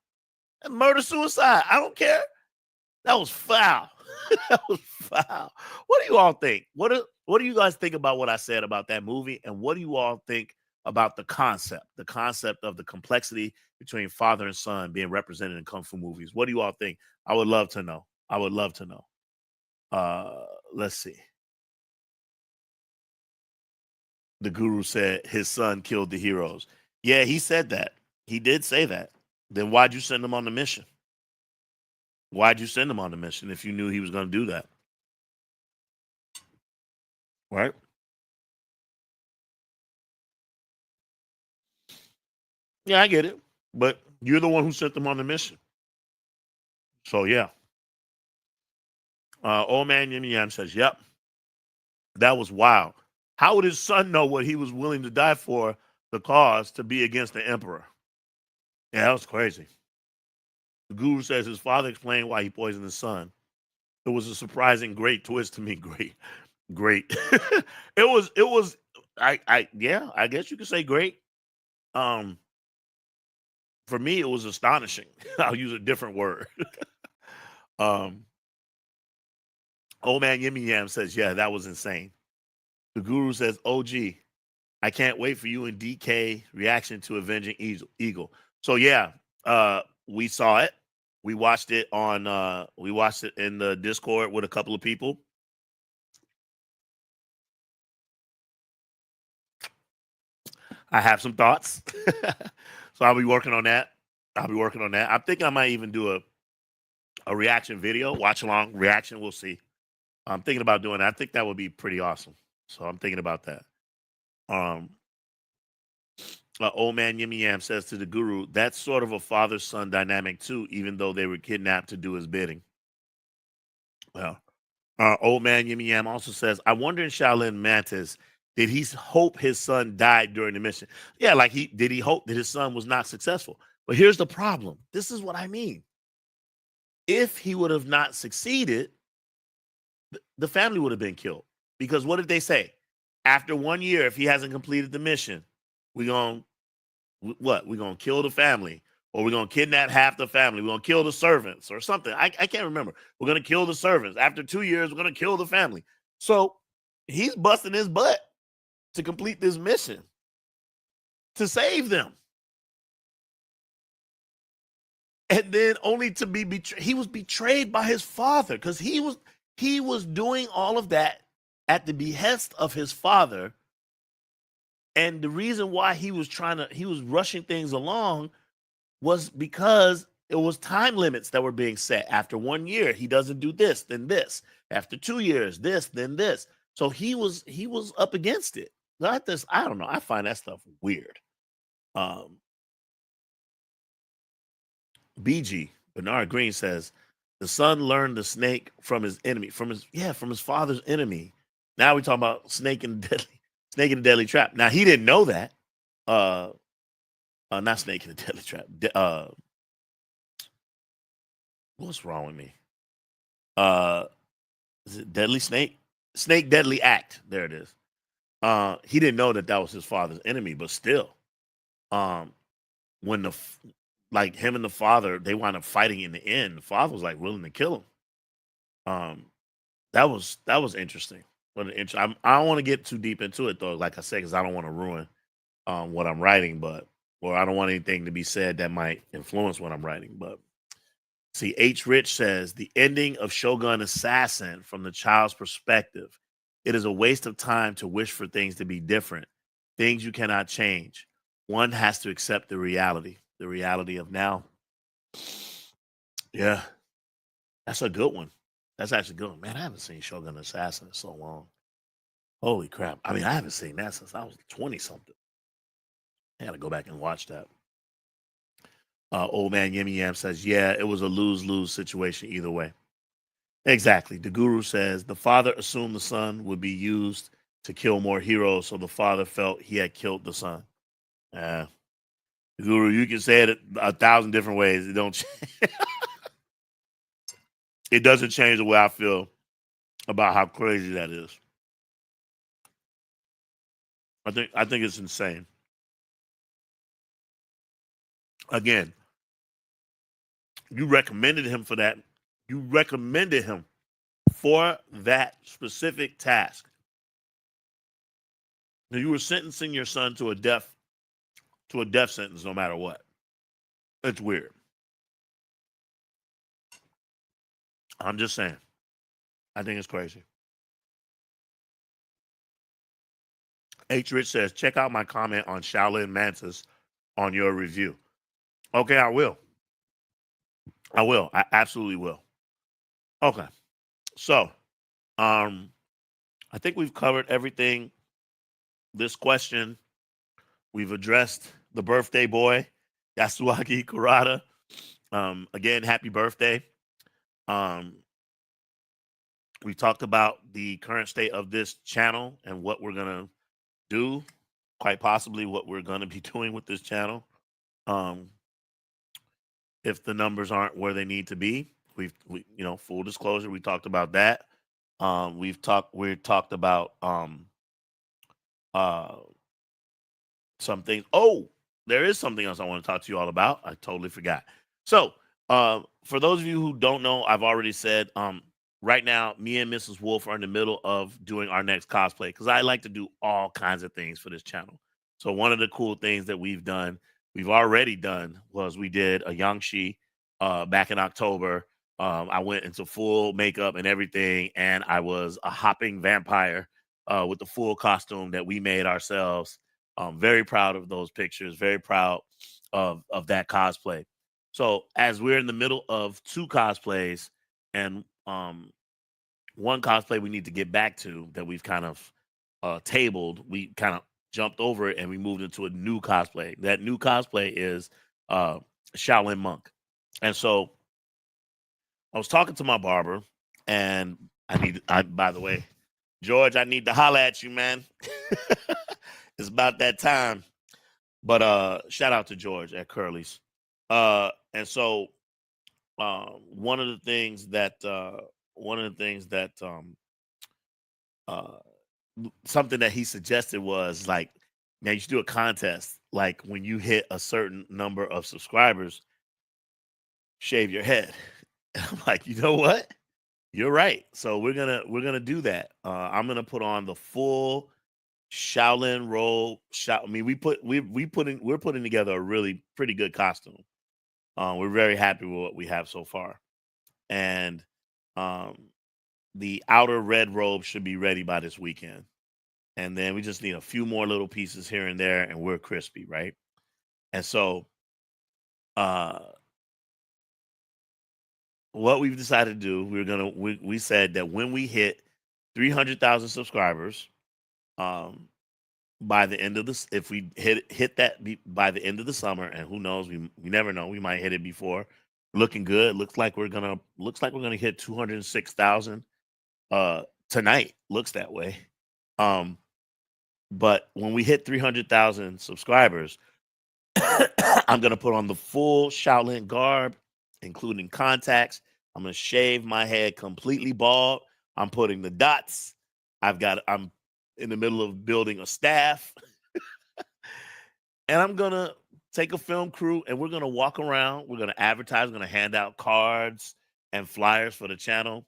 Murder suicide. I don't care. That was foul. That was foul. What do you all think? What do you guys think about what I said about that movie? And what do you all think about the concept of the complexity between father and son being represented in kung fu movies? What do you all think? I would love to know. I would love to know. Let's see. The guru said his son killed the heroes. Yeah, he said that. He did say that. Then why'd you send him on the mission? Why'd you send him on the mission if you knew he was going to do that? Right? Yeah, I get it. But you're the one who sent them on the mission. So, yeah. Old man Yim Yam says, yep, that was wild. How would his son know what he was willing to die for the cause to be against the emperor? Yeah, that was crazy. The guru says his father explained why he poisoned his son. It was a surprising, great twist to me. Great. It was, yeah, I guess you could say great. Um, for me, it was astonishing. I'll use a different word. um, Old man Yimmy Yam says, yeah, that was insane. The guru says, OG, I can't wait for you and DK reaction to Avenging Eagle. So yeah, we saw it. We watched it in the Discord with a couple of people. I have some thoughts. So I'll be working on that. I'm thinking I might even do a reaction video, watch along reaction. We'll see. I'm thinking about doing that. I think that would be pretty awesome. So I'm thinking about that. Um, Old man Yimmy Yam says to the guru, that's sort of a father son dynamic too, even though they were kidnapped to do his bidding. Well, old man Yimmy Yam also says, I wonder in Shaolin Mantis, did he hope his son died during the mission? Yeah, like did he hope that his son was not successful? But here's the problem. This is what I mean. If he would have not succeeded, the family would have been killed. Because what did they say? After 1 year, if he hasn't completed the mission, we're going to kill the family. or we're going to kidnap half the family. We're going to kill the servants or something. I can't remember. We're going to kill the servants. After 2 years, we're going to kill the family. So he's busting his butt to complete this mission to save them. And then only to be betrayed. He was betrayed by his father because he was doing all of that at the behest of his father. And the reason why he was rushing things along was because it was time limits that were being set. After 1 year, he doesn't do this, then this. After 2 years, this, then this. So he was up against it. I don't know. I find that stuff weird. BG Bernard Green says the son learned the snake from his enemy, from his father's enemy. Now we're talking about snake in the deadly trap. Now he didn't know that. Not snake in the deadly trap. What's wrong with me? Is it deadly snake? Snake deadly act. There it is. He didn't know that was his father's enemy, but still, when him and the father, they wound up fighting in the end. The father was like willing to kill him. That was interesting. I don't want to get too deep into it though, like I said, because I don't want to ruin what I'm writing, or I don't want anything to be said that might influence what I'm writing. But see, H. Rich says the ending of Shogun Assassin from the child's perspective. It is a waste of time to wish for things to be different, things you cannot change. One has to accept the reality of now. Yeah, that's a good one. That's actually good one. Man, I haven't seen Shogun Assassin in so long. Holy crap. I mean, I haven't seen that since I was 20-something. I got to go back and watch that. Old man Yimmy Yam says, yeah, it was a lose-lose situation either way. Exactly. The guru says the father assumed the son would be used to kill more heroes, so the father felt he had killed the son. The guru, you can say it 1,000 different ways. It don't. It doesn't change the way I feel about how crazy that is. I think it's insane. Again, you recommended him for that. You recommended him for that specific task. Now, you were sentencing your son to a death sentence no matter what. It's weird. I'm just saying. I think it's crazy. H. Rich says, check out my comment on Shaolin Mantis on your review. Okay, I will. I absolutely will. Okay. So, I think we've covered everything. This question, we've addressed the birthday boy, Yasuaki Kurata. Again, happy birthday. We talked about the current state of this channel and what we're going to do, quite possibly what we're going to be doing with this channel. If the numbers aren't where they need to be, we full disclosure, we talked about that. We talked about some things. Oh, there is something else I want to talk to you all about. I totally forgot. So, for those of you who don't know, I've already said, right now, me and Mrs. Wolf are in the middle of doing our next cosplay because I like to do all kinds of things for this channel. So one of the cool things that we've already done, was we did a Yangshi back in October. I went into full makeup and everything, and I was a hopping vampire with the full costume that we made ourselves. Very proud of those pictures, very proud of that cosplay. So as we're in the middle of 2 cosplays and one cosplay we need to get back to that we've kind of tabled, we kind of jumped over it and we moved into a new cosplay. That new cosplay is Shaolin Monk. And so I was talking to my barber, and by the way, George, I need to holler at you, man. It's about that time. But shout out to George at Curly's. And so one of the things that something that he suggested was like Now you should do a contest. Like when you hit a certain number of subscribers, shave your head. And I'm like, you know what? You're right. So we're gonna do that. I'm gonna put on the full Shaolin robe. I mean, we're putting together a really pretty good costume. We're very happy with what we have so far, and um, the outer red robe should be ready by this weekend. And then we just need a few more little pieces here and there, and we're crispy, right? And so, uh, what we've decided to do, we said that when we hit 300,000 subscribers, um, by the end of this, if we hit that by the end of the summer, and who knows, we never know, we might hit it before. Looking good. Looks like we're gonna hit 206,000 tonight. Looks that way. Um, but when we hit 300,000 subscribers, I'm gonna put on the full Shaolin garb, including contacts. I'm gonna shave my head completely bald. I'm putting the dots. I'm in the middle of building a staff, and I'm gonna take a film crew, and we're gonna walk around. We're gonna advertise. We're gonna hand out cards and flyers for the channel.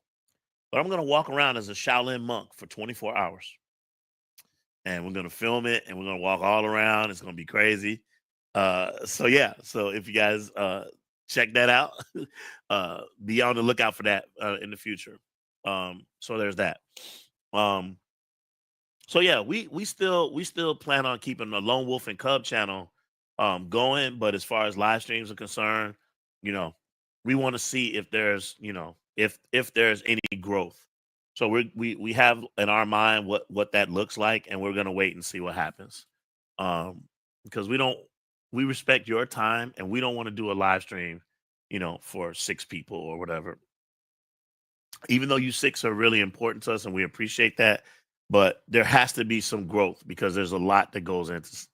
But I'm gonna walk around as a Shaolin monk for 24 hours, and we're gonna film it, and we're gonna walk all around. It's gonna be crazy. So yeah, so if you guys check that out, be on the lookout for that in the future. So there's that. Um, so yeah, we still plan on keeping the Lone Wolf and Cub channel going, but as far as live streams are concerned, you know, we want to see if there's, if there's any growth. So we have in our mind what that looks like, and we're gonna wait and see what happens. Because we respect your time, and we don't want to do a live stream, for six people or whatever. Even though you six are really important to us and we appreciate that, but there has to be some growth because there's a lot that goes into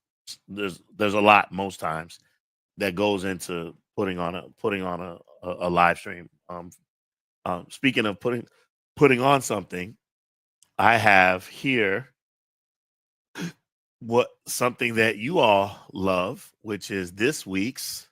there's a lot most times that goes into putting on a live stream. Speaking of putting on something, I have here what something that you all love, which is this week's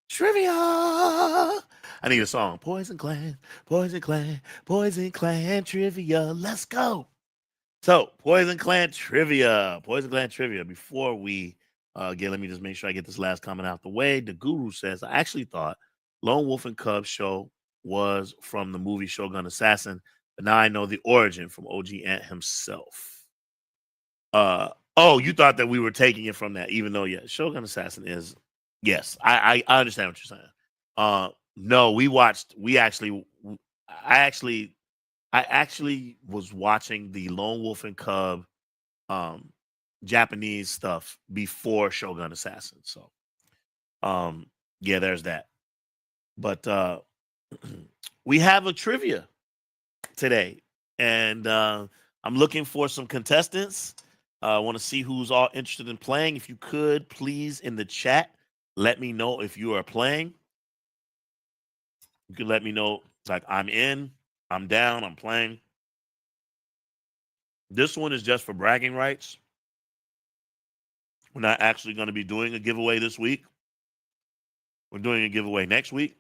trivia. I need a song. Poison Clan, Poison Clan, Poison Clan trivia. Let's go. So, Poison Clan trivia. Poison Clan trivia. Before we again, let me just make sure I get this last comment out the way. The Guru says, I actually thought Lone Wolf and Cub show was from the movie Shogun Assassin, but now I know the origin from OG Ant himself. Oh, you thought that we were taking it from that, even though yeah, Shogun Assassin is yes, I understand what you're saying. No, I actually I actually was watching the Lone Wolf and Cub um Japanese stuff before Shogun Assassin. So um yeah, there's that. But we have a trivia today, and I'm looking for some contestants. I want to see who's all interested in playing. If you could, please, in the chat, let me know if you are playing. You can let me know, like, I'm in, I'm down, I'm playing. This one is just for bragging rights. We're not actually going to be doing a giveaway this week. We're doing a giveaway next week.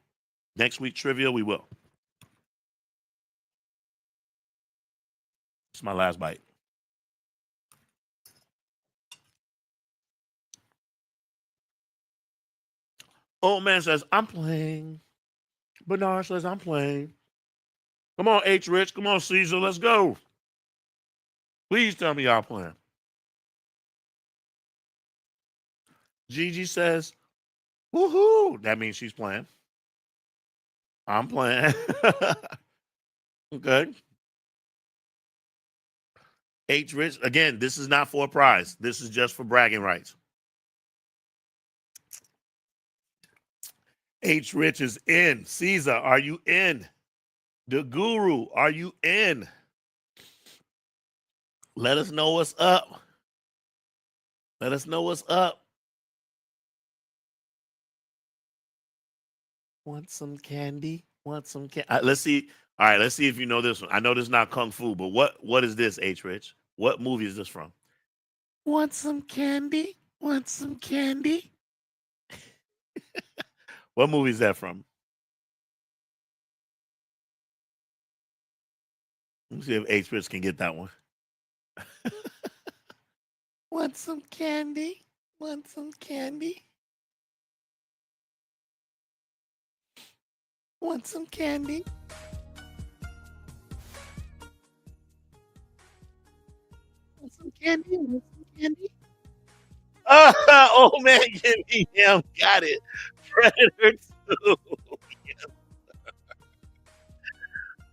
Next week trivia, we will. It's my last bite. Old man says, I'm playing. Bernard says, I'm playing. Come on, H. Rich. Come on, Caesar. Let's go. Please tell me y'all playing. Gigi says, woohoo. That means she's playing. I'm playing. Okay. H. Rich. Again, this is not for a prize. This is just for bragging rights. H. Rich is in. Caesar, are you in? The Guru, are you in? Let us know what's up. Let us know what's up. Want some candy? Want some candy? Let's see. All right, let's see if you know this one. I know this is not kung fu, but what is this, H Rich? What movie is this from? Want some candy? Want some candy? What movie is that from? Let me see if H Rich can get that one. Want some candy? Want some candy? Want some candy? Want some candy? Want some candy? Oh man, give me him. Got it. Predator 2.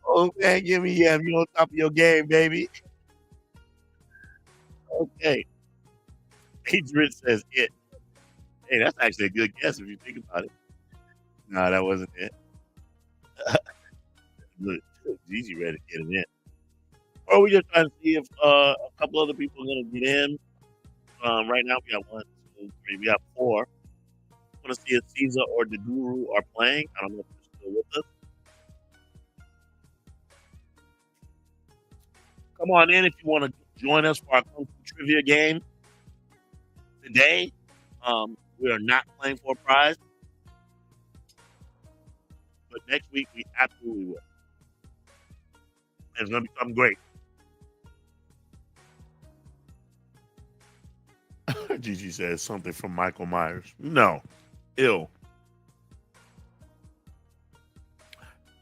Oh man, give me him. You on top of your game, baby. Okay. Adrian says it. Hey, that's actually a good guess if you think about it. No, that wasn't it. Look, Gigi ready to get it in. Or we just trying to see if a couple other people are gonna get in. Right now we got 1, 2, 3, we got 4. Want to see if Caesar or the Guru are playing. I don't know if they're still with us. Come on in if you want to join us for our Kung Fu trivia game today. We are not playing for a prize, but next week we absolutely will. And it's going to be something great. Gigi says something from Michael Myers. No. Ill.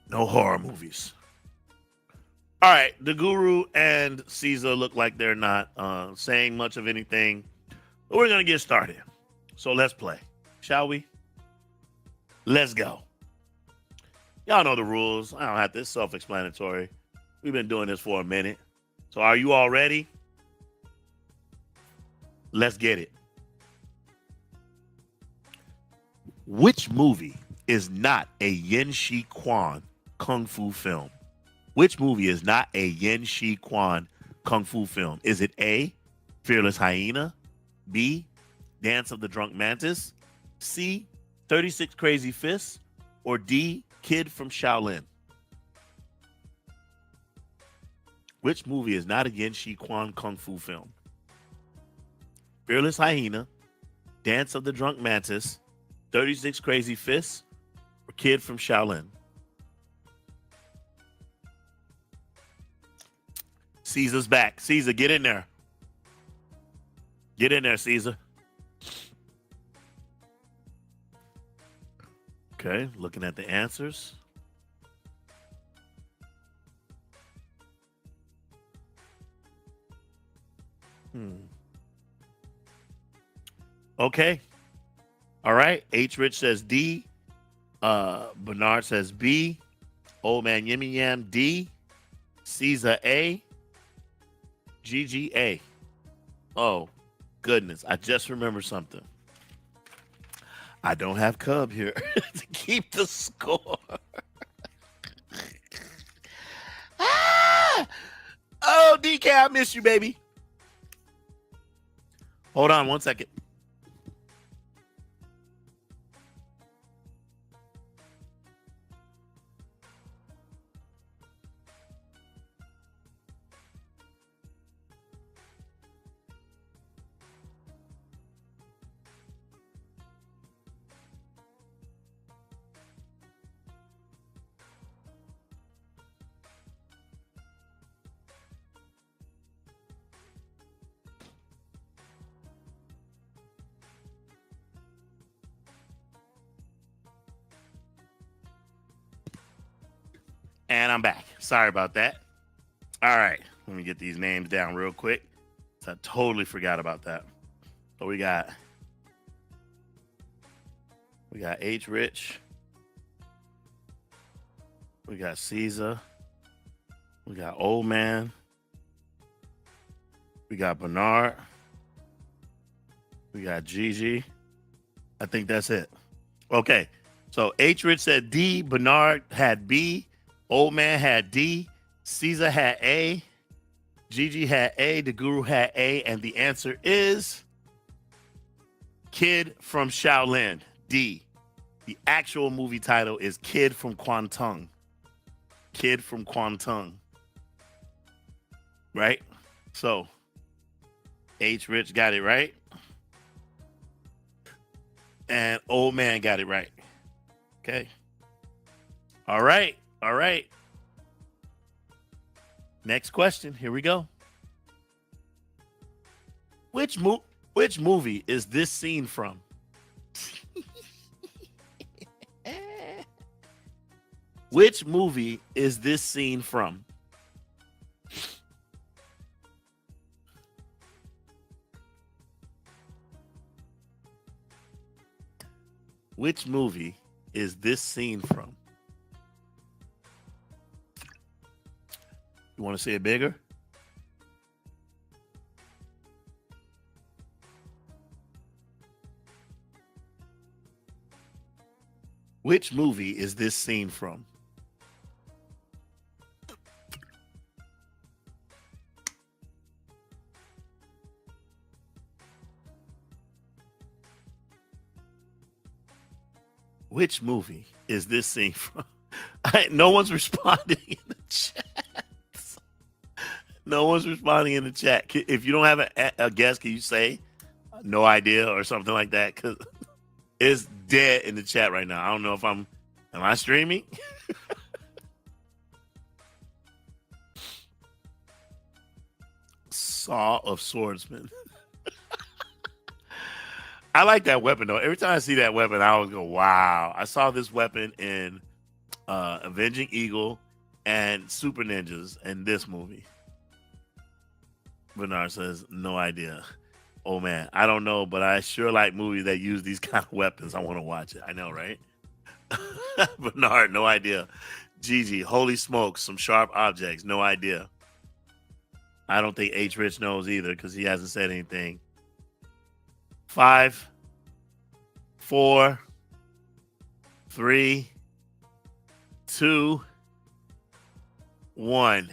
No horror movies. All right. The Guru and Caesar look like they're not saying much of anything. But we're going to get started. So let's play. Shall we? Let's go. Y'all know the rules. I don't have to. It's self-explanatory. We've been doing this for a minute. So are you all ready? Let's get it. Which movie is not a Yen Shi Quan kung fu film? Which movie is not a Yen Shi Quan kung fu film? Is it A, Fearless Hyena, B, Dance of the Drunk Mantis, C, 36 Crazy Fists, or D, Kid from Shaolin? Which movie is not a Yen Shi Quan kung fu film? Fearless Hyena, Dance of the Drunk Mantis, 36 Crazy Fists, or Kid from Shaolin? Caesar's back. Caesar, get in there. Get in there, Caesar. Okay, looking at the answers. Okay. All right. H. Rich says D. Bernard says B. Old Man Yimmy Yam D. Caesar A. GGA. Oh, goodness. I just remembered something. I don't have Cub here to keep the score. Oh, DK, I miss you, baby. Hold on 1 second. And I'm back. Sorry about that. All right. Let me get these names down real quick. I totally forgot about that. So we got H. Rich. We got Caesar. We got Old Man. We got Bernard. We got Gigi. I think that's it. Okay. So H. Rich said D. Bernard had B. Old Man had D. Caesar had A. Gigi had A. The Guru had A. And the answer is Kid from Shaolin. D. The actual movie title is Kid from Kwantung. Kid from Kwantung. Right? So, H. Rich got it right. And Old Man got it right. Okay. All right. All right. Next question. Here we go. Which movie is this scene from? Which movie is this scene from? Which movie is this scene from? You want to say it bigger? Which movie is this scene from? Which movie is this scene from? No one's responding in the chat. No one's responding in the chat. If you don't have a guess, can you say no idea or something like that? Because it's dead in the chat right now. I don't know if am I streaming? Saw of Swordsman. I like that weapon though. Every time I see that weapon, I always go, wow. I saw this weapon in Avenging Eagle and Super Ninjas in this movie. Bernard says, no idea. Oh man, I don't know, but I sure like movies that use these kind of weapons. I want to watch it. I know, right? Bernard, no idea. Gigi, holy smokes, some sharp objects. No idea. I don't think H. Rich knows either because he hasn't said anything. 5, 4, 3, 2, 1.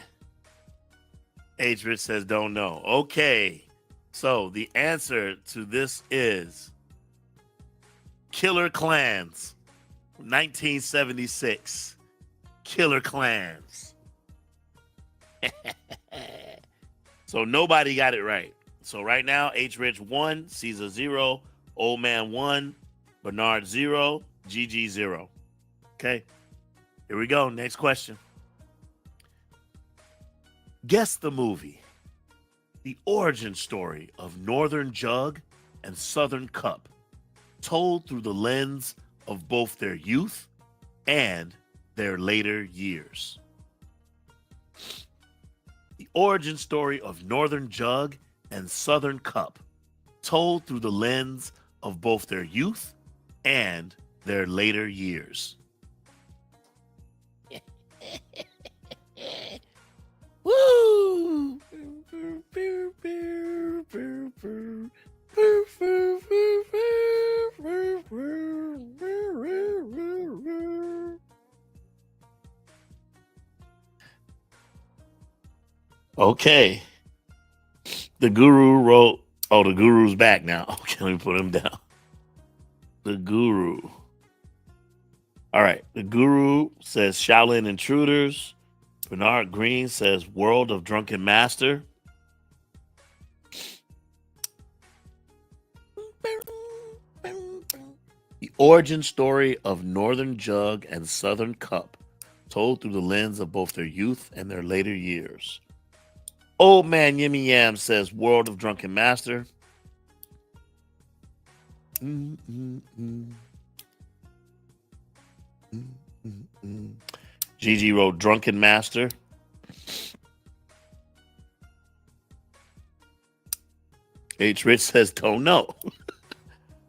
H. Rich says don't know. Okay. So the answer to this is Killer Klans, 1976. Killer Klans. So nobody got it right. So right now, H. Rich 1, Caesar 0, Old Man 1, Bernard 0, GG 0. Okay, here we go. Next question. Guess the movie. The origin story of Northern Jug and Southern Cup, told through the lens of both their youth and their later years. The origin story of Northern Jug and Southern Cup, told through the lens of both their youth and their later years. Woo! Okay. The Guru wrote, oh, the Guru's back now. Okay, let me put him down. The Guru. All right. The Guru says Shaolin Intruders. Bernard Green says World of Drunken Master. The origin story of Northern Jug and Southern Cup, told through the lens of both their youth and their later years. Old Man Yimmy Yam says World of Drunken Master. Gigi wrote Drunken Master. H. Rich says don't know.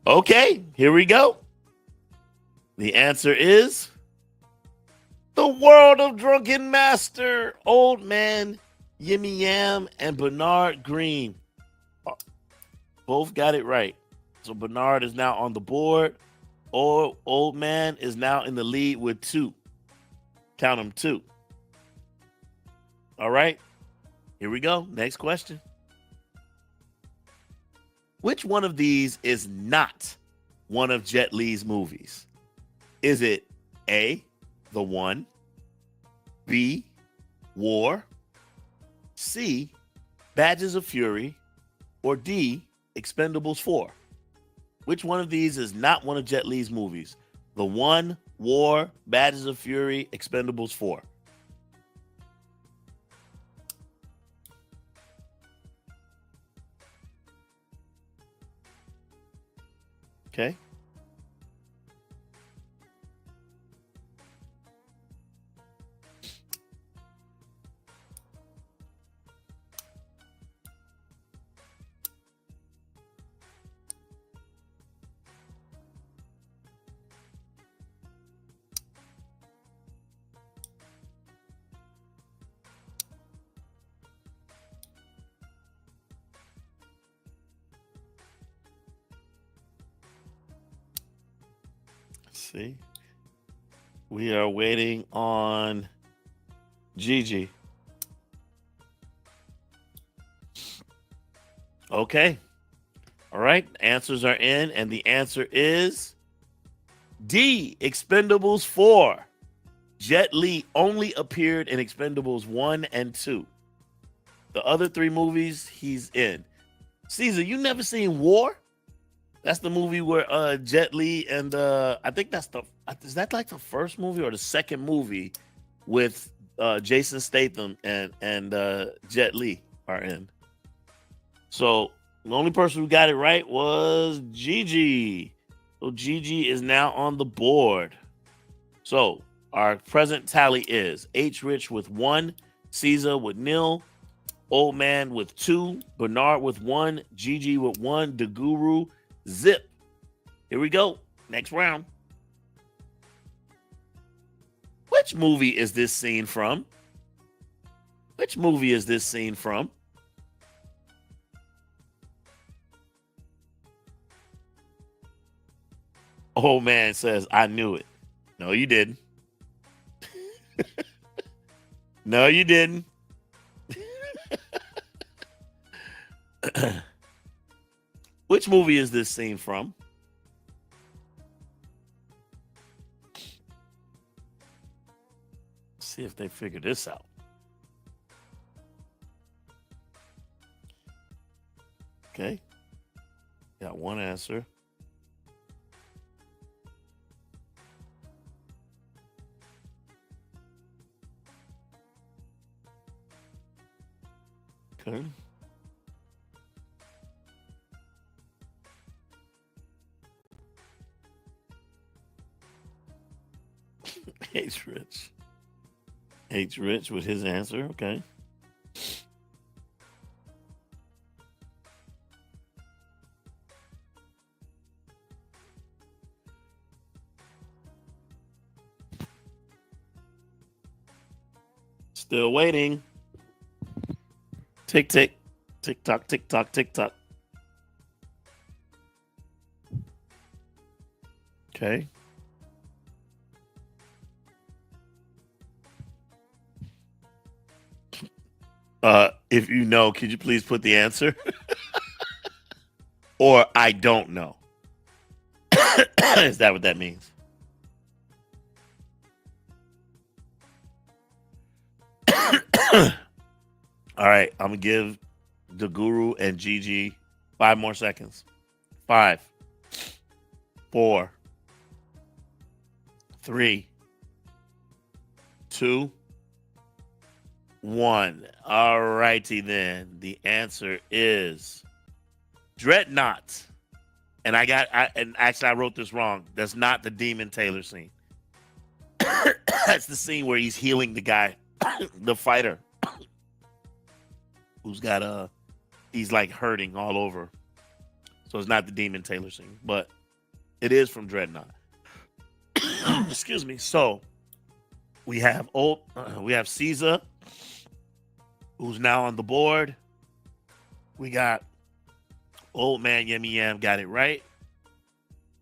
Okay, here we go. The answer is The World of Drunken Master. Old Man Yimmy Yam and Bernard Green both got it right. So Bernard is now on the board. Old Man is now in the lead with 2. Count them 2. All right. Here we go. Next question. Which one of these is not one of Jet Li's movies? Is it A, The One, B, War, C, Badges of Fury, or D, Expendables 4? Which one of these is not one of Jet Li's movies? The One, War, Badges of Fury, Expendables 4. Okay. See, we are waiting on Gigi. Okay. All right. Answers are in, and the answer is D, Expendables 4. Jet Li only appeared in Expendables 1 and 2. The other 3 movies he's in. Caesar, you never seen War? That's the movie where Jet Li and I think is that like the first movie or the second movie with Jason Statham and Jet Li are in. So the only person who got it right was Gigi. So Gigi is now on the board. So our present tally is H. Rich with 1, Caesar with 0, Old Man with 2, Bernard with 1, Gigi with 1, the Guru, zip. Here we go. Next round. Which movie is this scene from? Which movie is this scene from? Old Man says, I knew it. No, you didn't. No, you didn't. Which movie is this scene from? Let's see if they figure this out. Okay. Got one answer. Okay. H. Rich. H. Rich with his answer. Okay. Still waiting. Tick, tick. Tick tock, tick tock, tick tock. Okay. If you know, could you please put the answer? Or I don't know. Is that what that means? All right, I'm gonna give the Guru and Gigi 5 more seconds. 5, 4, 3, 2, 1. All righty then. The answer is Dreadnought. And I wrote this wrong. That's not the Demon Taylor scene. That's the scene where he's healing the guy, the fighter, who's got he's like hurting all over. So it's not the Demon Taylor scene, but it is from Dreadnought. Excuse me. So we have Caesar, who's now on the board. We got Old Man Yummy Yam got it right.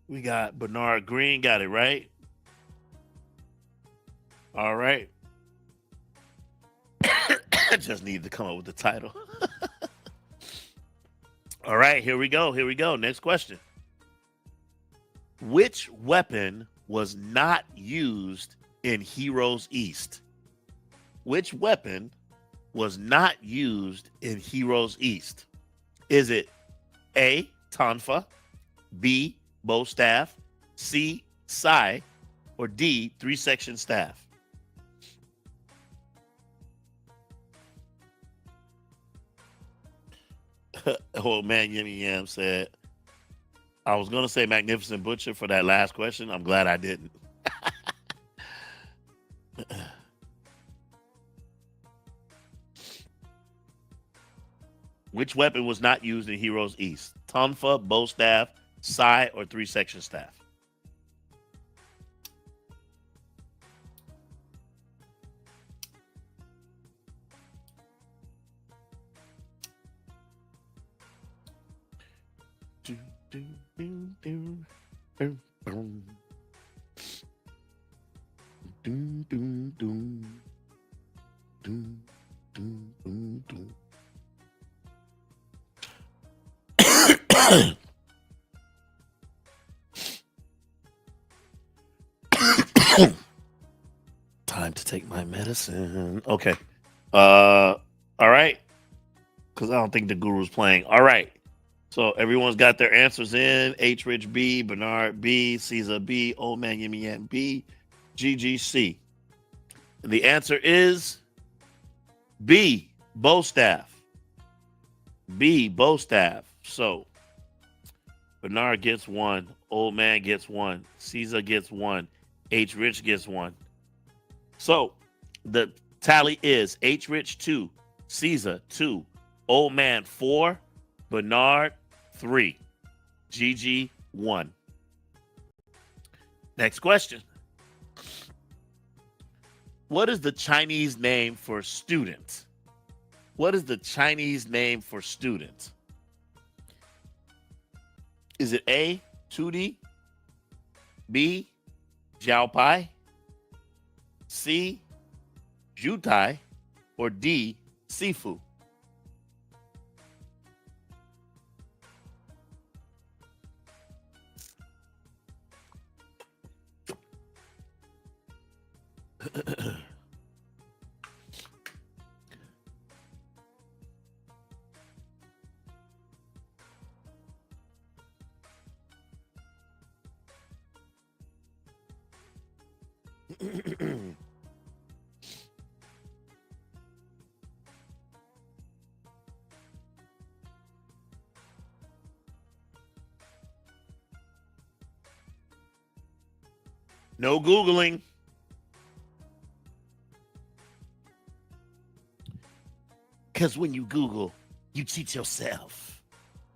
We got Bernard Green got it right. All right. I just needed to come up with the title. All right, here we go. Next question. Which weapon was not used in Heroes East? Which weapon was not used in Heroes East? Is it A, Tonfa, B, bow staff, C, sai, or D, three-section staff? Oh man, Yimmy Yam said, I was going to say Magnificent Butcher for that last question. I'm glad I didn't. Which weapon was not used in Heroes East? Tonfa, bow staff, sai, or three-section staff? Time to take my medicine. Okay. All right. Because I don't think the guru's playing. All right. So everyone's got their answers in. H. Rich B, Bernard B, Caesar B, Old Man Yimmy Yam B, GGC. And the answer is B, bow staff. B, bow staff. So Bernard gets one. Old Man gets one. Caesar gets one. H. Rich gets one. So the tally is H. Rich 2, Caesar 2, Old Man 4, Bernard 3, GG 1. Next question. What is the Chinese name for student? What is the Chinese name for student? Is it A, Tudi, B, Jiao Pai, C, Jutai, or D, Sifu? No Googling. Because when you Google, you cheat yourself.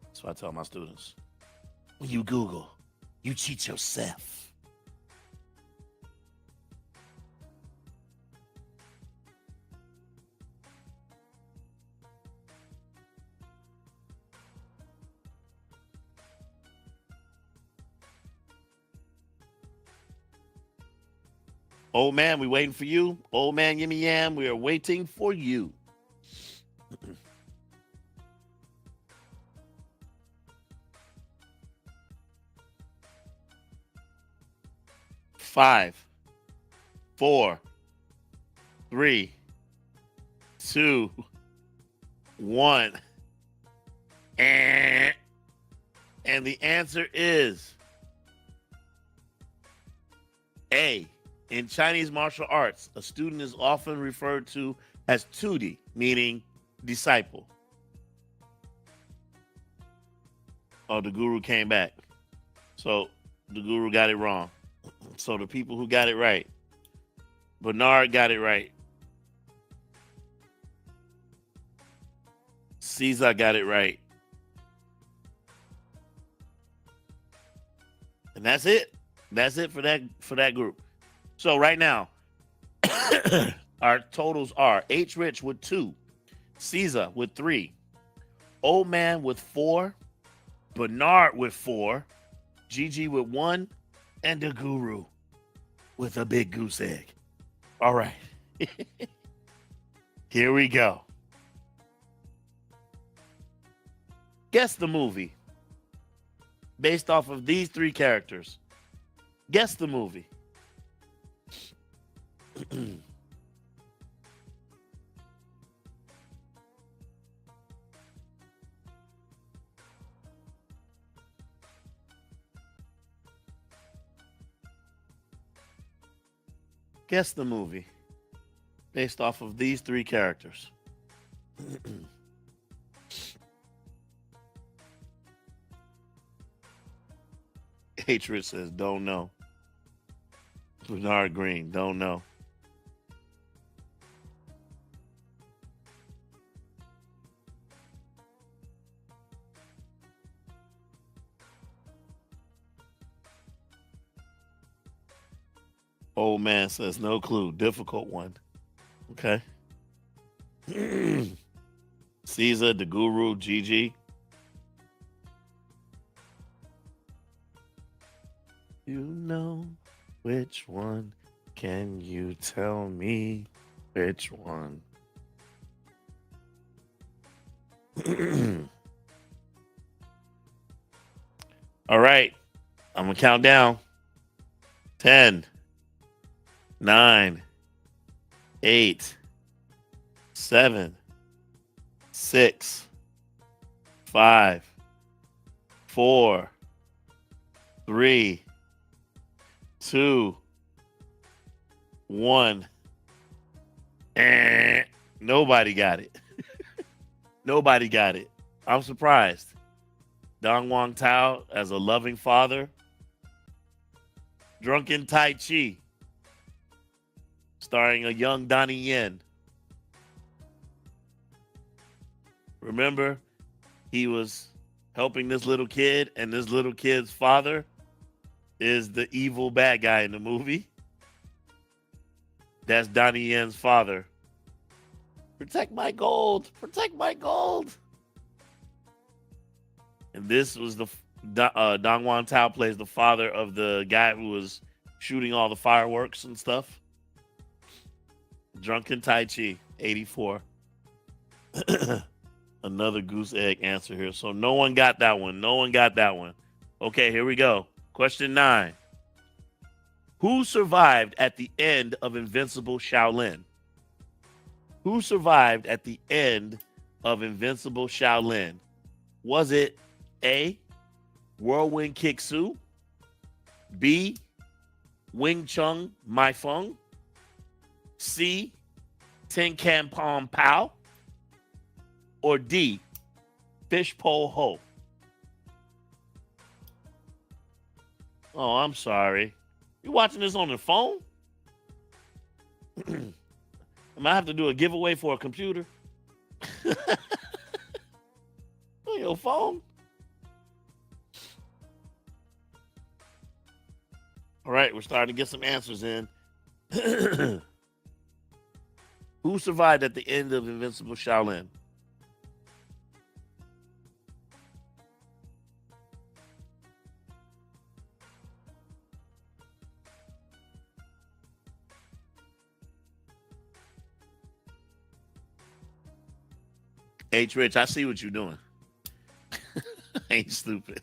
That's what I tell my students. When you Google, you cheat yourself. Old man, we waiting for you. Old man, Yimmy Yam, we are waiting for you. Five, 4, 3, 2, 1. And the answer is A. In Chinese martial arts, a student is often referred to as tudi, meaning disciple. Oh, the guru came back. So the guru got it wrong. So the people who got it right, Bernard got it right. Caesar got it right. And that's it. That's it for that group. So right now, our totals are H. Rich with 2, Caesar with 3, Old Man with 4, Bernard with 4, GG with 1, and the guru with a big goose egg. All right. Here we go. Guess the movie based off of these 3 characters. Guess the movie. Guess the movie. Based off of these three characters. Hatred says, don't know. Bernard Green, don't know. Old man says, no clue. Difficult one. Okay. Caesar, the Guru, Gigi. You know which one? Can you tell me which one? All right. I'm going to count down. 10, 9, 8, 7, 6, 5, 4, 3, 2, 1. Nobody got it. Nobody got it. I'm surprised. Dong Wang Tao as a loving father. Drunken Tai Chi, starring a young Donnie Yen. Remember, he was helping this little kid, and this little kid's father is the evil bad guy in the movie. That's Donnie Yen's father. Protect my gold. Protect my gold. And this was the Dong Wang Tao plays the father of the guy who was shooting all the fireworks and stuff. Drunken Tai Chi, 84. Another goose egg answer here. So no one got that one. No one got that one. Okay, here we go. Question 9. Who survived at the end of Invincible Shaolin? Who survived at the end of Invincible Shaolin? Was it A, Whirlwind Kick Soo, B, Wing Chun Mai Fung, C, Tin Can Palm Pow, or D, Fishpole Ho? Oh, I'm sorry. You watching this on the phone? I might have to do a giveaway for a computer. On your phone? All right, we're starting to get some answers in. Who survived at the end of Invincible Shaolin? H. Rich, I see what you're doing. Ain't stupid.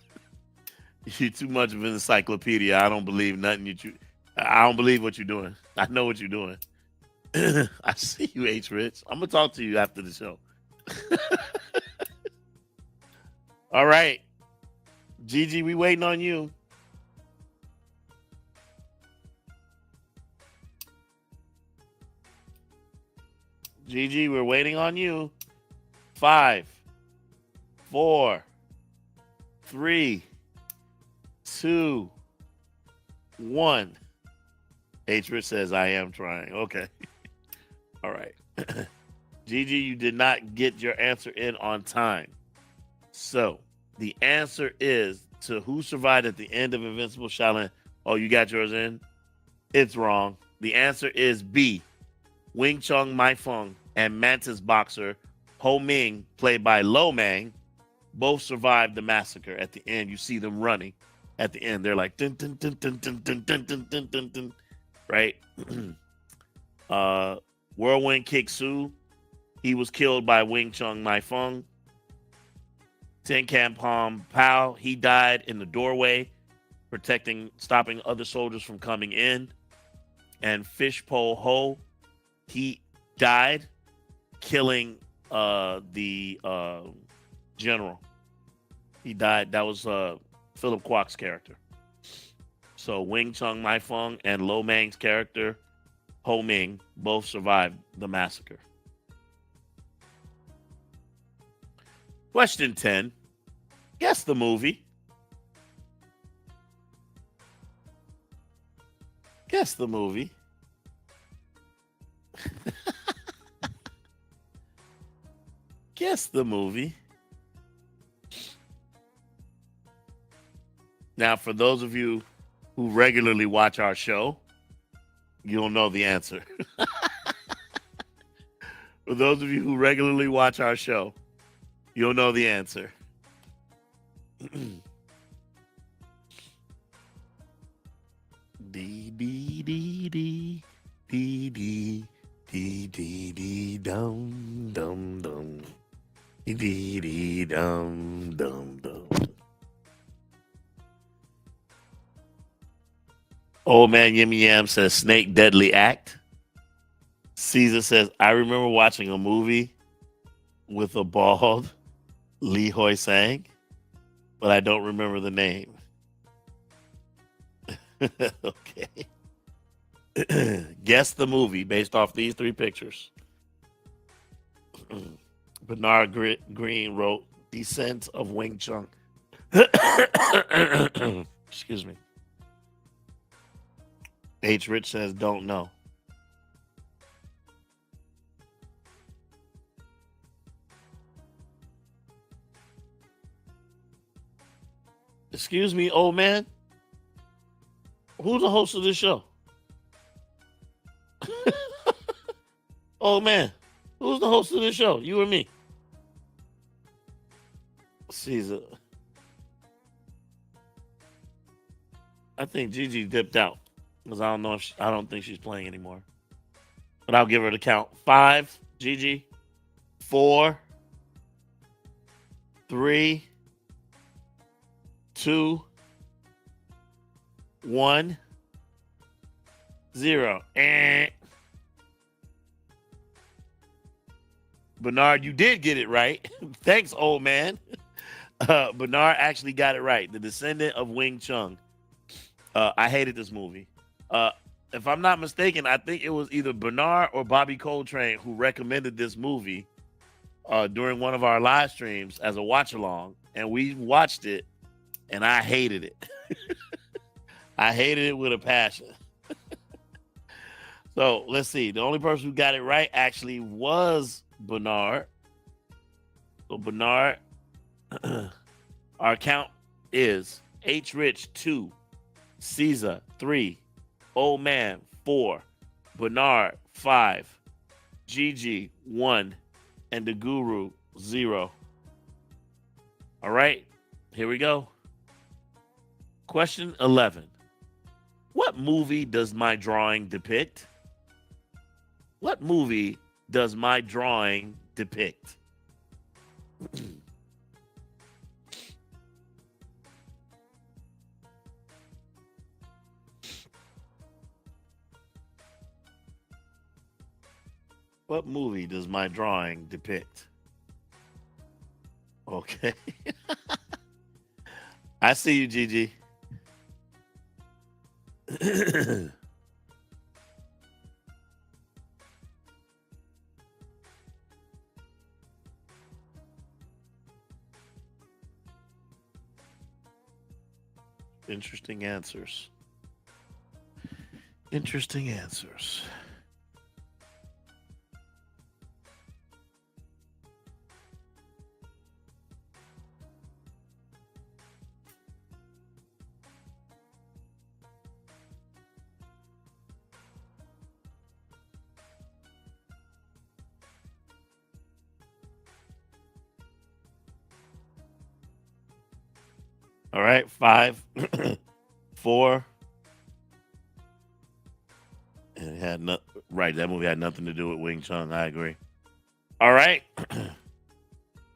You're too much of an encyclopedia. I don't believe nothing I don't believe what you're doing. I know what you're doing. I see you, H. Rich. I'm gonna talk to you after the show. All right, Gigi, we waiting on you. Gigi, we're waiting on you. 5, 4, 3, 2, 1. H. Rich says, I am trying. Okay. All right. Gigi, you did not get your answer in on time. So the answer is to who survived at the end of Invincible Shaolin. Oh, you got yours in? It's wrong. The answer is B. Wing Chun Mai Fung and Mantis boxer Ho Ming, played by Lo Mang, both survived the massacre. At the end, you see them running. At the end, they're like dun, dun, dun, dun, dun, dun, dun, dun, dun, dun, dun, right? Whirlwind Kick Soo, he was killed by Wing Chun Mai Fung. Tin Can Palm Pow, he died in the doorway stopping other soldiers from coming in. And Fishpole Ho, he died killing the general. He died. That was Philip Kwok's character. So Wing Chun Mai Fung and Lo Mang's character, Ho Ming, both survived the massacre. Question 10. Guess the movie. Guess the movie. Guess the movie. Now, for those of you who regularly watch our show, you'll know the answer. For those of you who regularly watch our show, you'll know the answer. Dee dee dee dee dee dee dee dee dee dum dum dum dee dee dee dum dum dum. Old man Yimmy Yam says Snake Deadly Act. Caesar says, I remember watching a movie with a bald Lee Hoi Sang, but I don't remember the name. Okay. Guess the movie based off these three pictures. Bernard Green wrote Descent of Wing Chun. Excuse me. H. Rich says, don't know. Excuse me, old man. Who's the host of this show? Old man, who's the host of this show? You or me? Caesar. I think Gigi dipped out because I don't think she's playing anymore. But I'll give her the count. 5, Gigi. 4, 3, 2, 1, 0. Bernard, you did get it right. Thanks, old man. Bernard actually got it right. The Descendant of Wing Chun. I hated this movie. If I'm not mistaken, I think it was either Bernard or Bobby Coltrane who recommended this movie during one of our live streams as a watch along, and we watched it, and I hated it. I hated it with a passion. So let's see. The only person who got it right actually was Bernard. So Bernard, our count is H. Rich 2, Caesar 3, Old Man 4, Bernard 5, Gigi 1, and the Guru 0. All right, here we go. Question 11. What movie does my drawing depict? What movie does my drawing depict? What movie does my drawing depict? Okay. I see you, Gigi. Interesting answers. Interesting answers. All right, 5, 4. And it had right. That movie had nothing to do with Wing Chun. I agree. All right.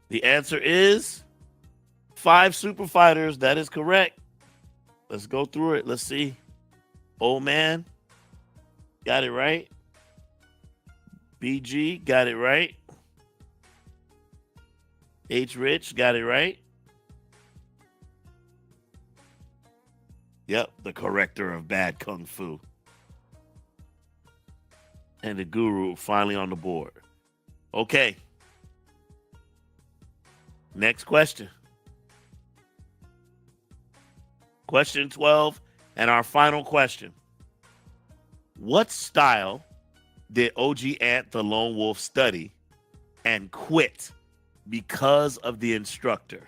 The answer is 5 Super Fighters. That is correct. Let's go through it. Let's see. Old man got it right. BG got it right. H Rich got it right. Yep, the corrector of bad kung fu. And the guru finally on the board. Okay. Next question. Question 12 and our final question. What style did OG Ant the Lone Wolf study and quit because of the instructor?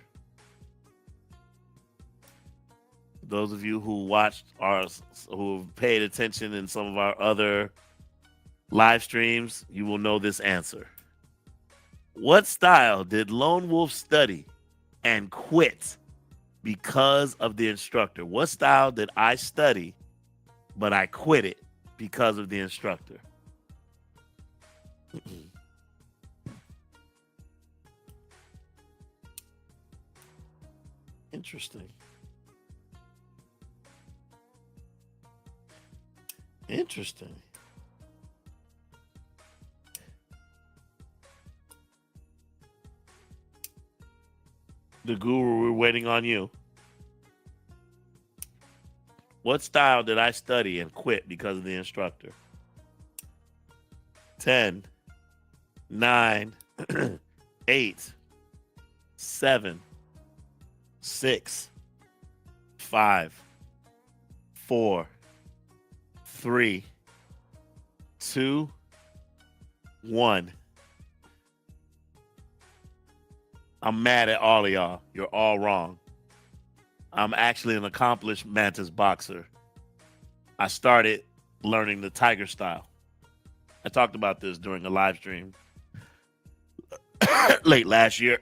Those of you who watched who paid attention in some of our other live streams, you will know this answer. What style did Lone Wolf study and quit because of the instructor? What style did I study, but I quit it because of the instructor? Interesting. Interesting. The guru, we're waiting on you. What style did I study and quit because of the instructor? 10, 9, 8, 7, 6, 5, 4, 3, 2, 1. I'm mad at all of y'all. You're all wrong. I'm actually an accomplished Mantis boxer. I started learning the Tiger style. I talked about this during a live stream late last year.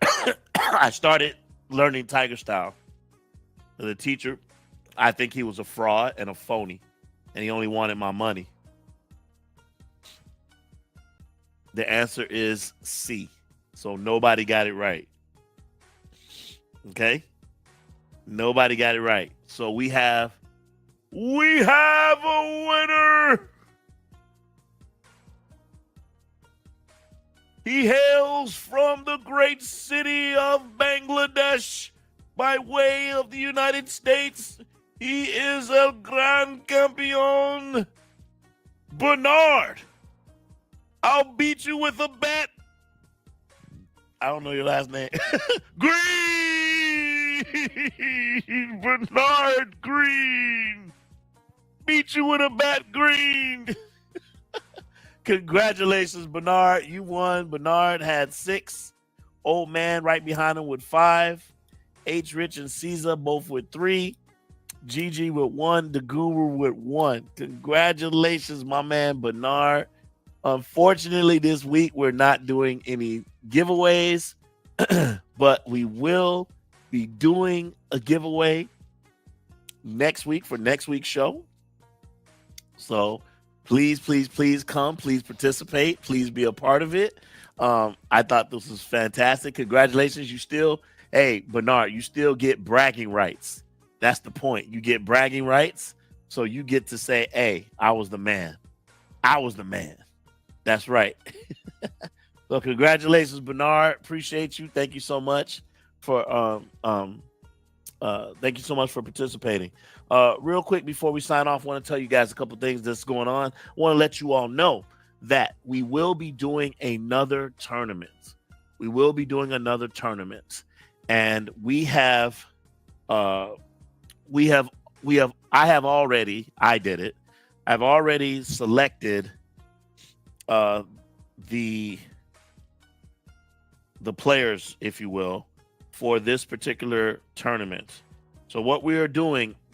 I started learning Tiger style. The teacher, I think he was a fraud and a phony, and he only wanted my money. The answer is C. So nobody got it right. Okay? Nobody got it right. So we have a winner. He hails from the great city of Bangladesh by way of the United States. He is El Gran Campeón. Bernard, I'll beat you with a bet. I don't know your last name. Green! Bernard Green! Beat you with a bet, Green! Congratulations, Bernard. You won. Bernard had 6. Old man right behind him with 5. H. Rich and Caesar both with 3. GG with 1. The Guru with 1. Congratulations, my man, Bernard. Unfortunately, this week we're not doing any giveaways, but we will be doing a giveaway next week for next week's show. So please, please, please come. Please participate. Please be a part of it. I thought this was fantastic. Congratulations. Hey, Bernard, you still get bragging rights. That's the point. You get bragging rights. So you get to say, hey, I was the man. I was the man. That's right. So congratulations, Bernard. Appreciate you. Thank you so much for participating. Real quick before we sign off, I want to tell you guys a couple things that's going on. I want to let you all know that we will be doing another tournament. And I've already selected the players, if you will, for this particular tournament. So what we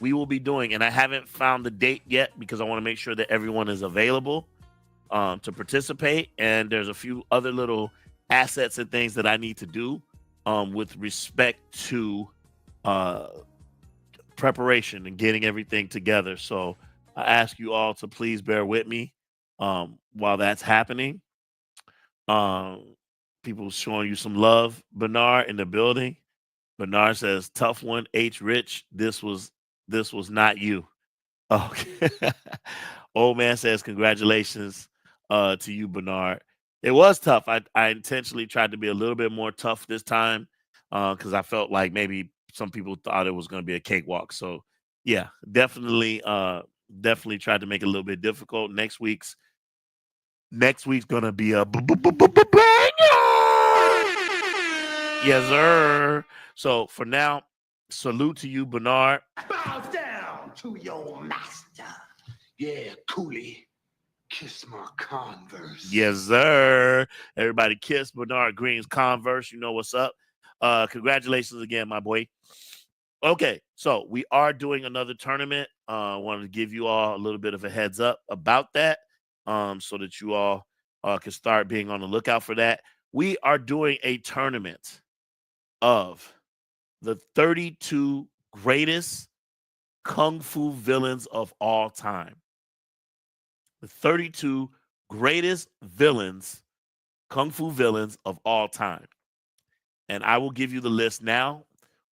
will be doing, and I haven't found the date yet because I want to make sure that everyone is available to participate. And there's a few other little assets and things that I need to do with respect to preparation and getting everything together. So I ask you all to please bear with me while that's happening. People showing you some love. Bernard in the building. Bernard says, tough one, H. Rich. This was This was not you. Okay. Old man says congratulations to you, Bernard. It was tough. I intentionally tried to be a little bit more tough this time because I felt like maybe some people thought it was going to be a cakewalk. So yeah, definitely tried to make it a little bit difficult. Next week's gonna be a banger. Yes, sir. So for now, salute to you, Bernard. Bows down to your master. Yeah, coolie. Kiss my Converse. Yes, sir. Everybody kiss Bernard Green's Converse. You know what's up. Congratulations again, my boy. Okay, so we are doing another tournament. I wanted to give you all a little bit of a heads up about that so that you all can start being on the lookout for that. We are doing a tournament of the 32 greatest Kung Fu villains of all time. The 32 greatest villains, Kung Fu villains of all time. And I will give you the list now.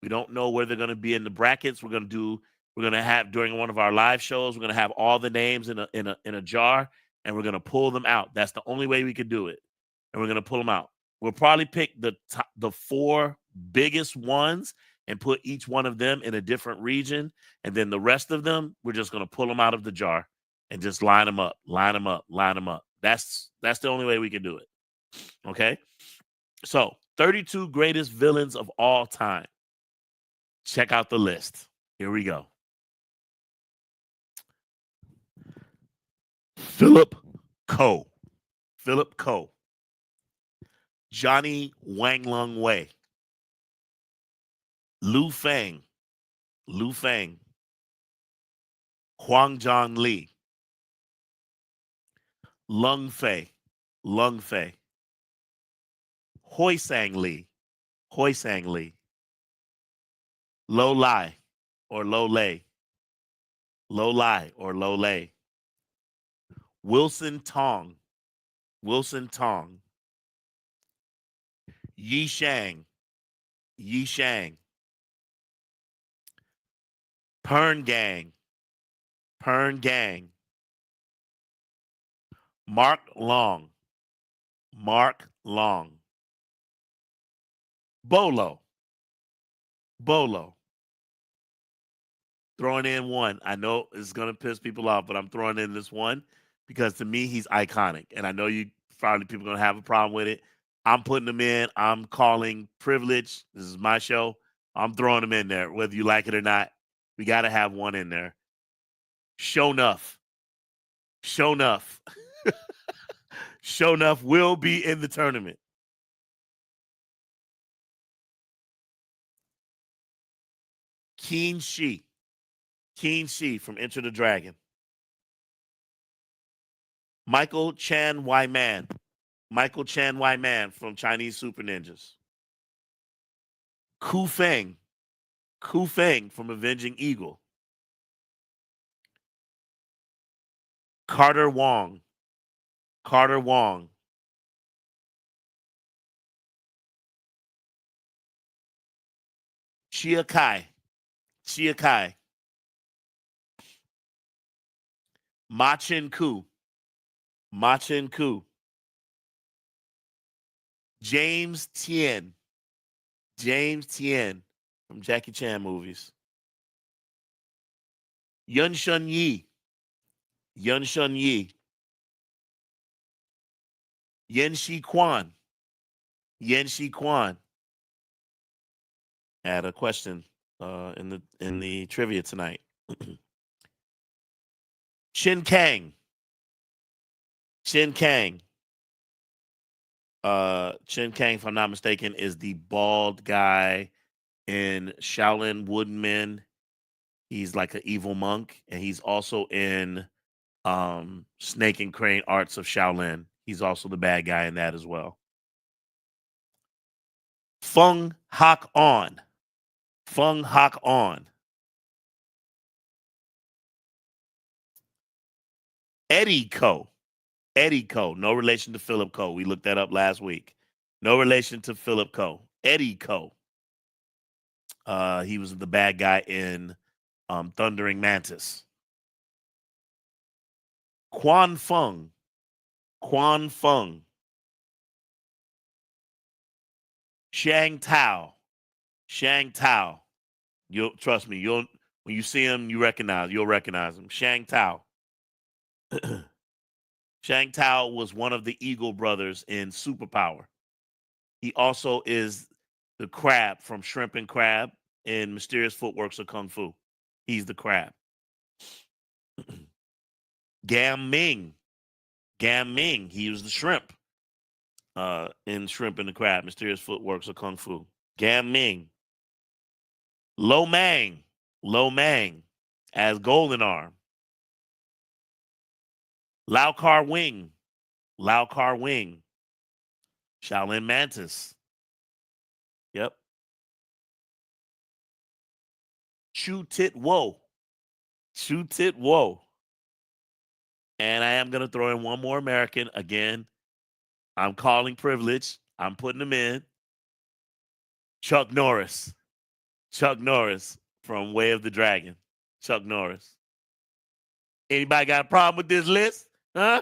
We don't know where they're going to be in the brackets. We're going to have during one of our live shows, we're going to have all the names in a jar, and we're going to pull them out. That's the only way we could do it. And we're going to pull them out. We'll probably pick the 4 biggest ones and put each one of them in a different region. And then the rest of them, we're just going to pull them out of the jar and just line them up. That's the only way we can do it. Okay? So 32 greatest villains of all time. Check out the list. Here we go. Philip Ko. Johnny Wang Lung Wei. Lu Feng. Huang Zhang Li. Lung Fei. Hoi Sang Li. Lo Lai or Lo Lei. Wilson Tong. Yi Shang. Pern Gang. Mark Long. Bolo. Throwing in one. I know it's going to piss people off, but I'm throwing in this one because to me, he's iconic. And I know people going to have a problem with it. I'm putting him in. I'm calling privilege. This is my show. I'm throwing him in there, whether you like it or not. We got to have one in there. Sho'nuff. Sho'nuff will be in the tournament. Qin Shi from Enter the Dragon. Michael Chan Wai Man from Chinese Super Ninjas. Ku Feng from Avenging Eagle. Carter Wong. Chia Kai. Ma Chen Ku. James Tien from Jackie Chan movies. Yun Shun Yi. Yan Shi Quan. I had a question in the trivia tonight. Chin Kang. Chin Kang, if I'm not mistaken, is the bald guy in Shaolin Woodman. He's like an evil monk, and he's also in Snake and Crane Arts of Shaolin. He's also the bad guy in that as well. Fung Hak On. Eddie Ko, no relation to Philip Ko. We looked that up last week. No relation to Philip Ko. Eddie Ko. He was the bad guy in Thundering Mantis. Quan Fung. Quan Fung. Shang Tao. Shang Tao. You'll trust me. You'll when you see him, you'll recognize him. Shang Tao. Shang Tao was one of the Eagle brothers in Superpower. He also is the crab from Shrimp and Crab in Mysterious Footworks of Kung Fu. He's the crab. Gam Ming. Gam Ming. He was the shrimp in Shrimp and the Crab, Mysterious Footworks of Kung Fu. Gam Ming. Lo Mang. Lo Mang as Golden Arm. Lau Kar Wing. Lau Kar Wing. Shaolin Mantis. Yep. Chu Tit Wo. Chu Tit Wo. And I am going to throw in one more American. Again, I'm calling privilege. I'm putting them in. Chuck Norris. Chuck Norris from Way of the Dragon. Chuck Norris. Anybody got a problem with this list? Huh?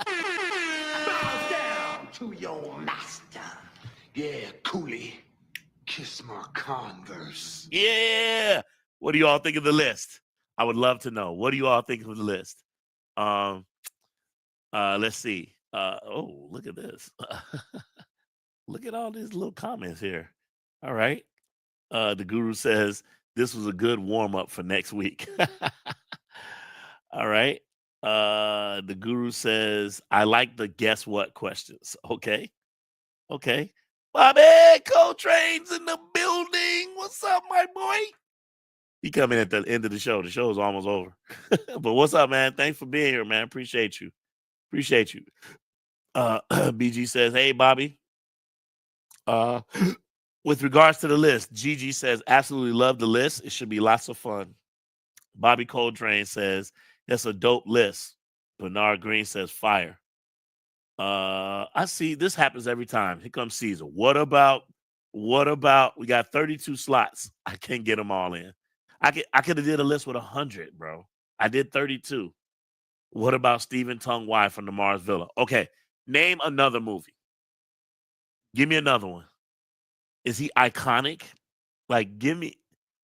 Bow down to your master. Yeah, Coolie. Kiss my Converse. Yeah. What do you all think of the list? I would love to know. What do you all think of the list? Let's see. Oh, look at this. Look at all these little comments here. All right. The guru says this was a good warm-up for next week. All right. The guru says, I like the guess what questions. Okay. Okay. Bobby Coltrane's in the building. What's up, my boy? He coming at the end of the show. The show is almost over. But what's up, man? Thanks for being here, man. Appreciate you. Appreciate you. BG says, hey, Bobby. With regards to the list, Gigi says, absolutely love the list. It should be lots of fun. Bobby Coltrane says, that's a dope list. Bernard Green says, fire. I see this happens every time. Here comes Caesar. What about we got 32 slots. I can't get them all in. I could have did a list with 100, bro. I did 32. What about Stephen Tung Wai from the Mars Villa? Okay, name another movie. Give me another one. Is he iconic? Like, give me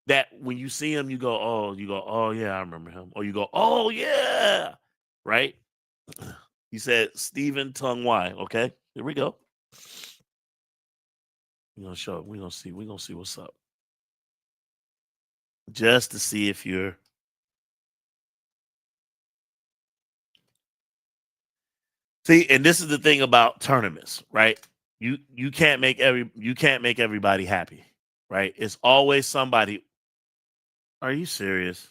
that when you see him, you go, oh yeah, I remember him. Or you go, oh yeah, right? He said Stephen Tung Wai. Okay, here we go. We're gonna show it. We're gonna see what's up. Just to see if you're see, and this is the thing about tournaments, right? You can't make everybody happy, right? It's always somebody. Are you serious?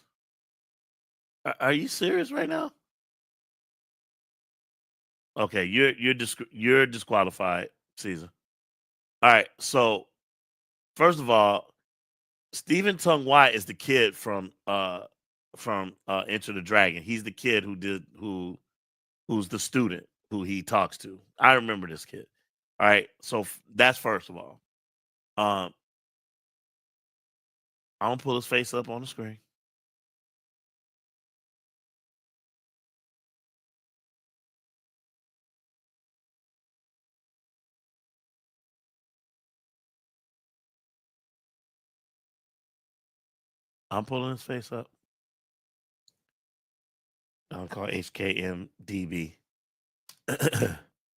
Are you serious right now? Okay, you're disqualified, Caesar. All right, so first of all, Stephen Tung Wai is the kid from Enter the Dragon. He's the kid who's the student who he talks to. I remember this kid. All right, so that's first of all. I'm gonna pull his face up on the screen. I'm pulling his face up. I'll call HKMDB.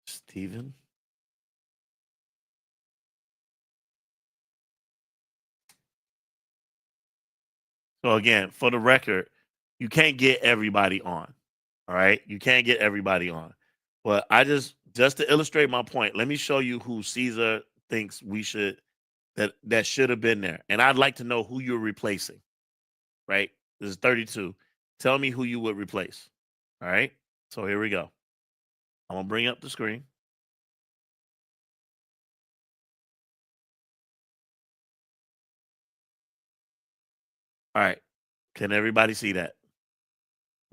Steven. So again, for the record, you can't get everybody on. All right. You can't get everybody on. But I just to illustrate my point, let me show you who Caesar thinks we should that should have been there. And I'd like to know who you're replacing. Right? This is 32. Tell me who you would replace. All right. So here we go. I'm gonna bring up the screen. All right. Can everybody see that?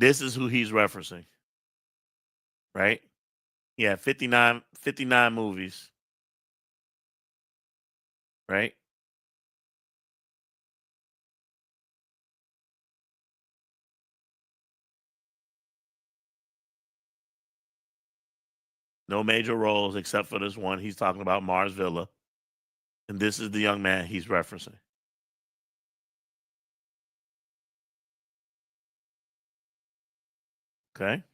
This is who he's referencing. Right? Yeah, 59 movies. Right? No major roles except for this one. He's talking about Mars Villa. And this is the young man he's referencing. Okay.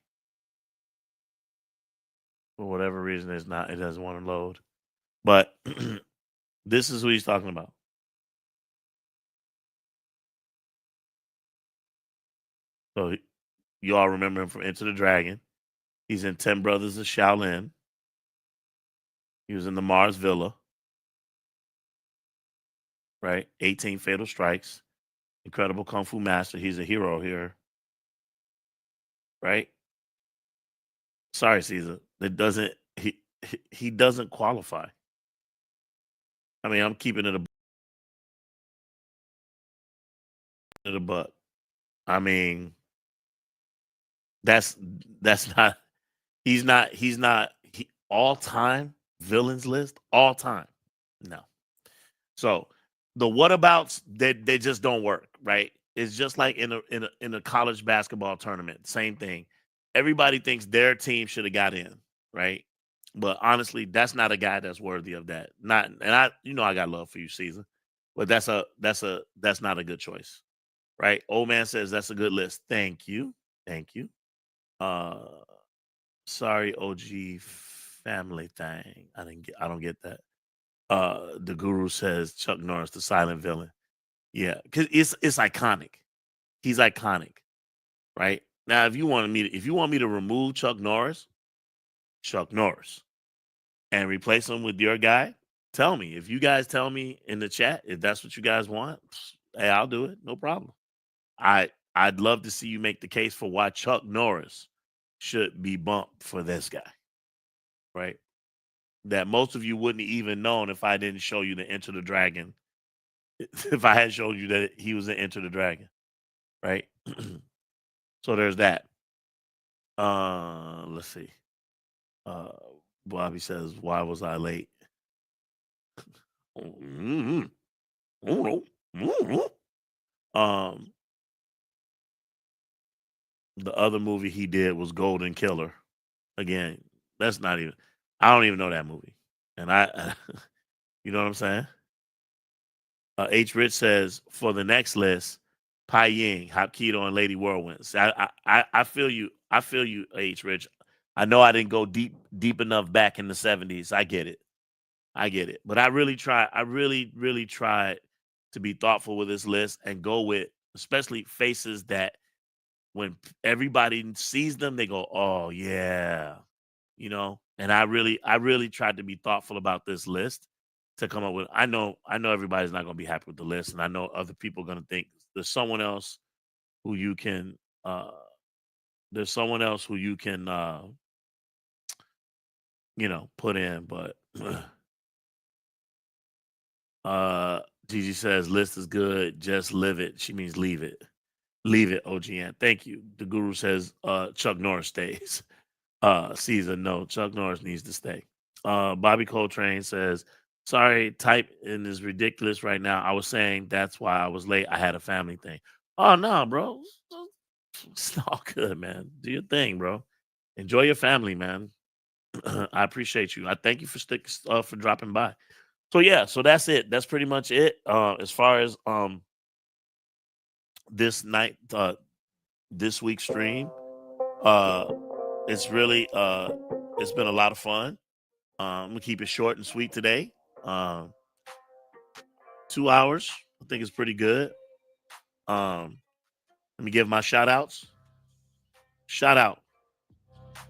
For whatever reason, it doesn't want to load. But this is who he's talking about. So you all remember him from Enter the Dragon. He's in 10 Brothers of Shaolin. He was in the Mars Villa. Right? 18 Fatal Strikes. Incredible Kung Fu Master. He's a hero here. Right? Sorry, Caesar. He doesn't qualify. I mean, I'm keeping it a buck. I mean, that's not he's not all time villains list, all time. No. So the whatabouts they just don't work, right? It's just like in a college basketball tournament, same thing. Everybody thinks their team should have got in, right? But honestly, that's not a guy that's worthy of that. Not, and I got love for you, Caesar, but that's not a good choice, right? Old man says that's a good list. Thank you. Sorry, OG family thing. I don't get that. The guru says Chuck Norris, the silent villain. Yeah, because it's iconic. He's iconic, right? Now, if you want me to remove Chuck Norris, and replace him with your guy, tell me. If you guys tell me in the chat if that's what you guys want, hey, I'll do it. No problem. I'd love to see you make the case for why Chuck Norris should be bumped for this guy, right? That most of you wouldn't even known if I didn't show you the Enter the Dragon. If I had showed you that he was in Enter the Dragon, right? So there's that. Let's see. Bobby says, "Why was I late?" The other movie he did was Golden Killer. Again, that's not even. I don't even know that movie, and you know what I'm saying. H. Rich says for the next list, Pai Ying, Hapkido, and Lady Whirlwind. See, I feel you. I feel you, H. Rich. I know I didn't go deep enough back in the 70s. I get it. But I really try. I really tried to be thoughtful with this list and go with especially faces that when everybody sees them, they go, "Oh yeah," you know. And I really tried to be thoughtful about this list to come up with. I know everybody's not going to be happy with the list, and I know other people are going to think there's someone else who you can. There's someone else who you can, put in. But Gigi says list is good. Just live it. She means leave it. Leave it, OGN. Thank you. The guru says Chuck Norris stays. Caesar, no, Chuck Norris needs to stay. Bobby Coltrane says, sorry, type in is ridiculous right now. I was saying that's why I was late. I had a family thing. Oh, no, bro. It's all good, man. Do your thing, bro. Enjoy your family, man. I appreciate you. I thank you for dropping by. So yeah, so that's it. That's pretty much it. As far as this night, this week's stream, it's really it's been a lot of fun. I'm gonna keep it short and sweet today. 2 hours, I think it's pretty good. Let me give my shout outs. Shout out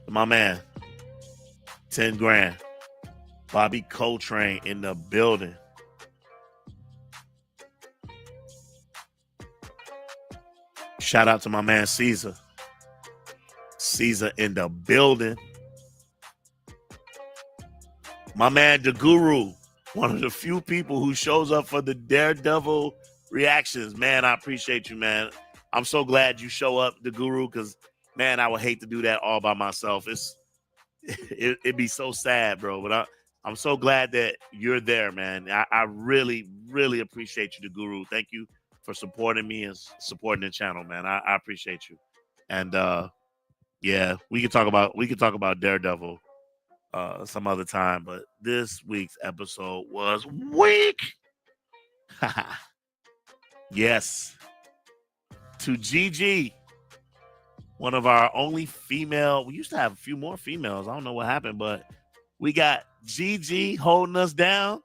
to my man, 10 grand, Bobby Coltrane in the building. Shout out to my man Caesar. Caesar in the building. My man, the guru, one of the few people who shows up for the Daredevil reactions. Man, I appreciate you, man. I'm so glad you show up, the guru, because, man, I would hate to do that all by myself. It'd be so sad, bro. But I'm so glad that you're there, man. I really, really appreciate you, the guru. Thank you for supporting me and supporting the channel, man. I appreciate you. And yeah, we could talk about Daredevil some other time, but this week's episode was weak. Yes. To Gigi, one of our only female. We used to have a few more females. I don't know what happened, but we got Gigi holding us down.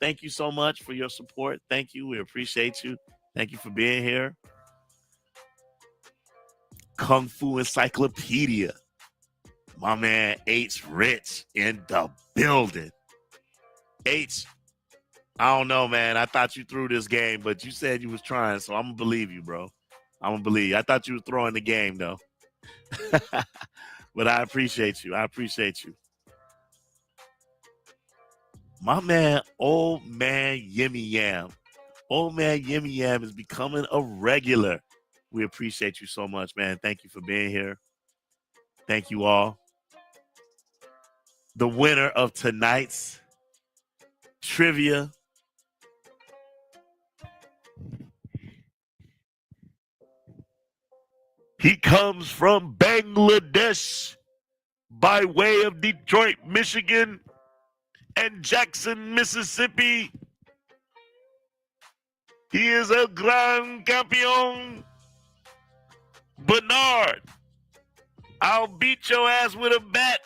Thank you so much for your support. Thank you. We appreciate you. Thank you for being here. Kung Fu Encyclopedia. My man H Rich in the building. H, I don't know, man. I thought you threw this game, but you said you was trying, so I'm going to believe you, bro. I'm going to believe you. I thought you were throwing the game, though. But I appreciate you. I appreciate you. My man, Old Man Yimmy Yam. Old Man Yimmy Yam is becoming a regular. We appreciate you so much, man. Thank you for being here. Thank you all. The winner of tonight's trivia. He comes from Bangladesh by way of Detroit, Michigan, and Jackson, Mississippi. He is a Grand Campion. Bernard, I'll beat your ass with a bat.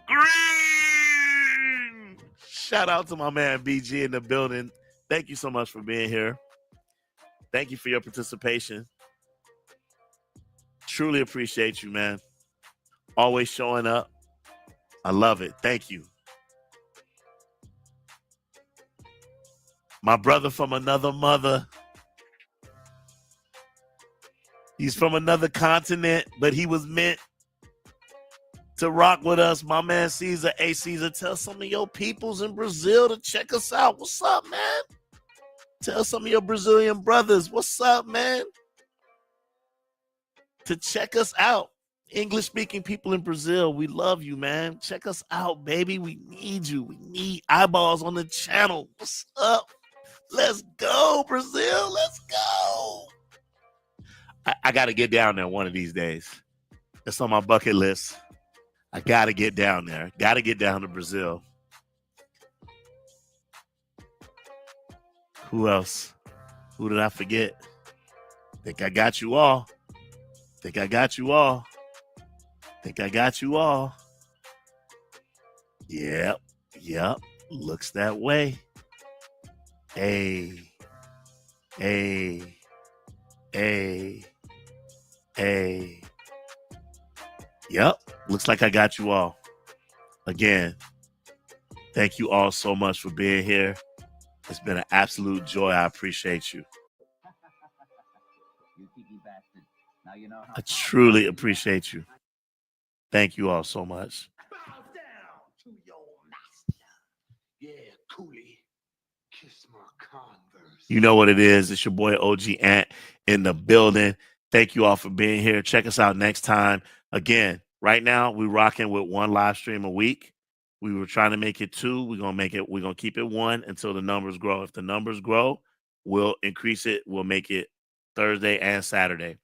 Green! Shout out to my man BG in the building. Thank you so much for being here. Thank you for your participation. Truly appreciate you, man. Always showing up. I love it. Thank you. My brother from another mother. He's from another continent, but he was meant to rock with us. My man Caesar, A Caesar, tell some of your peoples in Brazil to check us out. What's up, man? Tell some of your Brazilian brothers, what's up, man? To check us out. English-speaking people in Brazil, we love you, man. Check us out, baby. We need you. We need eyeballs on the channel. What's up? Let's go, Brazil. Let's go. I got to get down there one of these days. It's on my bucket list. I got to get down there. Got to get down to Brazil. Who else? Who did I forget? Think I got you all. Think I got you all. Think I got you all. Yep. Looks that way. Hey. Yep. Looks like I got you all. Again, thank you all so much for being here. It's been an absolute joy. I appreciate you. I truly appreciate you. Thank you all so much. Bow down to your master. Yeah, Cooley. Kiss my Converse. You know what it is. It's your boy OG Ant in the building. Thank you all for being here. Check us out next time. Again, right now we're rocking with one live stream a week. We were trying to make it 2. We're gonna keep it 1 until the numbers grow. If the numbers grow, we'll increase it. We'll make it Thursday and Saturday.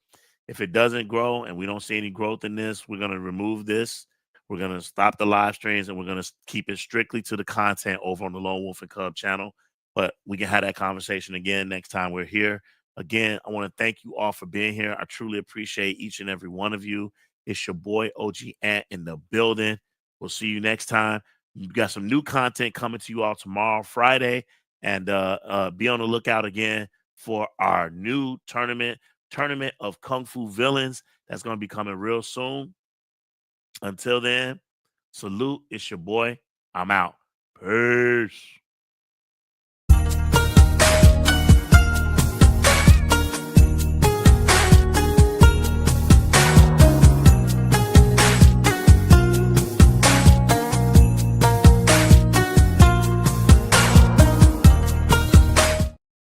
If it doesn't grow and we don't see any growth in this, we're gonna remove this. We're gonna stop the live streams and we're gonna keep it strictly to the content over on the Lone Wolf and Cub channel. But we can have that conversation again next time we're here. Again, I want to thank you all for being here. I truly appreciate each and every one of you. It's your boy OG Ant in the building. We'll see you next time. We've got some new content coming to you all tomorrow, Friday, and be on the lookout again for our new tournament of Kung Fu Villains. That's going to be coming real soon. Until then, salute. It's your boy. I'm out. Peace.